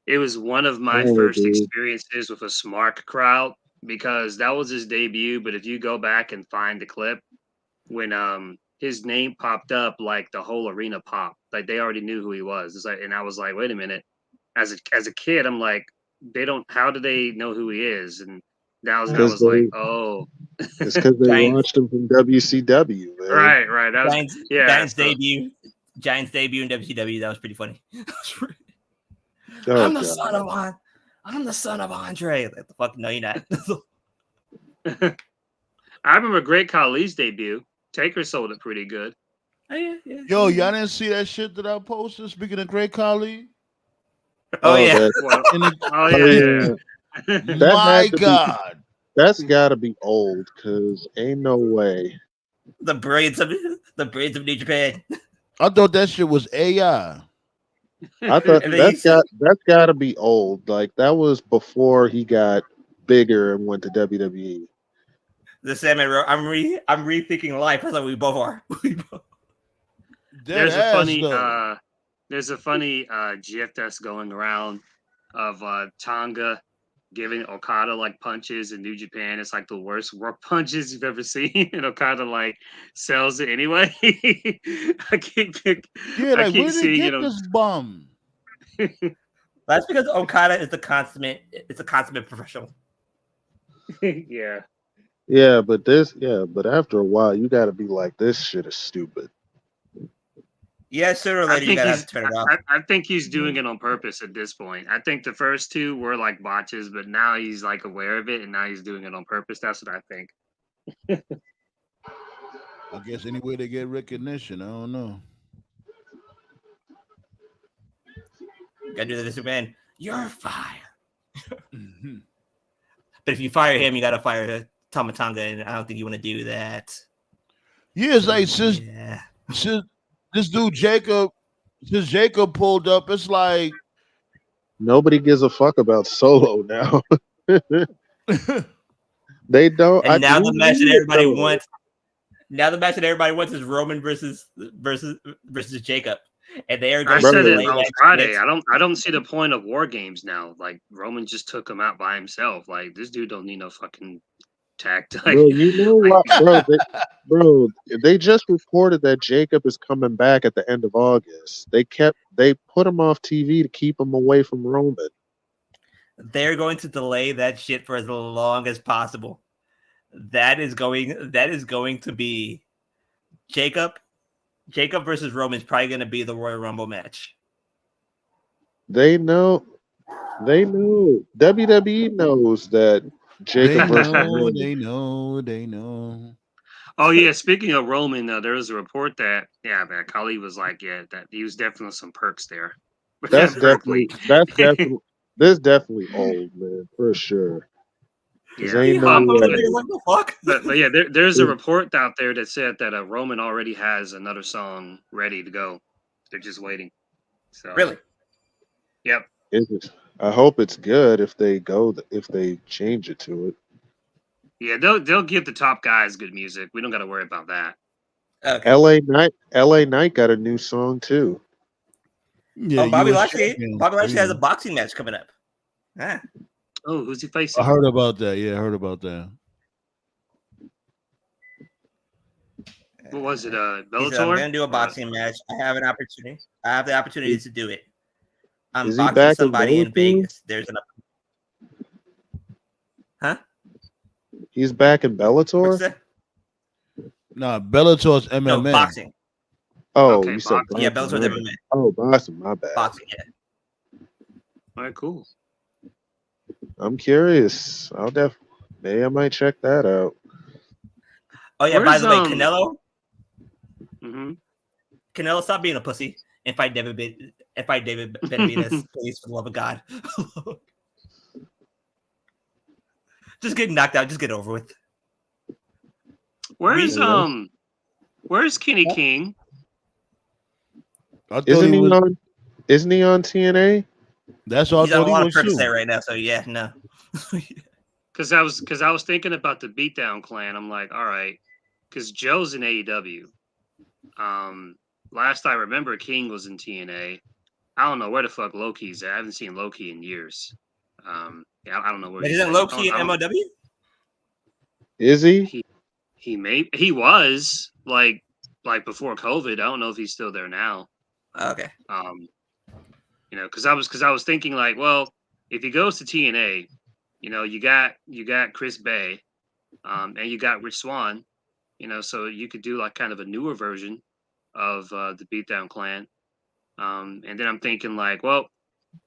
it was one of my Oh, first dude. experiences with a smart crowd because that was his debut. But if you go back and find the clip when his name popped up, like the whole arena popped, like they already knew who he was. It's like, and I was like, wait a minute. As a kid, I'm like, they don't. How do they know who he is? And I was like, oh, It's because they launched him from WCW, man. right. That was, Giants debut in WCW. That was pretty funny. Oh, I'm the son of Andre. Like, the fuck, no, you're not. I remember Great Khali's debut. Taker sold it pretty good. Oh, yeah. Yo, y'all didn't see that shit that I posted? Speaking of Great Khali. Oh yeah. My God. That's got to be old, cause ain't no way. The braids of New Japan. I thought that shit was AI. I thought that's got to be old. Like that was before he got bigger and went to WWE. The Salmon Row. I'm rethinking life. That's what we both are. There's a funny GIF that's going around of Tonga giving Okada like punches in New Japan. It's like the worst work punches you've ever seen, and Okada like sells it anyway. I keep where did they get this bum? That's because Okada is a consummate professional. Yeah, but after a while, you got to be like, this shit is stupid. Yeah, sooner or later you gotta have to turn it off. I think he's doing it on purpose at this point. I think the first two were like botches, but now he's like aware of it, and now he's doing it on purpose. That's what I think. I guess any way they get recognition, I don't know. Gotta do this, man. You're fired. But if you fire him, you gotta fire Tama Tonga, and I don't think you want to do that. Yeah, it's like since this dude Jacob pulled up, it's like nobody gives a fuck about Solo now. They don't. And now the match that everybody wants. Now the match that everybody wants is Roman versus Jacob, and they are going. I said it on Friday. I don't see the point of War Games now. Like Roman just took him out by himself. Like this dude don't need no fucking tact. Like, bro, you know what, bro? They just reported that Jacob is coming back at the end of August. They put him off TV to keep him away from Roman. They're going to delay that shit for as long as possible. That is going to be Jacob versus Roman is probably going to be the Royal Rumble match. They know. WWE knows that Jacob versus Roman. They know. Oh yeah, speaking of Roman, there was a report that Khali was like, that he was definitely some perks there. That's definitely old, man, for sure. Yeah. But yeah, there's a report out there that said that Roman already has another song ready to go. They're just waiting. So really? Yep. I hope it's good if they change it to it. Yeah, they'll give the top guys good music. We don't got to worry about that. Okay. LA Knight got a new song too. Yeah, Bobby Lashley has a boxing match coming up. Ah. Oh, who's he facing? I heard about that. Yeah, I heard about that. What was it? Bellator? I'm going to do a boxing match. I have the opportunity to do it. I'm boxing somebody in Vegas. Huh? He's back in Bellator? What's that? No, Bellator's MMA. No, boxing. Oh, okay, you said boxing. Yeah, Bellator's MMA. Oh, boxing, my bad. Boxing, yeah. All right, cool. I'm curious. I might check that out. Oh yeah, by the way, Canelo Mm-hmm. Canelo, stop being a pussy and fight David Benavidez, please, for the love of God. Just get knocked out. Just get over with. Where's Kenny King? Isn't he on TNA? That's all. He's on a lot of Percocet right now. So yeah, no. Because I was thinking about the Beatdown Clan. I'm like, all right, because Joe's in AEW. Last I remember, King was in TNA. I don't know where the fuck Loki's at. I haven't seen Loki in years. I don't know where. But isn't Loki in MOW? Is he? He was like before COVID. I don't know if he's still there now. Okay. Because I was thinking like, well, if he goes to TNA, you got Chris Bay, and you got Rich Swann, so you could do like kind of a newer version of the Beatdown Clan. And then I'm thinking like, well,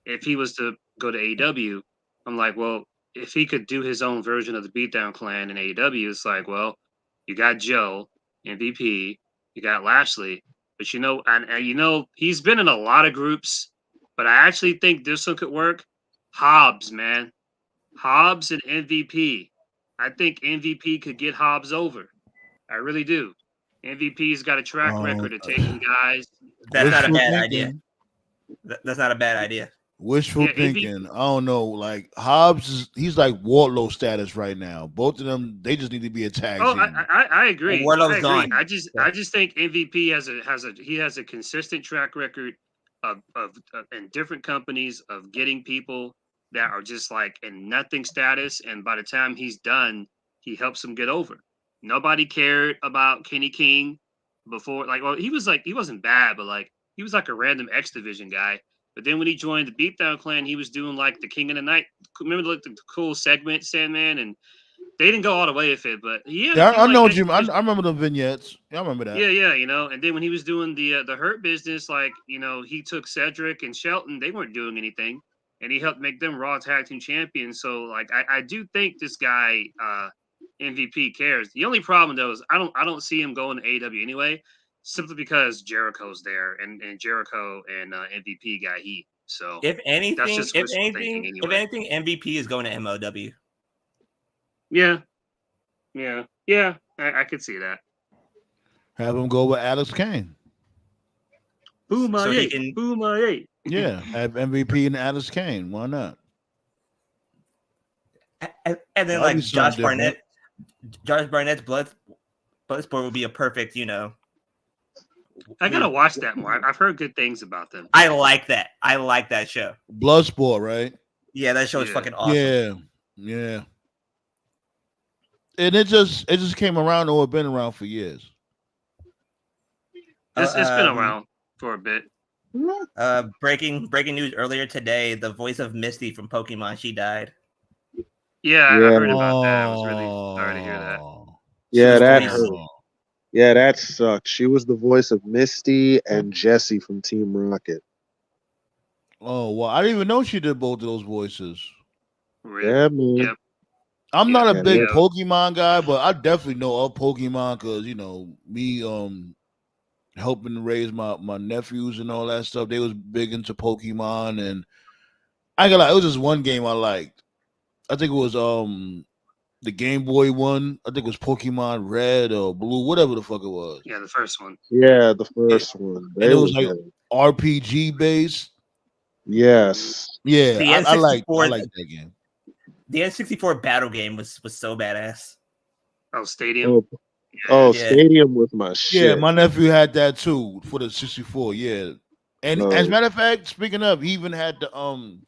if he was to go to AEW, I'm like, well, if he could do his own version of the Beatdown Clan in AEW, it's like, well, you got Joe, MVP, you got Lashley, but and he's been in a lot of groups, but I actually think this one could work. Hobbs, man. Hobbs and MVP. I think MVP could get Hobbs over. I really do. MVP's got a track record of taking guys. That's not a bad idea. That's not a bad idea. Wishful thinking. I don't know. Like Hobbs, he's like Wardlow status right now. Both of them, they just need to be a tag team. I agree. Wardlow's gone. I just think MVP has a consistent track record of in different companies of getting people that are just like in nothing status, and by the time he's done, he helps them get over. Nobody cared about Kenny King before. Like, well, he wasn't bad, but like he was like a random X Division guy. But then when he joined the Beatdown Clan, he was doing like the King of the Night. Remember like the cool segment, Sandman, and they didn't go all the way with it. But I know what you mean. I remember the vignettes. I remember that. Yeah. And then when he was doing the Hurt Business, like he took Cedric and Shelton. They weren't doing anything, and he helped make them Raw Tag Team Champions. So like I do think this guy MVP cares. The only problem though is I don't see him going to AEW anyway. Simply because Jericho's there, and Jericho and MVP got heat. So if anything, anyway. MVP is going to MOW. Yeah. I could see that. Have him go with Alex Kane. Boom! So Yeah, have MVP and Alex Kane. Why not? And then like Josh Barnett's Bloodsport would be a perfect, I gotta watch that more. I've heard good things about them. I like that. I like that show. Bloodsport, right? Yeah, that show is fucking awesome. Yeah. And it just came around or been around for years. It's been around for a bit. Breaking news earlier today: the voice of Misty from Pokemon, she died. Yeah, I heard about that. I was really sorry to hear that. Yeah, that hurt. Yeah, that sucked. She was the voice of Misty and Jesse from Team Rocket. Oh, well, I didn't even know she did both of those voices. Really? Yeah, man. Yep. I'm not a big Pokemon guy, but I definitely know of Pokemon because, me helping raise my nephews and all that stuff. They was big into Pokemon, and I ain't gonna lie, it was just one game I liked. I think it was the Game Boy one. I think it was Pokemon Red or Blue, whatever the fuck it was. Yeah, the first one. Yeah, the first one. And it was like RPG based. Yes. Yeah, I like that game. The N64 battle game was so badass. Oh, Stadium. Stadium was my shit. Yeah, my nephew had that too for the 64. Yeah, and as a matter of fact, speaking of, he even had the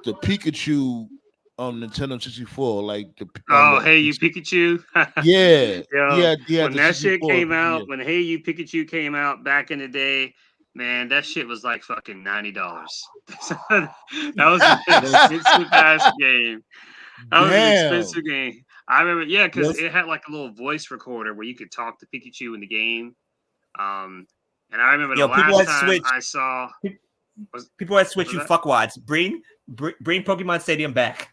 Pikachu on Nintendo 64, like the Hey You Pikachu. Yeah. When that shit came out, when Hey You Pikachu came out back in the day, man, that shit was like fucking $90. That was an expensive ass game. That was an expensive game. I remember, because it had like a little voice recorder where you could talk to Pikachu in the game. And I remember the last time I saw people at Switch, you fuckwads. Bring Pokemon Stadium back.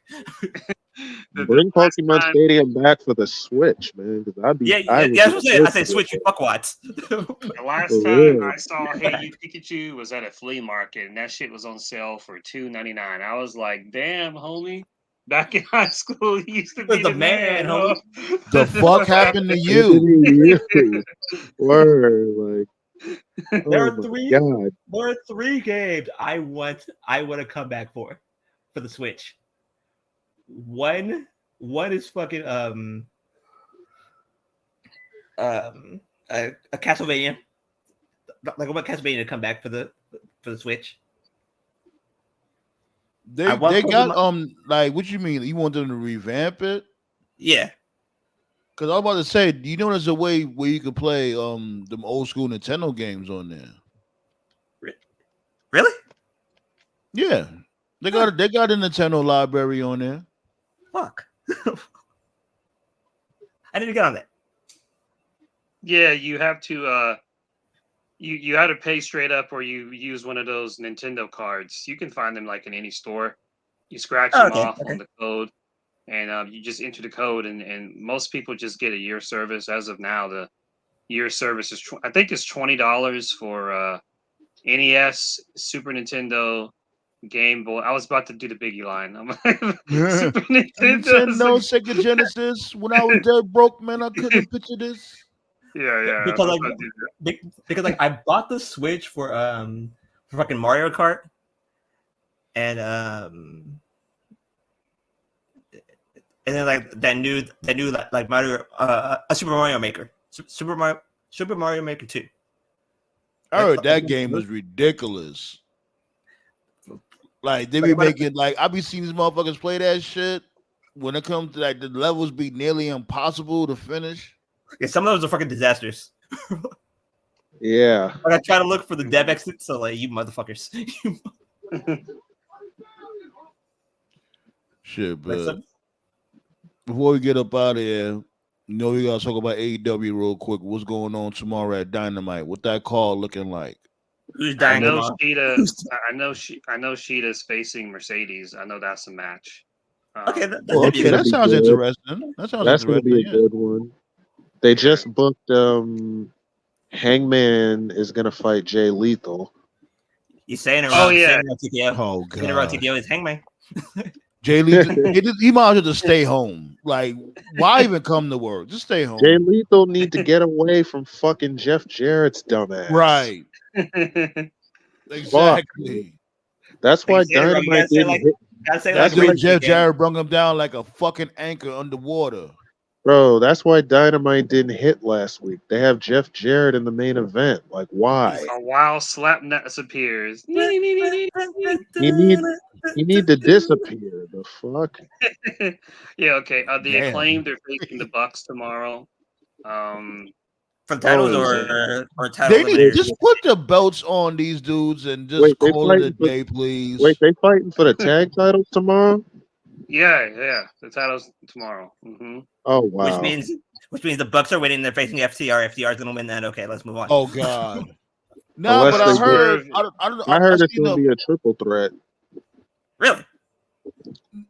Bring Pokemon Stadium back for the Switch, man. Because I that's what I say Switch, you fuckwats. The last time I saw Hey You Pikachu was at a flea market, and that shit was on sale for $2.99. I was like, damn, homie. Back in high school, he used to be the man, homie. The fuck happened to you? Word, like there are three games I want to come back for the Switch. One is fucking a Castlevania. Like I want Castlevania to come back for the Switch. They got like what you mean? You want them to revamp it? Yeah. Because I was about to say, do you know there's a way where you can play them old school Nintendo games on there? Really? Yeah. They got a Nintendo library on there. Fuck. I need to get on that. Yeah, you have to you have to pay straight up, or you use one of those Nintendo cards. You can find them like in any store. You scratch them off on the code, and you just enter the code, and most people just get a year service. As of now, the year service is I think it's $20 for NES, Super Nintendo, Game Boy. I was about to do the Biggie line. I'm like, Super Nintendo, Sega Genesis. When I was dead broke, man, I couldn't picture this. Yeah. Because I bought the Switch for fucking Mario Kart, and then like that new like Mario a Super Mario Maker, Super Mario Maker 2. I heard that game was ridiculous. Like they be making like I be seeing these motherfuckers play that shit. When it comes to like the levels be nearly impossible to finish. Yeah, some of those are fucking disasters. Yeah. Like I try to look for the dev exit, so like you motherfuckers. Shit, but before we get up out of here, we gotta talk about AEW real quick. What's going on tomorrow at Dynamite? What that call looking like? Who's dying? I know Sheeta's facing Mercedes. I know that's a match. That sounds interesting. That's gonna be a good one. They just booked Hangman is gonna fight Jay Lethal. You saying it wrong? Yeah. Oh god. Saying it wrong. TKO is Hangman. Jay Lethal, he might as well just stay home. Like, why even come to work? Just stay home. Jay Lethal need to get away from fucking Jeff Jarrett's dumbass. Right. Exactly. That's why Dynamite didn't hit. That's why Jeff Jarrett brung him down like a fucking anchor underwater. Bro, that's why Dynamite didn't hit last week. They have Jeff Jarrett in the main event. Like, why? A wild slap nuts appears. He need to disappear. The fuck? Yeah, okay. The Acclaimed are facing the Bucks tomorrow. For titles or titles? They need to just put the belts on these dudes and just call it a day, please. Wait, they fighting for the tag titles tomorrow? Yeah. The titles tomorrow. Mm-hmm. Oh wow. Which means the Bucks are winning. They're facing FTR. FTR is going to win that. Okay, let's move on. Oh god. No, but I heard. I heard it's going to be a triple threat. Really?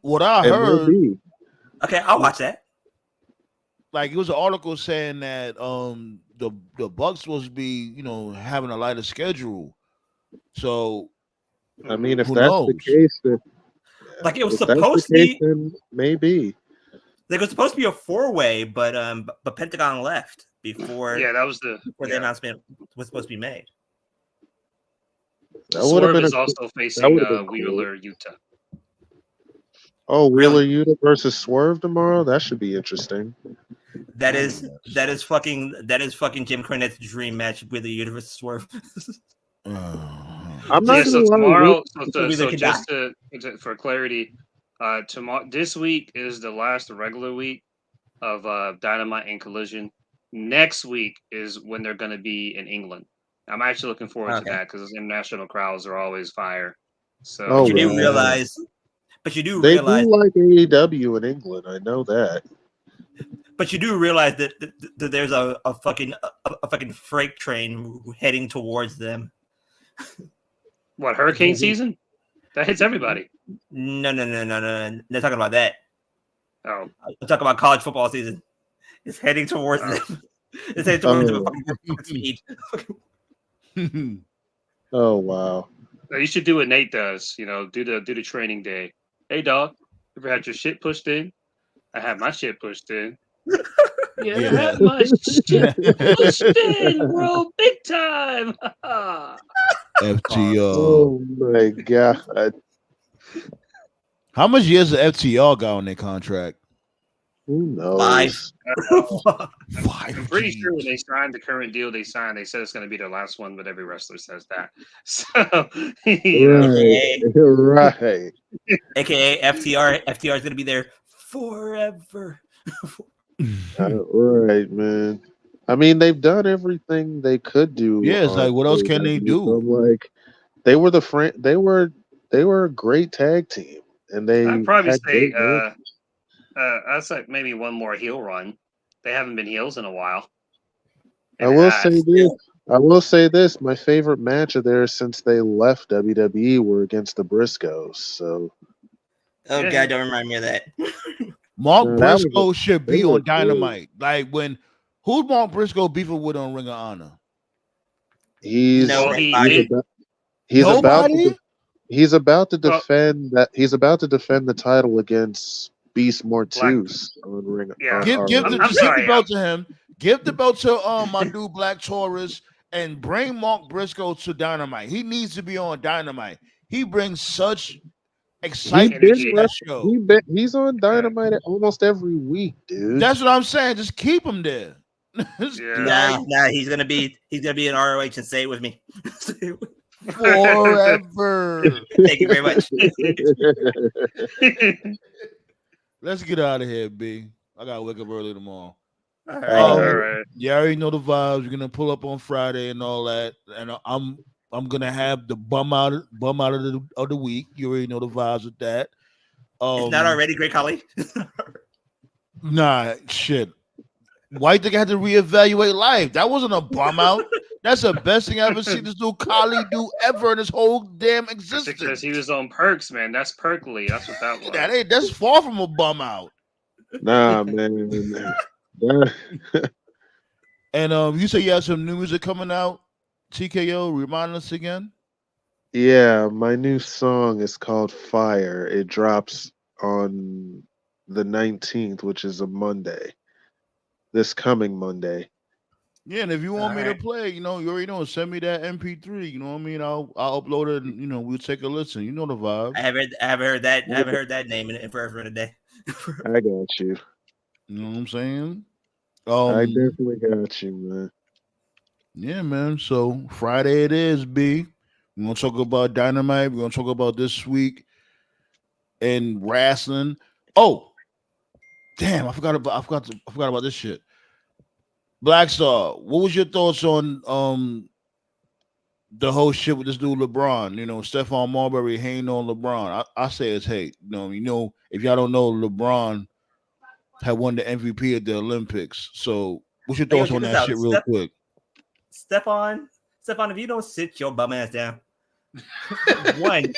What I heard. Okay, I'll watch that. Like it was an article saying that the Bucks supposed to be having a lighter schedule. So I mean, if that's the case, then like it was supposed to be, then maybe. Like it was supposed to be a 4-way, but Pentagon left before. Yeah, that was the announcement was supposed to be made. Swerve is also facing Wheeler, Utah. Oh, Wheeler Utah versus Swerve tomorrow. That should be interesting. That is fucking Jim Cornette's dream match with the Utah versus Swerve. I'm not tomorrow. So just for clarity, tomorrow this week is the last regular week of Dynamite and Collision. Next week is when they're going to be in England. I'm actually looking forward to that because international crowds are always fire. So you do realize they do like AEW in England. I know that. But you do realize that there's a fucking freight train heading towards them. What, hurricane season? That hits everybody. No. They're talking about that. Oh, I'm talking about college football season. It's heading towards them. It's heading towards them at speed. Oh wow. you should do what Nate does. Do the training day. Hey, dog, ever had your shit pushed in? I had my shit pushed in. Yeah, I had my shit pushed in, bro, big time. FTR. Oh my god. How much years does FTR got on their contract? Who knows? 5. 5. I'm pretty sure when they signed the current deal they signed, they said it's going to be their last one, but every wrestler says that. So, Right. AKA FTR. FTR is going to be there forever. Right, man. I mean, they've done everything they could do. Yeah, it's like, what else can they do? So, like, they were they were a great tag team, and they I'd probably had say great I'd say maybe one more heel run. They haven't been heels in a while. I will say this. My favorite match of theirs since they left WWE were against the Briscoes. So, Oh God, don't remind me of that. Mark that was Briscoe should be they were on Dynamite. Like who's Mark Briscoe beefing with on Ring of Honor? he's Nobody. he's about Nobody? he's about to defend that. He's about to defend the title against Beast Mortus on Ring. Yeah. Give the belt to him. Give the belt to my dude Black Taurus and bring Mark Briscoe to Dynamite. He needs to be on Dynamite. He brings such excitement to that show. He's on Dynamite almost every week, dude. That's what I'm saying. Just keep him there. Nah, he's gonna be in ROH and say it with me. Forever. Thank you very much. Let's get out of here, B. I gotta wake up early tomorrow. All right. You already know the vibes. We're gonna pull up on Friday and all that, and I'm gonna have the bum out of the week. You already know the vibes with that. It's not already Great Khali. Nah, shit. White Dick had to reevaluate life. That wasn't a bum out. That's the best thing I ever seen this dude Khali do ever in his whole damn existence. Because he was on Perks, man. That's Perkly. That's what that was. That's far from a bum out. Nah, man. And you say you have some new music coming out. TKO, remind us again. Yeah, my new song is called Fire. It drops on the 19th, which is a Monday. This coming Monday. Yeah, and if you want me to play, you already know, send me that MP3. You know what I mean? I'll upload it and we'll take a listen. You know the vibe. I haven't heard that name in forever today. I got you. You know what I'm saying? I definitely got you, man. Yeah, man. So Friday it is, B. We're gonna talk about Dynamite. We're gonna talk about this week in wrestling. Oh, damn! I forgot about this shit. Black Star, what was your thoughts on the whole shit with this dude LeBron? Stephon Marbury hating on LeBron. I say it's hate. If y'all don't know, LeBron had won the MVP at the Olympics. So what's your thoughts on that shit real quick? Stephon, if you don't sit your bum ass down. One,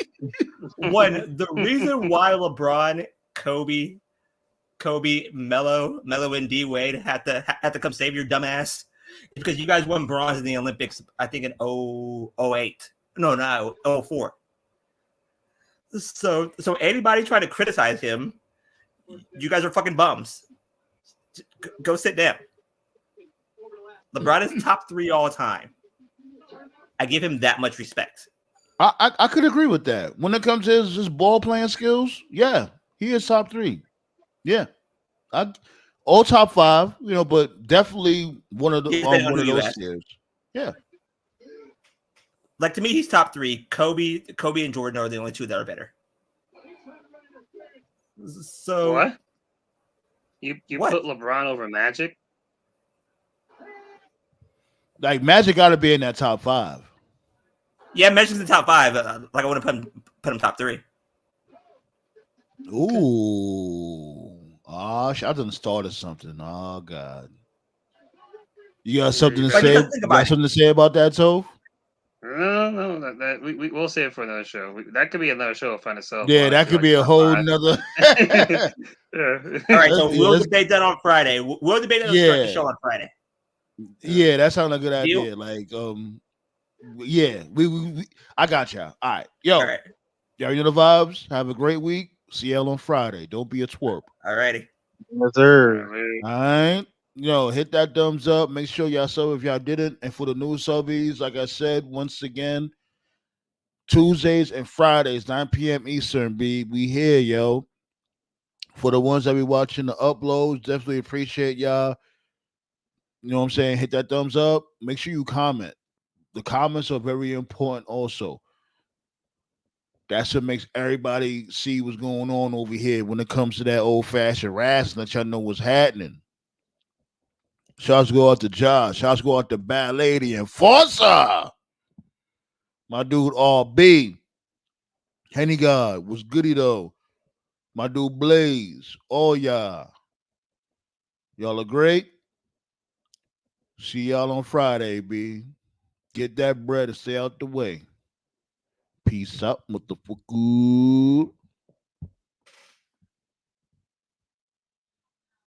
the reason why LeBron, Kobe, Melo, and D Wade had to come save your dumb ass is because you guys won bronze in the Olympics, I think in 08. No, 04. So anybody trying to criticize him, you guys are fucking bums. Go sit down. LeBron is top 3 all time. I give him that much respect. I could agree with that. When it comes to his ball playing skills, yeah, he is top 3. Yeah, all top 5, but definitely one of those years. Yeah, like to me, he's top 3. Kobe and Jordan are the only 2 that are better. So what? You put LeBron over Magic? Like Magic got to be in that top 5. Yeah, Magic's in the top 5. Like I want to put him top 3. Ooh. Oh, I done started something. Oh God. You got something to say? You got something to say about that, Toph? No, we'll save it for another show. That could be another show in itself. Yeah, that could be a whole nother. All right, so we'll debate that on Friday. We'll debate that start the show on Friday. Yeah, that sounds like a good idea. Like, yeah, we I got y'all. All right, yo, all right. Y'all know the vibes. Have a great week. See y'all on Friday. Don't be a twerp. All righty. Yes, sir. All right. Hit that thumbs up. Make sure y'all sub if y'all didn't. And for the new subbies, like I said, once again, Tuesdays and Fridays, 9 p.m. Eastern, B. We here, yo. For the ones that be watching the uploads, definitely appreciate y'all. You know what I'm saying? Hit that thumbs up. Make sure you comment. The comments are very important also. That's what makes everybody see what's going on over here when it comes to that old-fashioned wrestling. Let y'all know what's happening. Shots go out to Josh. Shots go out to Bad Lady and Forza. My dude, RB. Henny God. What's goody, though? My dude, Blaze. All y'all. Y'all are great. See y'all on Friday, B. Get that bread and stay out the way. Peace out, motherfucker.